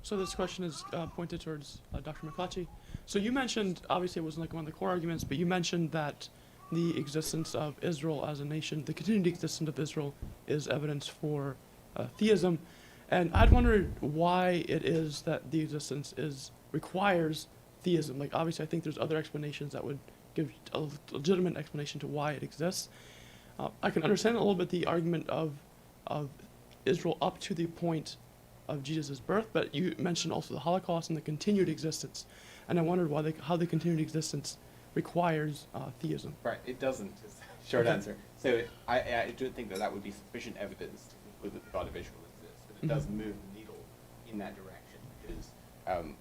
[SPEAKER 7] So this question is pointed towards Dr. Mcclatchy. So you mentioned, obviously it wasn't like one of the core arguments, but you mentioned that the existence of Israel as a nation, the continued existence of Israel, is evidence for theism. And I'd wondered why it is that the existence requires theism. Like, obviously I think there's other explanations that would give a legitimate explanation to why it exists. I can understand a little bit the argument of Israel up to the point of Jesus' birth, but you mentioned also the Holocaust and the continued existence, and I wondered how the continued existence requires theism.
[SPEAKER 2] Right, it doesn't, is the short answer. So I don't think that would be sufficient evidence to conclude that the God of Israel exists, but it does move the needle in that direction, because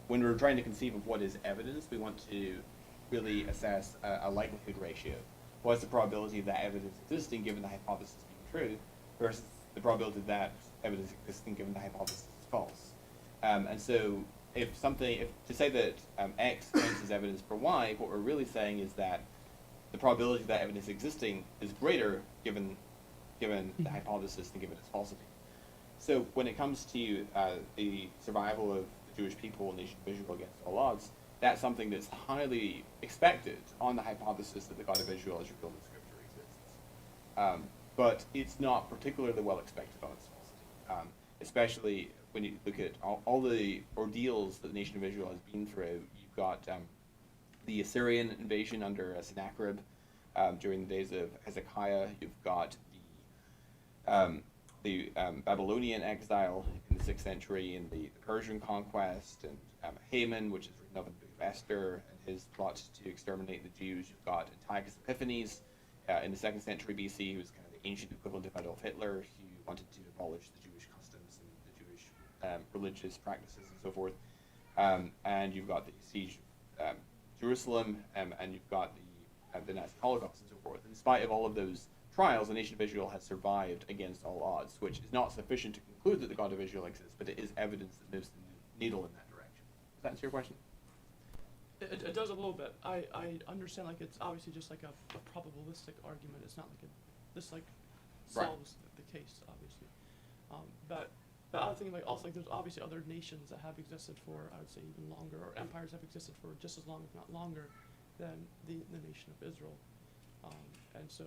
[SPEAKER 2] when we're trying to conceive of what is evidence, we want to really assess a likelihood ratio. What's the probability of that evidence existing given the hypothesis being true versus the probability of that evidence existing given the hypothesis is false. And so if to say that X counts as evidence for Y, what we're really saying is that the probability of that evidence existing is greater given the hypothesis than given its falsity. So when it comes to the survival of the Jewish people and nation of Israel against all odds, that's something that's highly expected on the hypothesis that the God of Israel as revealed in Scripture exists. But it's not particularly well expected on its falsity, especially when you look at all the ordeals that the nation of Israel has been through. You've got the Assyrian invasion under Sennacherib during the days of Hezekiah. You've got the Babylonian exile in the 6th century, and the Persian conquest, and Haman, which is written of in the Book of Esther, and his plot to exterminate the Jews. You've got Antiochus Epiphanes in the 2nd century BC, who was kind of the ancient equivalent of Adolf Hitler, who wanted to abolish the Jewish customs and the Jewish religious practices and so forth. And you've got the siege of Jerusalem, and you've got the Nazi Holocaust and so forth. In spite of all of those trials, the nation of Israel has survived against all odds, which is not sufficient to conclude that the God of Israel exists, but it is evidence that moves the needle in that direction. Does that answer your question?
[SPEAKER 7] It does a little bit. I understand, like, it's obviously just like a probabilistic argument. It's not like this solves the case, obviously. But I was thinking, like, also, like, there's obviously other nations that have existed for, I would say, even longer, or empires have existed for just as long, if not longer, than the nation of Israel. And so,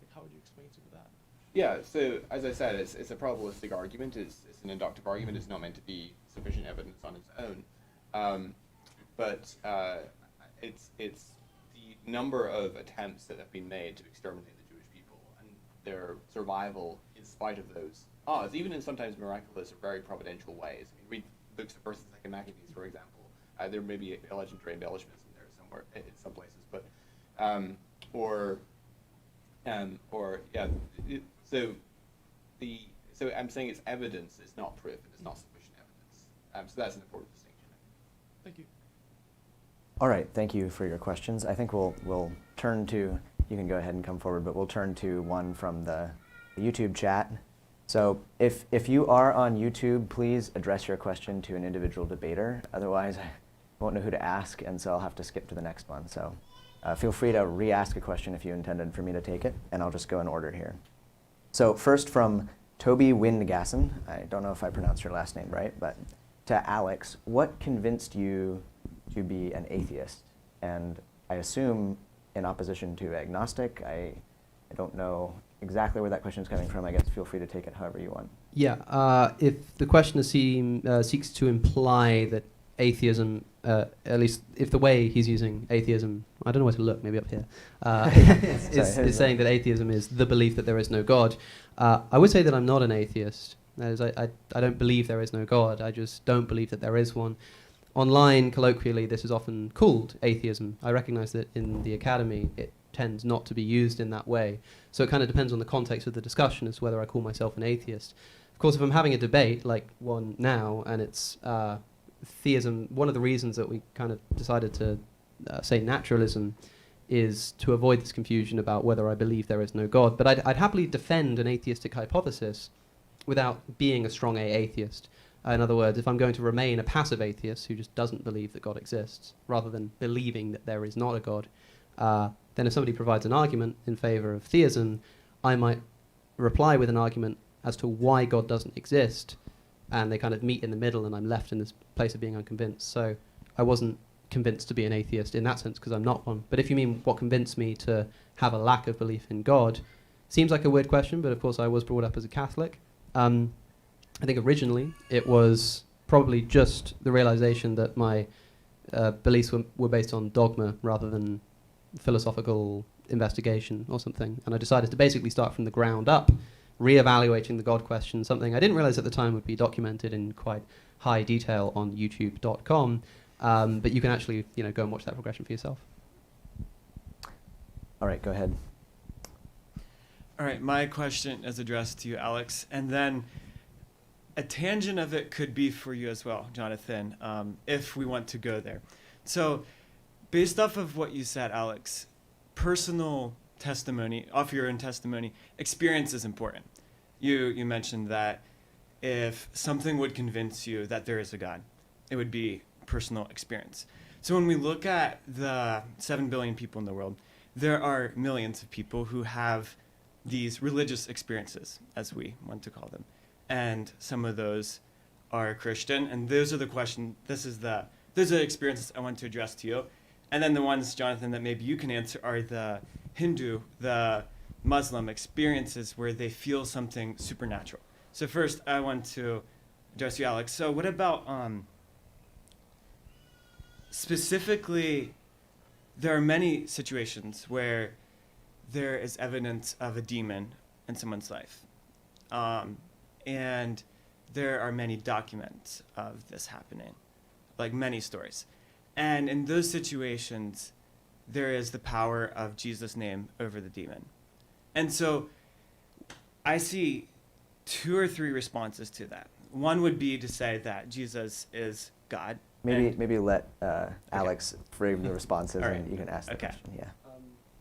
[SPEAKER 7] like, how would you explain some of that?
[SPEAKER 2] Yeah, so as I said, it's a probabilistic argument. It's an inductive argument. It's not meant to be sufficient evidence on its own. But it's the number of attempts that have been made to exterminate the Jewish people and their survival in spite of those odds, even in sometimes miraculous or very providential ways. I mean, read books of 1st and 2nd Maccabees, for example. There may be legendary embellishments in there somewhere, in some places, but so I'm saying it's evidence, it's not proof, and it's not sufficient evidence. So that's an important distinction.
[SPEAKER 7] Thank you.
[SPEAKER 1] All right, thank you for your questions. I think we'll turn to, you can go ahead and come forward, but we'll turn to one from the YouTube chat. So if you are on YouTube, please address your question to an individual debater. Otherwise, I won't know who to ask, and so I'll have to skip to the next one. So feel free to re-ask a question if you intended for me to take it, and I'll just go in order here. So first from Toby Windgasson. I don't know if I pronounced your last name right, but to Alex, what convinced you to be an atheist? And I assume in opposition to agnostic. I don't know exactly where that question is coming from. I guess feel free to take it however you want.
[SPEAKER 4] Yeah, if the questioner seeks to imply that atheism, at least if the way he's using atheism, I don't know where to look, maybe up here, is saying that atheism is the belief that there is no God. I would say that I'm not an atheist. That is, I don't believe there is no God. I just don't believe that there is one. Online, colloquially, this is often called atheism. I recognize that in the academy, it tends not to be used in that way. So it kind of depends on the context of the discussion as to whether I call myself an atheist. Of course, if I'm having a debate like one now, and it's theism, one of the reasons that we kind of decided to say naturalism is to avoid this confusion about whether I believe there is no God. But I'd happily defend an atheistic hypothesis without being a strong atheist. In other words, if I'm going to remain a passive atheist who just doesn't believe that God exists, rather than believing that there is not a God, then if somebody provides an argument in favor of theism, I might reply with an argument as to why God doesn't exist, and they kind of meet in the middle, and I'm left in this place of being unconvinced. So I wasn't convinced to be an atheist in that sense, because I'm not one. But if you mean what convinced me to have a lack of belief in God, seems like a weird question, but of course I was brought up as a Catholic. I think originally it was probably just the realization that my beliefs were based on dogma rather than philosophical investigation or something. And I decided to basically start from the ground up, reevaluating the God question, something I didn't realize at the time would be documented in quite high detail on youtube.com. But you can actually, go and watch that progression for yourself.
[SPEAKER 1] All right, go ahead.
[SPEAKER 8] All right, my question is addressed to you, Alex, and then a tangent of it could be for you as well, Jonathan, if we want to go there. So, based off of what you said, Alex, personal testimony, off your own testimony, experience is important. You mentioned that if something would convince you that there is a God, it would be personal experience. So when we look at the 7 billion people in the world, there are millions of people who have these religious experiences, as we want to call them. And some of those are Christian, and those are the questions, those are the experiences I want to address to you. And then the ones, Jonathan, that maybe you can answer are the Hindu, the Muslim experiences where they feel something supernatural. So first, I want to address you, Alex. So what about specifically, there are many situations where there is evidence of a demon in someone's life. And there are many documents of this happening, like many stories. And in those situations, there is the power of Jesus' name over the demon. And so I see 2 or 3 responses to that. One would be to say that Jesus is God.
[SPEAKER 1] Maybe let Alex frame the responses,
[SPEAKER 8] All right.
[SPEAKER 1] and you can ask the
[SPEAKER 8] Okay.
[SPEAKER 1] question. Yeah.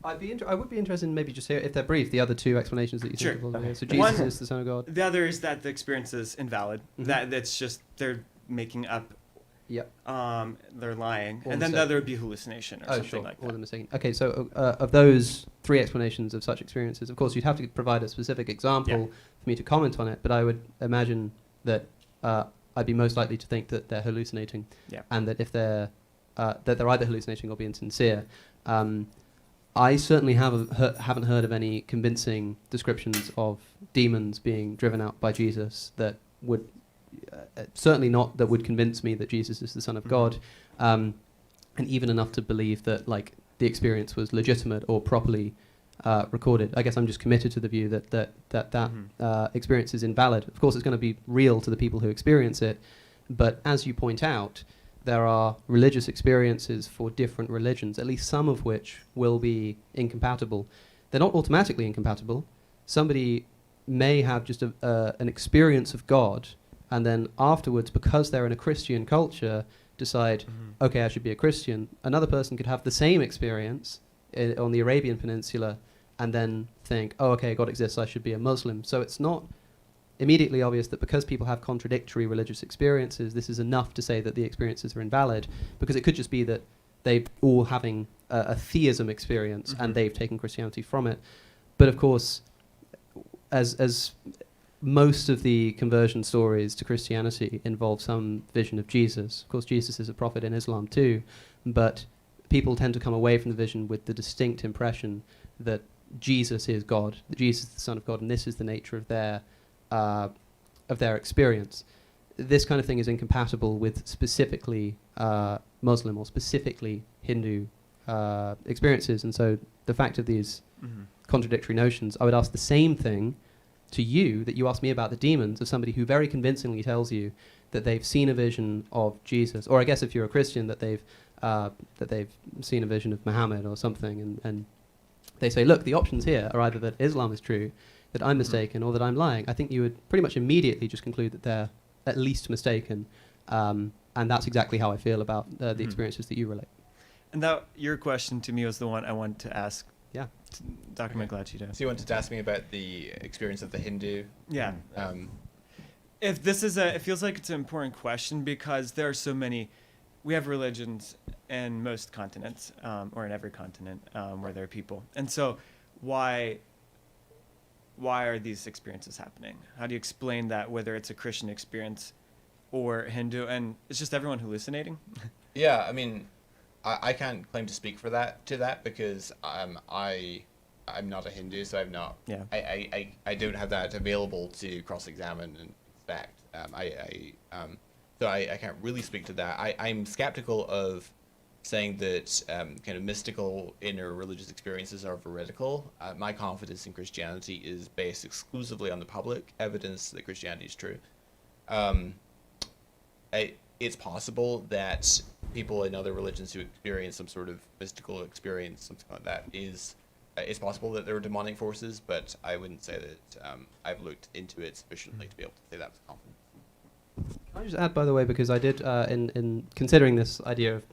[SPEAKER 4] I would be interested in maybe just hear, if they're brief, the other 2 explanations that you
[SPEAKER 8] Sure.
[SPEAKER 4] think of.
[SPEAKER 1] Okay.
[SPEAKER 4] So Jesus
[SPEAKER 8] One-
[SPEAKER 4] is the Son of God.
[SPEAKER 8] The other is that the experience is invalid.
[SPEAKER 4] Mhm.
[SPEAKER 8] That's just, they're making up,
[SPEAKER 4] Yep.
[SPEAKER 8] they're lying.
[SPEAKER 4] Or
[SPEAKER 8] And then the
[SPEAKER 4] mistake.
[SPEAKER 8] other would be hallucination or something
[SPEAKER 4] Sure.
[SPEAKER 8] like
[SPEAKER 4] Or
[SPEAKER 8] that.
[SPEAKER 4] the mistaken. Okay, so of those 3 explanations of such experiences, of course, you'd have to provide a specific example for me to comment on it, but I would imagine that I'd be most likely to think that they're hallucinating,
[SPEAKER 8] Yeah.
[SPEAKER 4] and that if they're either hallucinating or being sincere. I certainly haven't heard of any convincing descriptions of demons being driven out by Jesus that would certainly not that would convince me that Jesus is the Son of God, and even enough to believe that the experience was legitimate or properly recorded. I guess I'm just committed to the view that experience is invalid. Of course, it's going to be real to the people who experience it, but as you point out, there are religious experiences for different religions, at least some of which will be incompatible. They're not automatically incompatible. Somebody may have just an experience of God, and then afterwards, because they're in a Christian culture, decide, okay, I should be a Christian. Another person could have the same experience on the Arabian Peninsula and then think, oh, okay, God exists, I should be a Muslim. So it's not immediately obvious that because people have contradictory religious experiences, this is enough to say that the experiences are invalid, because it could just be that they're all having a theism experience and they've taken Christianity from it. But of course, as most of the conversion stories to Christianity involve some vision of Jesus. Of course, Jesus is a prophet in Islam too, but people tend to come away from the vision with the distinct impression that Jesus is God, that Jesus is the Son of God, and this is the nature of their experience. This kind of thing is incompatible with specifically Muslim or specifically Hindu experiences, and so the fact of these contradictory notions, I would ask the same thing to you that you asked me about the demons, of somebody who very convincingly tells you that they've seen a vision of Jesus, or I guess if you're a Christian, that they've seen a vision of Muhammad or something, and they say, look, the options here are either that Islam is true, that I'm mistaken, or that I'm lying. I think you would pretty much immediately just conclude that they're at least mistaken, and that's exactly how I feel about the experiences that you relate.
[SPEAKER 8] And that your question to me was the one I wanted to ask.
[SPEAKER 4] Yeah.
[SPEAKER 8] Dr. Mcclatchy.
[SPEAKER 2] So you wanted to ask me about the experience of the Hindu?
[SPEAKER 8] Yeah. If this is it feels like it's an important question because there are so many. We have religions in most continents, or in every continent, where there are people. And so, why are these experiences happening? How do you explain that? Whether it's a Christian experience or Hindu, and it's just everyone hallucinating?
[SPEAKER 2] Yeah, I mean, I can't claim to speak for that because I'm not a Hindu, so I'm not.
[SPEAKER 8] Yeah.
[SPEAKER 2] I don't have that available to cross-examine and inspect. So I can't really speak to that. I'm skeptical of saying that kind of mystical inner religious experiences are veridical. My confidence in Christianity is based exclusively on the public evidence that Christianity is true. It's possible that people in other religions who experience some sort of mystical experience, something like that, it's possible that there are demonic forces, but I wouldn't say that I've looked into it sufficiently to be able to say that with confidence.
[SPEAKER 4] Can I just add, by the way, because I did, in considering this idea of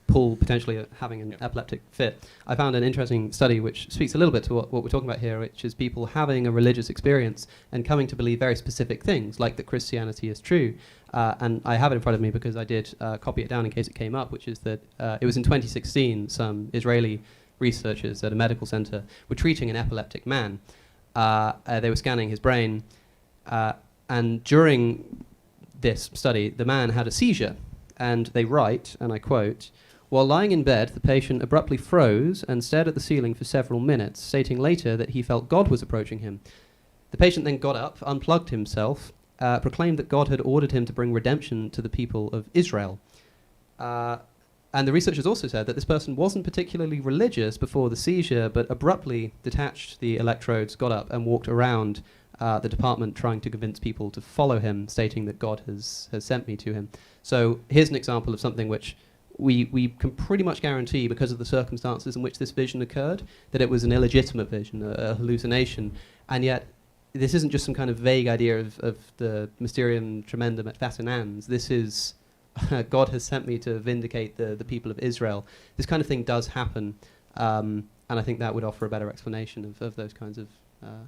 [SPEAKER 4] Paul potentially having an epileptic fit, I found an interesting study which speaks a little bit to what we're talking about here, which is people having a religious experience and coming to believe very specific things, like that Christianity is true. And I have it in front of me because I did copy it down in case it came up, which is that it was in 2016, some Israeli researchers at a medical center were treating an epileptic man. They were scanning his brain, and during this study, the man had a seizure, and they write, and I quote, "While lying in bed, the patient abruptly froze and stared at the ceiling for several minutes, stating later that he felt God was approaching him. The patient then got up, unplugged himself, proclaimed that God had ordered him to bring redemption to the people of Israel." And the researchers also said that this person wasn't particularly religious before the seizure, but abruptly detached the electrodes, got up, and walked around the department trying to convince people to follow him, stating that God has sent me to him. So here's an example of something which we can pretty much guarantee, because of the circumstances in which this vision occurred, that it was an illegitimate vision, a hallucination. And yet, this isn't just some kind of vague idea of the mysterium tremendum et fascinans. This is, God has sent me to vindicate the people of Israel. This kind of thing does happen, and I think that would offer a better explanation of those kinds of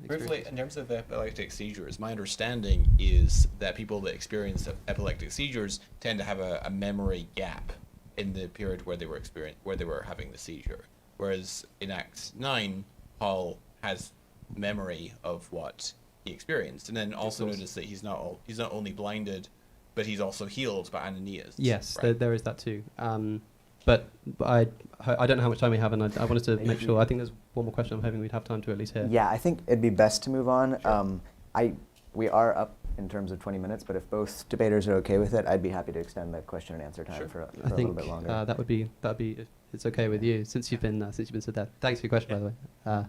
[SPEAKER 2] Briefly, in terms of epileptic seizures, my understanding is that people that experience epileptic seizures tend to have a memory gap in the period where they were having the seizure. Whereas in Acts 9, Paul has memory of what he experienced, and then also notice that he's not only blinded, but he's also healed by Ananias.
[SPEAKER 4] Yes,
[SPEAKER 2] right?
[SPEAKER 4] there is that too. But I don't know how much time we have, and I wanted to make sure. I think there's one more question I'm hoping we'd have time to at least hear.
[SPEAKER 1] Yeah, I think it'd be best to move on.
[SPEAKER 2] Sure.
[SPEAKER 1] We are up in terms of 20 minutes, but if both debaters are okay with it, I'd be happy to extend the question and answer time
[SPEAKER 2] Sure.
[SPEAKER 1] for
[SPEAKER 4] I
[SPEAKER 1] a
[SPEAKER 4] think
[SPEAKER 1] little bit longer.
[SPEAKER 4] that'd be if it's okay with you, since you've been said that. Thanks for your question, by the way.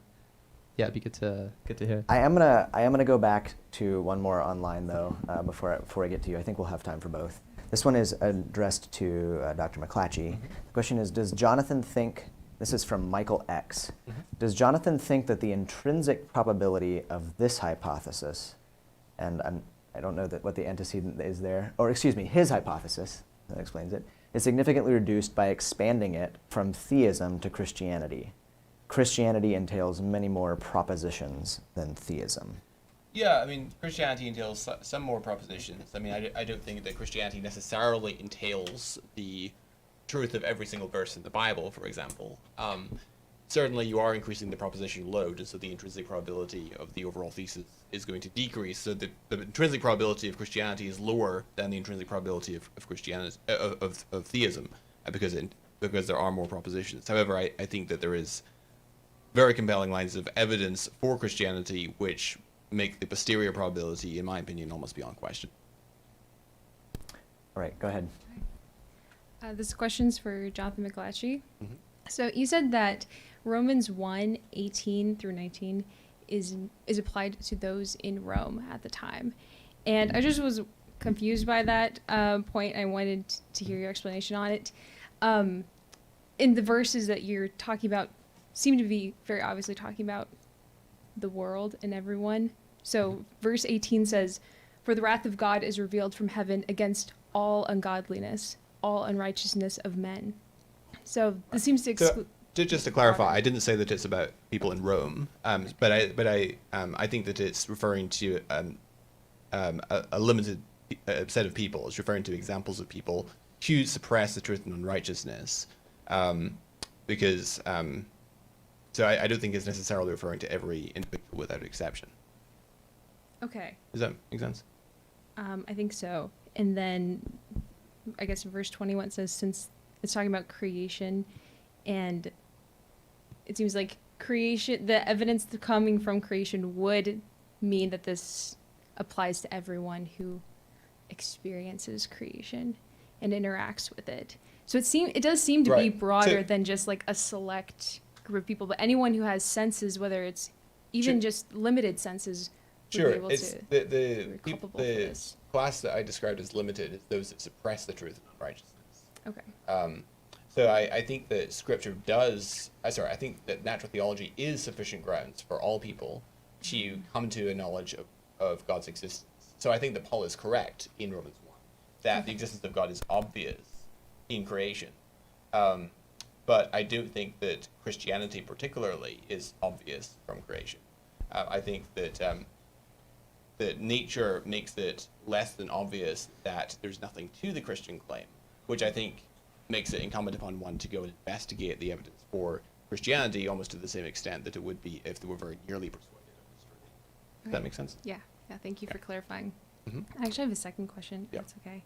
[SPEAKER 4] Yeah, it'd be good to hear.
[SPEAKER 1] I am gonna go back to one more online though before I get to you. I think we'll have time for both. This one is addressed to Dr. Mcclatchy. The question is, does Jonathan think, this is from Michael X, does Jonathan think that the intrinsic probability of this hypothesis, and I don't know what the antecedent is there, or excuse me, his hypothesis, that explains it, is significantly reduced by expanding it from theism to Christianity? Christianity entails many more propositions than theism.
[SPEAKER 2] Yeah, I mean, Christianity entails some more propositions. I mean, I don't think that Christianity necessarily entails the truth of every single verse in the Bible, for example. Certainly, you are increasing the proposition load, and so the intrinsic probability of the overall thesis is going to decrease. So the intrinsic probability of Christianity is lower than the intrinsic probability of Christianity of theism, because there are more propositions. However, I think that there is very compelling lines of evidence for Christianity which make the posterior probability, in my opinion, almost beyond question.
[SPEAKER 1] All right, go ahead.
[SPEAKER 9] This question's for Jonathan Mcclatchy.
[SPEAKER 2] Mhm.
[SPEAKER 9] So you said that Romans 1:18 through 19 is applied to those in Rome at the time. And I just was confused by that point. I wanted to hear your explanation on it. In the verses that you're talking about seem to be very obviously talking about the world and everyone. So verse 18 says, "For the wrath of God is revealed from heaven against all ungodliness, all unrighteousness of men." So this seems to exclude.
[SPEAKER 2] Just to clarify, I didn't say that it's about people in Rome, but I think that it's referring to a limited set of people. It's referring to examples of people who suppress the truth and unrighteousness, because. So I don't think it's necessarily referring to every individual without exception.
[SPEAKER 9] Okay.
[SPEAKER 2] Does that make sense?
[SPEAKER 9] I think so. And then I guess verse 21 says, since it's talking about creation, and it seems like creation, the evidence coming from creation would mean that this applies to everyone who experiences creation. and interacts with it. So it does seem to be
[SPEAKER 2] Right.
[SPEAKER 9] broader
[SPEAKER 2] So-
[SPEAKER 9] than just like a select group of people, but anyone who has senses, whether it's even
[SPEAKER 2] Sure.
[SPEAKER 9] just limited senses, would
[SPEAKER 2] Sure,
[SPEAKER 9] be able
[SPEAKER 2] it's
[SPEAKER 9] to
[SPEAKER 2] the
[SPEAKER 9] be culpable for
[SPEAKER 2] the
[SPEAKER 9] this.
[SPEAKER 2] class that I described as limited is those that suppress the truth of unrighteousness.
[SPEAKER 9] Okay.
[SPEAKER 2] So I think that Scripture does. I think that natural theology is sufficient grounds for all people to come to a knowledge of God's existence. So I think that Paul is correct in Romans 1 that the existence of God is obvious in creation. But I do think that Christianity particularly is obvious from creation. I think that that nature makes it less than obvious that there's nothing to the Christian claim, which I think makes it incumbent upon one to go and investigate the evidence for Christianity almost to the same extent that it would be if they were very nearly persuaded of its truth. Does that make sense?
[SPEAKER 9] Yeah. Thank you for clarifying.
[SPEAKER 2] Mhm.
[SPEAKER 9] I actually have a second question. If
[SPEAKER 2] Yeah.
[SPEAKER 9] that's okay.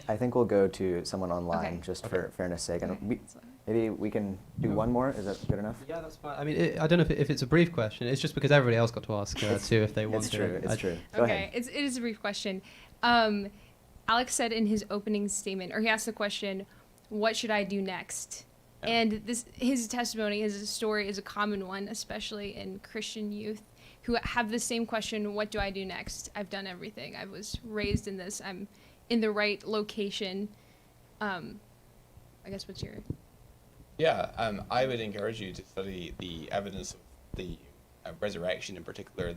[SPEAKER 1] I think we'll go to someone online
[SPEAKER 9] Okay.
[SPEAKER 1] just for fairness sake, and
[SPEAKER 9] Okay.
[SPEAKER 1] maybe we can do one more. Is that good enough?
[SPEAKER 4] Yeah, that's fine. I mean, I don't know if it's a brief question. It's just because everybody else got to ask too if they want
[SPEAKER 1] It's
[SPEAKER 4] to.
[SPEAKER 1] true. It's true. Go
[SPEAKER 9] Okay,
[SPEAKER 1] ahead.
[SPEAKER 9] it is a brief question. Alex said in his opening statement, or he asked the question, "What should I do next?"
[SPEAKER 2] Yeah.
[SPEAKER 9] And his testimony, his story, is a common one, especially in Christian youth who have the same question: "What do I do next? I've done everything. I was raised in this. I'm in the right location." I guess what's your
[SPEAKER 2] Yeah, I would encourage you to study the evidence of the resurrection, in particular.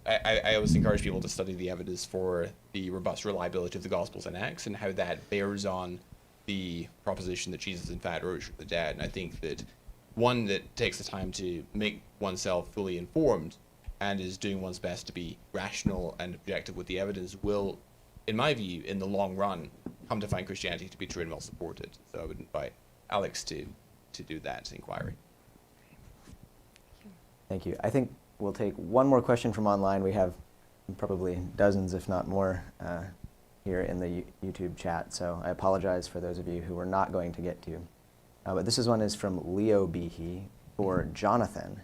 [SPEAKER 2] I always encourage people to study the evidence for the robust reliability of the Gospels and Acts and how that bears on the proposition that Jesus, in fact, rose from the dead. And I think that one that takes the time to make oneself fully informed and is doing one's best to be rational and objective with the evidence will, in my view, in the long run, come to find Christianity to be true and well supported. So I would invite Alex to do that inquiry.
[SPEAKER 1] Thank you. I think we'll take one more question from online. We have probably dozens, if not more, here in the YouTube chat. So I apologize for those of you who we're not going to get to. But this one is from Leo Behe for Jonathan.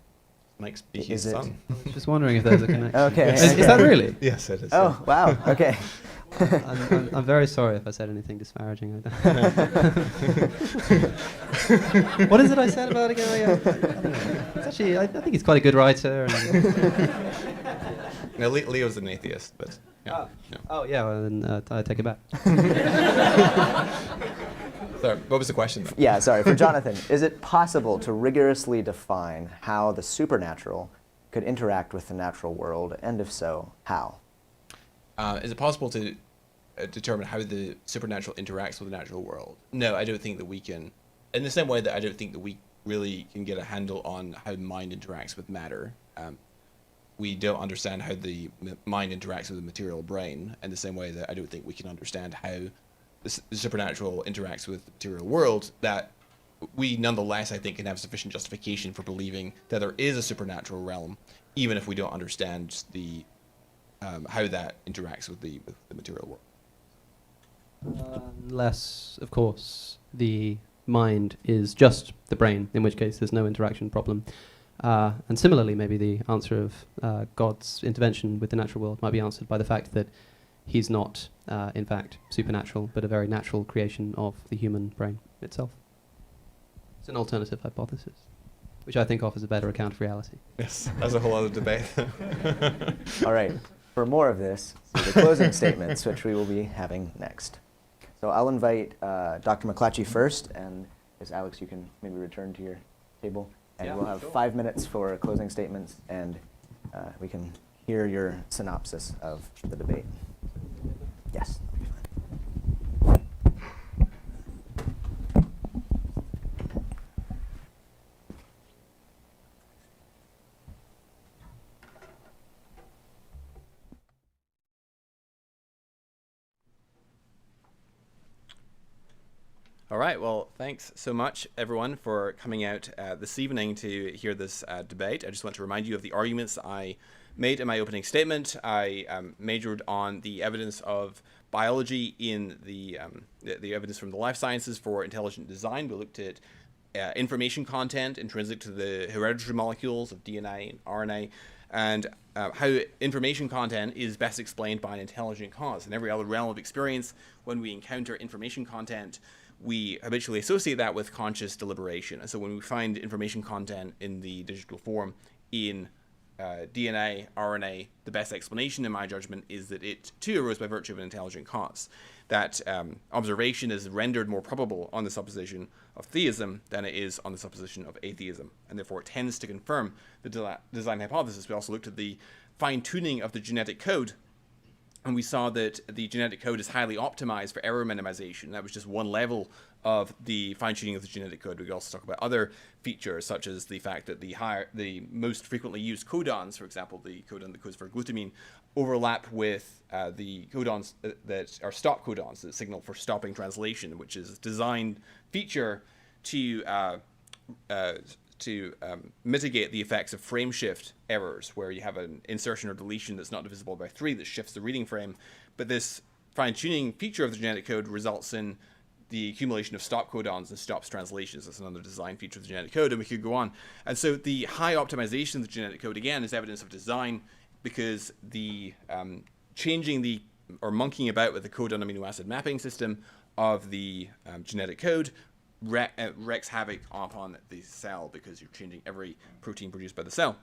[SPEAKER 2] Mike's
[SPEAKER 1] Is
[SPEAKER 2] Behe's
[SPEAKER 1] it-
[SPEAKER 2] son.
[SPEAKER 4] Just wondering if there's a connection.
[SPEAKER 1] Okay.
[SPEAKER 4] Is that really?
[SPEAKER 2] Yes, it is.
[SPEAKER 1] Oh, wow. Okay.
[SPEAKER 4] I'm very sorry if I said anything disparaging. What is it I said about it again? It's actually, I think he's quite a good writer.
[SPEAKER 2] No, Leo's an atheist, but yeah. No.
[SPEAKER 4] Oh yeah, well, then I take it back.
[SPEAKER 2] Sorry, what was the question? Though?
[SPEAKER 1] Yeah, sorry. For Jonathan, is it possible to rigorously define how the supernatural could interact with the natural world, and if so, how?
[SPEAKER 2] Is it possible to determine how the supernatural interacts with the natural world? No, I don't think that we can. In the same way that I don't think that we really can get a handle on how mind interacts with matter. We don't understand how the mind interacts with the material brain, in the same way that I don't think we can understand how the supernatural interacts with the material world, that we nonetheless, I think, can have sufficient justification for believing that there is a supernatural realm, even if we don't understand the how that interacts with the material world.
[SPEAKER 4] Unless, of course, the mind is just the brain, in which case there's no interaction problem. And similarly, maybe the answer of God's intervention with the natural world might be answered by the fact that he's not, in fact, supernatural, but a very natural creation of the human brain itself. It's an alternative hypothesis, which I think offers a better account of reality.
[SPEAKER 2] Yes, that's a whole other debate.
[SPEAKER 1] All right. For more of this, so the closing statements, which we will be having next. So I'll invite Dr. Mcclatchy first, and as Alex, you can maybe return to your table, and
[SPEAKER 4] Yeah,
[SPEAKER 1] we'll have 5 minutes for closing statements, and we can hear your synopsis of the debate. Yes.
[SPEAKER 2] All right, well, thanks so much, everyone, for coming out this evening to hear this debate. I just want to remind you of the arguments I made in my opening statement. I majored on the evidence of biology in the evidence from the life sciences for intelligent design. We looked at information content intrinsic to the hereditary molecules of DNA and RNA. and how information content is best explained by an intelligent cause. In every other realm of experience, when we encounter information content, we habitually associate that with conscious deliberation. And so when we find information content in the digital form in DNA, RNA, the best explanation, in my judgment, is that it too arose by virtue of an intelligent cause. That observation is rendered more probable on the supposition of theism than it is on the supposition of atheism, and therefore it tends to confirm the design hypothesis. We also looked at the fine-tuning of the genetic code, and we saw that the genetic code is highly optimized for error minimization. That was just one level of the fine-tuning of the genetic code. We could also talk about other features, such as the fact that the most frequently used codons, for example, the codon that codes for glutamine, overlap with the codons that are stop codons, that signal for stopping translation, which is a design feature to mitigate the effects of frame shift errors, where you have an insertion or deletion that's not divisible by 3 that shifts the reading frame. But this fine-tuning feature of the genetic code results in the accumulation of stop codons and stops translations. That's another design feature of the genetic code, and we could go on. And so the high optimization of the genetic code, again, is evidence of design, because the changing or monkeying about with the codon amino acid mapping system of the genetic code wreaks havoc upon the cell, because you're changing every protein produced by the cell.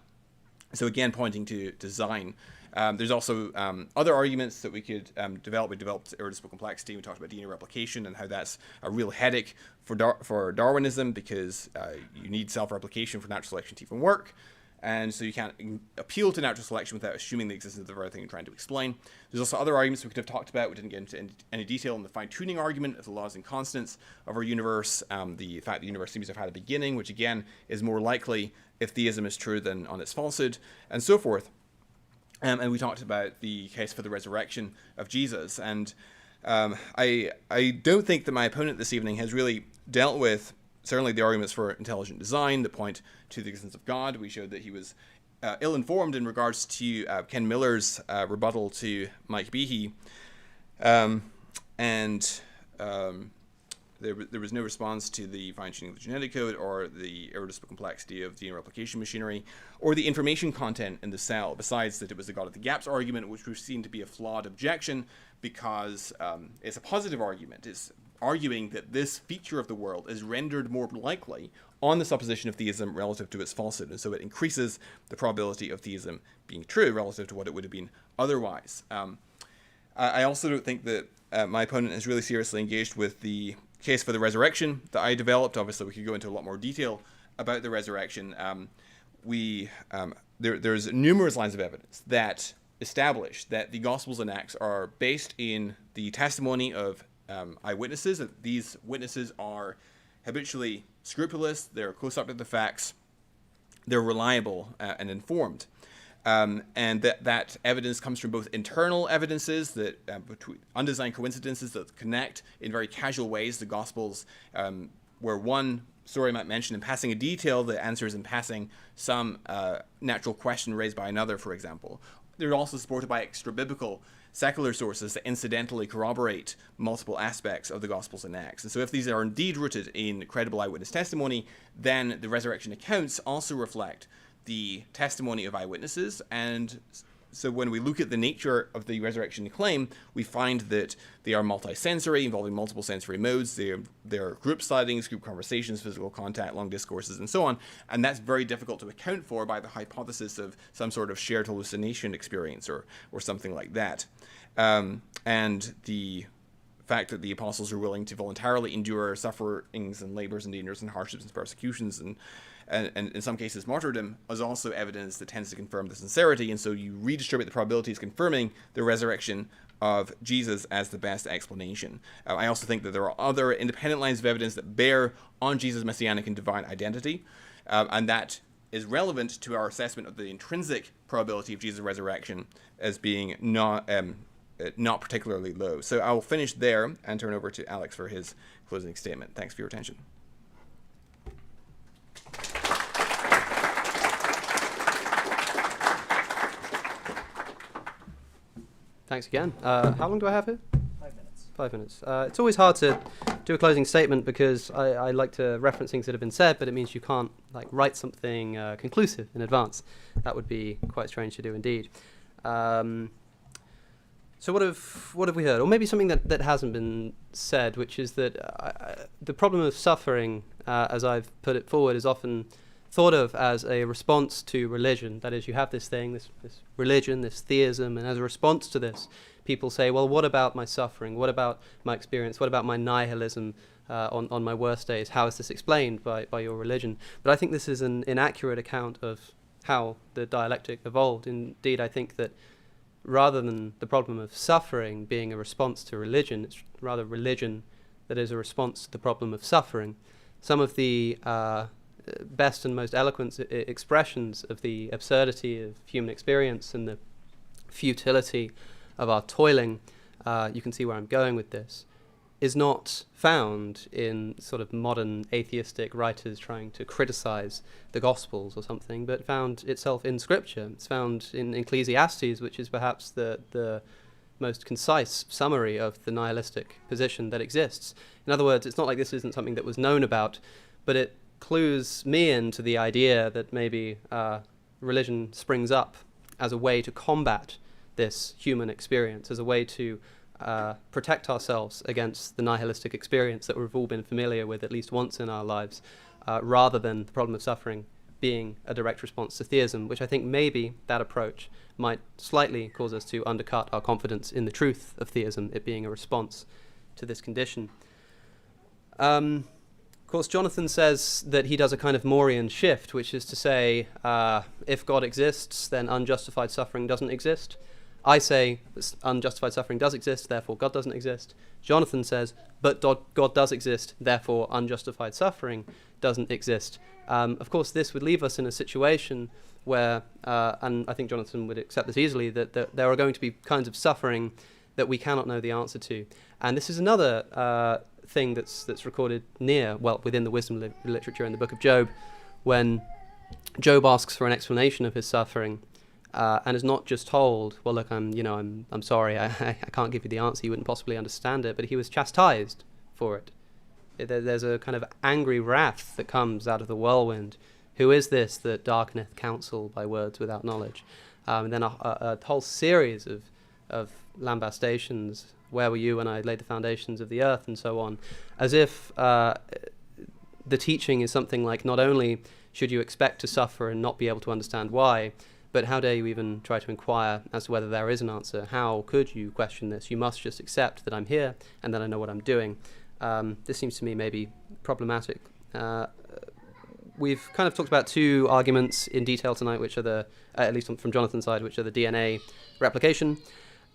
[SPEAKER 2] So again, pointing to design. There's also other arguments that we could develop. We developed irreducible complexity. We talked about DNA replication and how that's a real headache for Darwinism, because you need self-replication for natural selection to even work. And so you can't appeal to natural selection without assuming the existence of the very thing you're trying to explain. There's also other arguments we could have talked about. We didn't get into any detail in the fine-tuning argument of the laws and constants of our universe, the fact the universe seems to have had a beginning, which again is more likely if theism is true than on its falsehood, and so forth. And we talked about the case for the resurrection of Jesus. And I don't think that my opponent this evening has really dealt with certainly the arguments for intelligent design that point to the existence of God. We showed that he was ill-informed in regards to Ken Miller's rebuttal to Mike Behe. There was no response to the fine-tuning of the genetic code, or the irreducible complexity of DNA replication machinery, or the information content in the cell, besides that it was the God of the gaps argument, which was seen to be a flawed objection, because it's a positive argument. It's arguing that this feature of the world is rendered more likely on the supposition of theism relative to its falsehood, and so it increases the probability of theism being true relative to what it would have been otherwise. I also don't think that my opponent has really seriously engaged with the case for the resurrection that I developed. Obviously, we could go into a lot more detail about the resurrection. There's numerous lines of evidence that establish that the Gospels and Acts are based in the testimony of eyewitnesses, that these witnesses are habitually scrupulous, they're close up to the facts, they're reliable and informed. And that evidence comes from both internal evidences, that between undesigned coincidences that connect in very casual ways the Gospels, where one story might mention in passing a detail that answers in passing some natural question raised by another, for example. They're also supported by extra-biblical secular sources that incidentally corroborate multiple aspects of the Gospels and Acts. And so if these are indeed rooted in credible eyewitness testimony, then the resurrection accounts also reflect the testimony of eyewitnesses. And so when we look at the nature of the resurrection claim, we find that they are multisensory, involving multiple sensory modes. They're group sightings, group conversations, physical contact, long discourses, and so on. And that's very difficult to account for by the hypothesis of some sort of shared hallucination experience or something like that. And the fact that the apostles are willing to voluntarily endure sufferings and labors and dangers and hardships and persecutions and in some cases martyrdom is also evidence that tends to confirm the sincerity, and so you redistribute the probabilities confirming the resurrection of Jesus as the best explanation. I also think that there are other independent lines of evidence that bear on Jesus' messianic and divine identity, and that is relevant to our assessment of the intrinsic probability of Jesus' resurrection as being not particularly low. So I will finish there and turn over to Alex for his closing statement. Thanks for your attention.
[SPEAKER 4] Thanks again. How long do I have here?
[SPEAKER 1] 5 minutes.
[SPEAKER 4] 5 minutes. It's always hard to do a closing statement because I like to reference things that have been said, but it means you can't write something conclusive in advance. That would be quite strange to do indeed. So what have we heard? Or maybe something that hasn't been said, which is that the problem of suffering, as I've put it forward, is often thought of as a response to religion. That is, you have this thing, this religion, this theism, and as a response to this, people say, well, what about my suffering? What about my experience? What about my nihilism on my worst days? How is this explained by your religion? But I think this is an inaccurate account of how the dialectic evolved. Indeed, I think that rather than the problem of suffering being a response to religion, it's rather religion that is a response to the problem of suffering. Some of the best and most eloquent expressions of the absurdity of human experience and the futility of our toiling, you can see where I'm going with this, is not found in sort of modern atheistic writers trying to criticize the Gospels or something, but found itself in Scripture. It's found in Ecclesiastes, which is perhaps the most concise summary of the nihilistic position that exists. In other words, it's not like this isn't something that was known about, but it clues me into the idea that maybe religion springs up as a way to combat this human experience, as a way to protect ourselves against the nihilistic experience that we've all been familiar with at least once in our lives, rather than the problem of suffering being a direct response to theism, which I think maybe that approach might slightly cause us to undercut our confidence in the truth of theism, it being a response to this condition. Of course, Jonathan says that he does a kind of Morean shift, which is to say, if God exists, then unjustified suffering doesn't exist. I say unjustified suffering does exist, therefore God doesn't exist. Jonathan says, but God does exist, therefore unjustified suffering doesn't exist. Of course, this would leave us in a situation where, and I think Jonathan would accept this easily, that there are going to be kinds of suffering that we cannot know the answer to. And this is another thing that's recorded within the wisdom literature in the book of Job, when Job asks for an explanation of his suffering, and is not just told, well, look, I'm sorry, I can't give you the answer, you wouldn't possibly understand it, but he was chastised for it. There's a kind of angry wrath that comes out of the whirlwind. Who is this that darkeneth counsel by words without knowledge? And then a whole series of lambastations. Where were you when I laid the foundations of the earth, and so on, as if the teaching is something like, not only should you expect to suffer and not be able to understand why, but how dare you even try to inquire as to whether there is an answer? How could you question this? You must just accept that I'm here and that I know what I'm doing. This seems to me maybe problematic. We've kind of talked about two arguments in detail tonight, which are at least from Jonathan's side, which are the DNA replication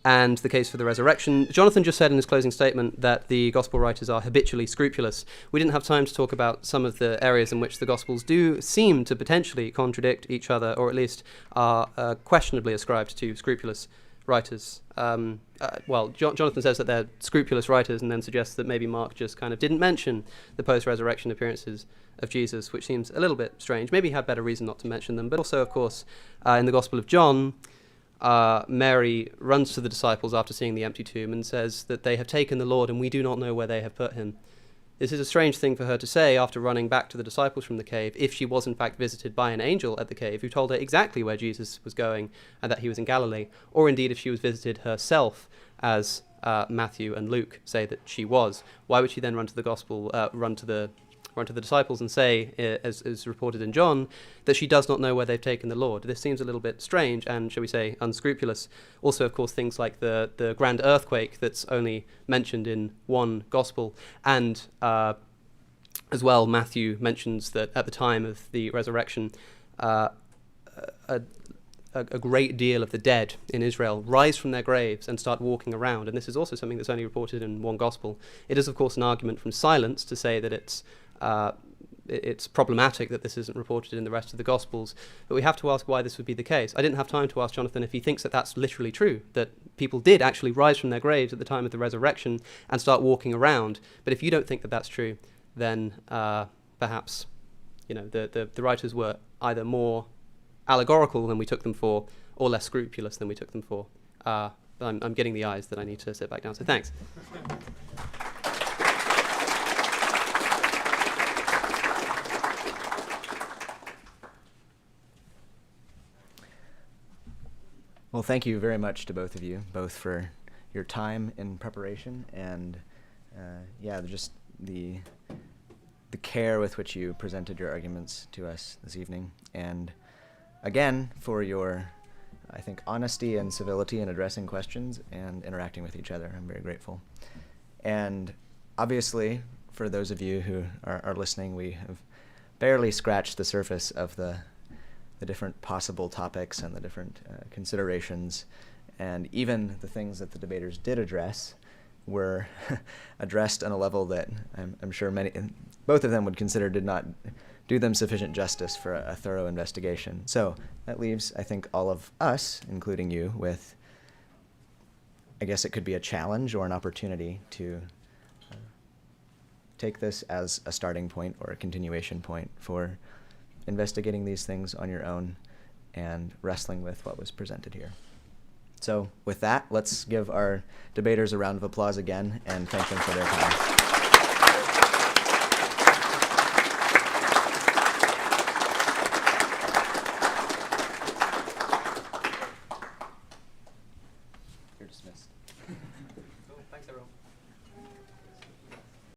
[SPEAKER 4] and the case for the resurrection. Jonathan just said in his closing statement that the gospel writers are habitually scrupulous. We didn't have time to talk about some of the areas in which the gospels do seem to potentially contradict each other, or at least are questionably ascribed to scrupulous writers. Jonathan says that they're scrupulous writers, and then suggests that maybe Mark just kind of didn't mention the post-resurrection appearances of Jesus, which seems a little bit strange. Maybe he had better reason not to mention them. But also, of course, in the Gospel of John, Mary runs to the disciples after seeing the empty tomb and says that they have taken the Lord and we do not know where they have put him. This is a strange thing for her to say after running back to the disciples from the cave, if she was in fact visited by an angel at the cave who told her exactly where Jesus was going and that he was in Galilee, or indeed if she was visited herself, as Matthew and Luke say that she was. Why would she then run to the disciples and say, as is reported in John, that she does not know where they've taken the Lord? This seems a little bit strange and, shall we say, unscrupulous. Also, of course, things like the grand earthquake that's only mentioned in one gospel, and as well, Matthew mentions that at the time of the resurrection, a great deal of the dead in Israel rise from their graves and start walking around, and this is also something that's only reported in one gospel. It is, of course, an argument from silence to say that it's problematic that this isn't reported in the rest of the Gospels, but we have to ask why this would be the case. I didn't have time to ask Jonathan if he thinks that that's literally true, that people did actually rise from their graves at the time of the resurrection and start walking around. But if you don't think that that's true, then perhaps the writers were either more allegorical than we took them for, or less scrupulous than we took them for. But I'm getting the eyes that I need to sit back down. So thanks.
[SPEAKER 1] Well, thank you very much to both of you, both for your time in preparation and, just the care with which you presented your arguments to us this evening, and again for your, I think, honesty and civility in addressing questions and interacting with each other. I'm very grateful. And obviously, for those of you who are listening, we have barely scratched the surface of the different possible topics and the different considerations, and even the things that the debaters did address were addressed on a level that I'm sure both of them would consider did not do them sufficient justice for a thorough investigation. So that leaves, I think, all of us, including you, with, I guess it could be a challenge or an opportunity to take this as a starting point or a continuation point for investigating these things on your own and wrestling with what was presented here. So with that, let's give our debaters a round of applause again and thank them for their time.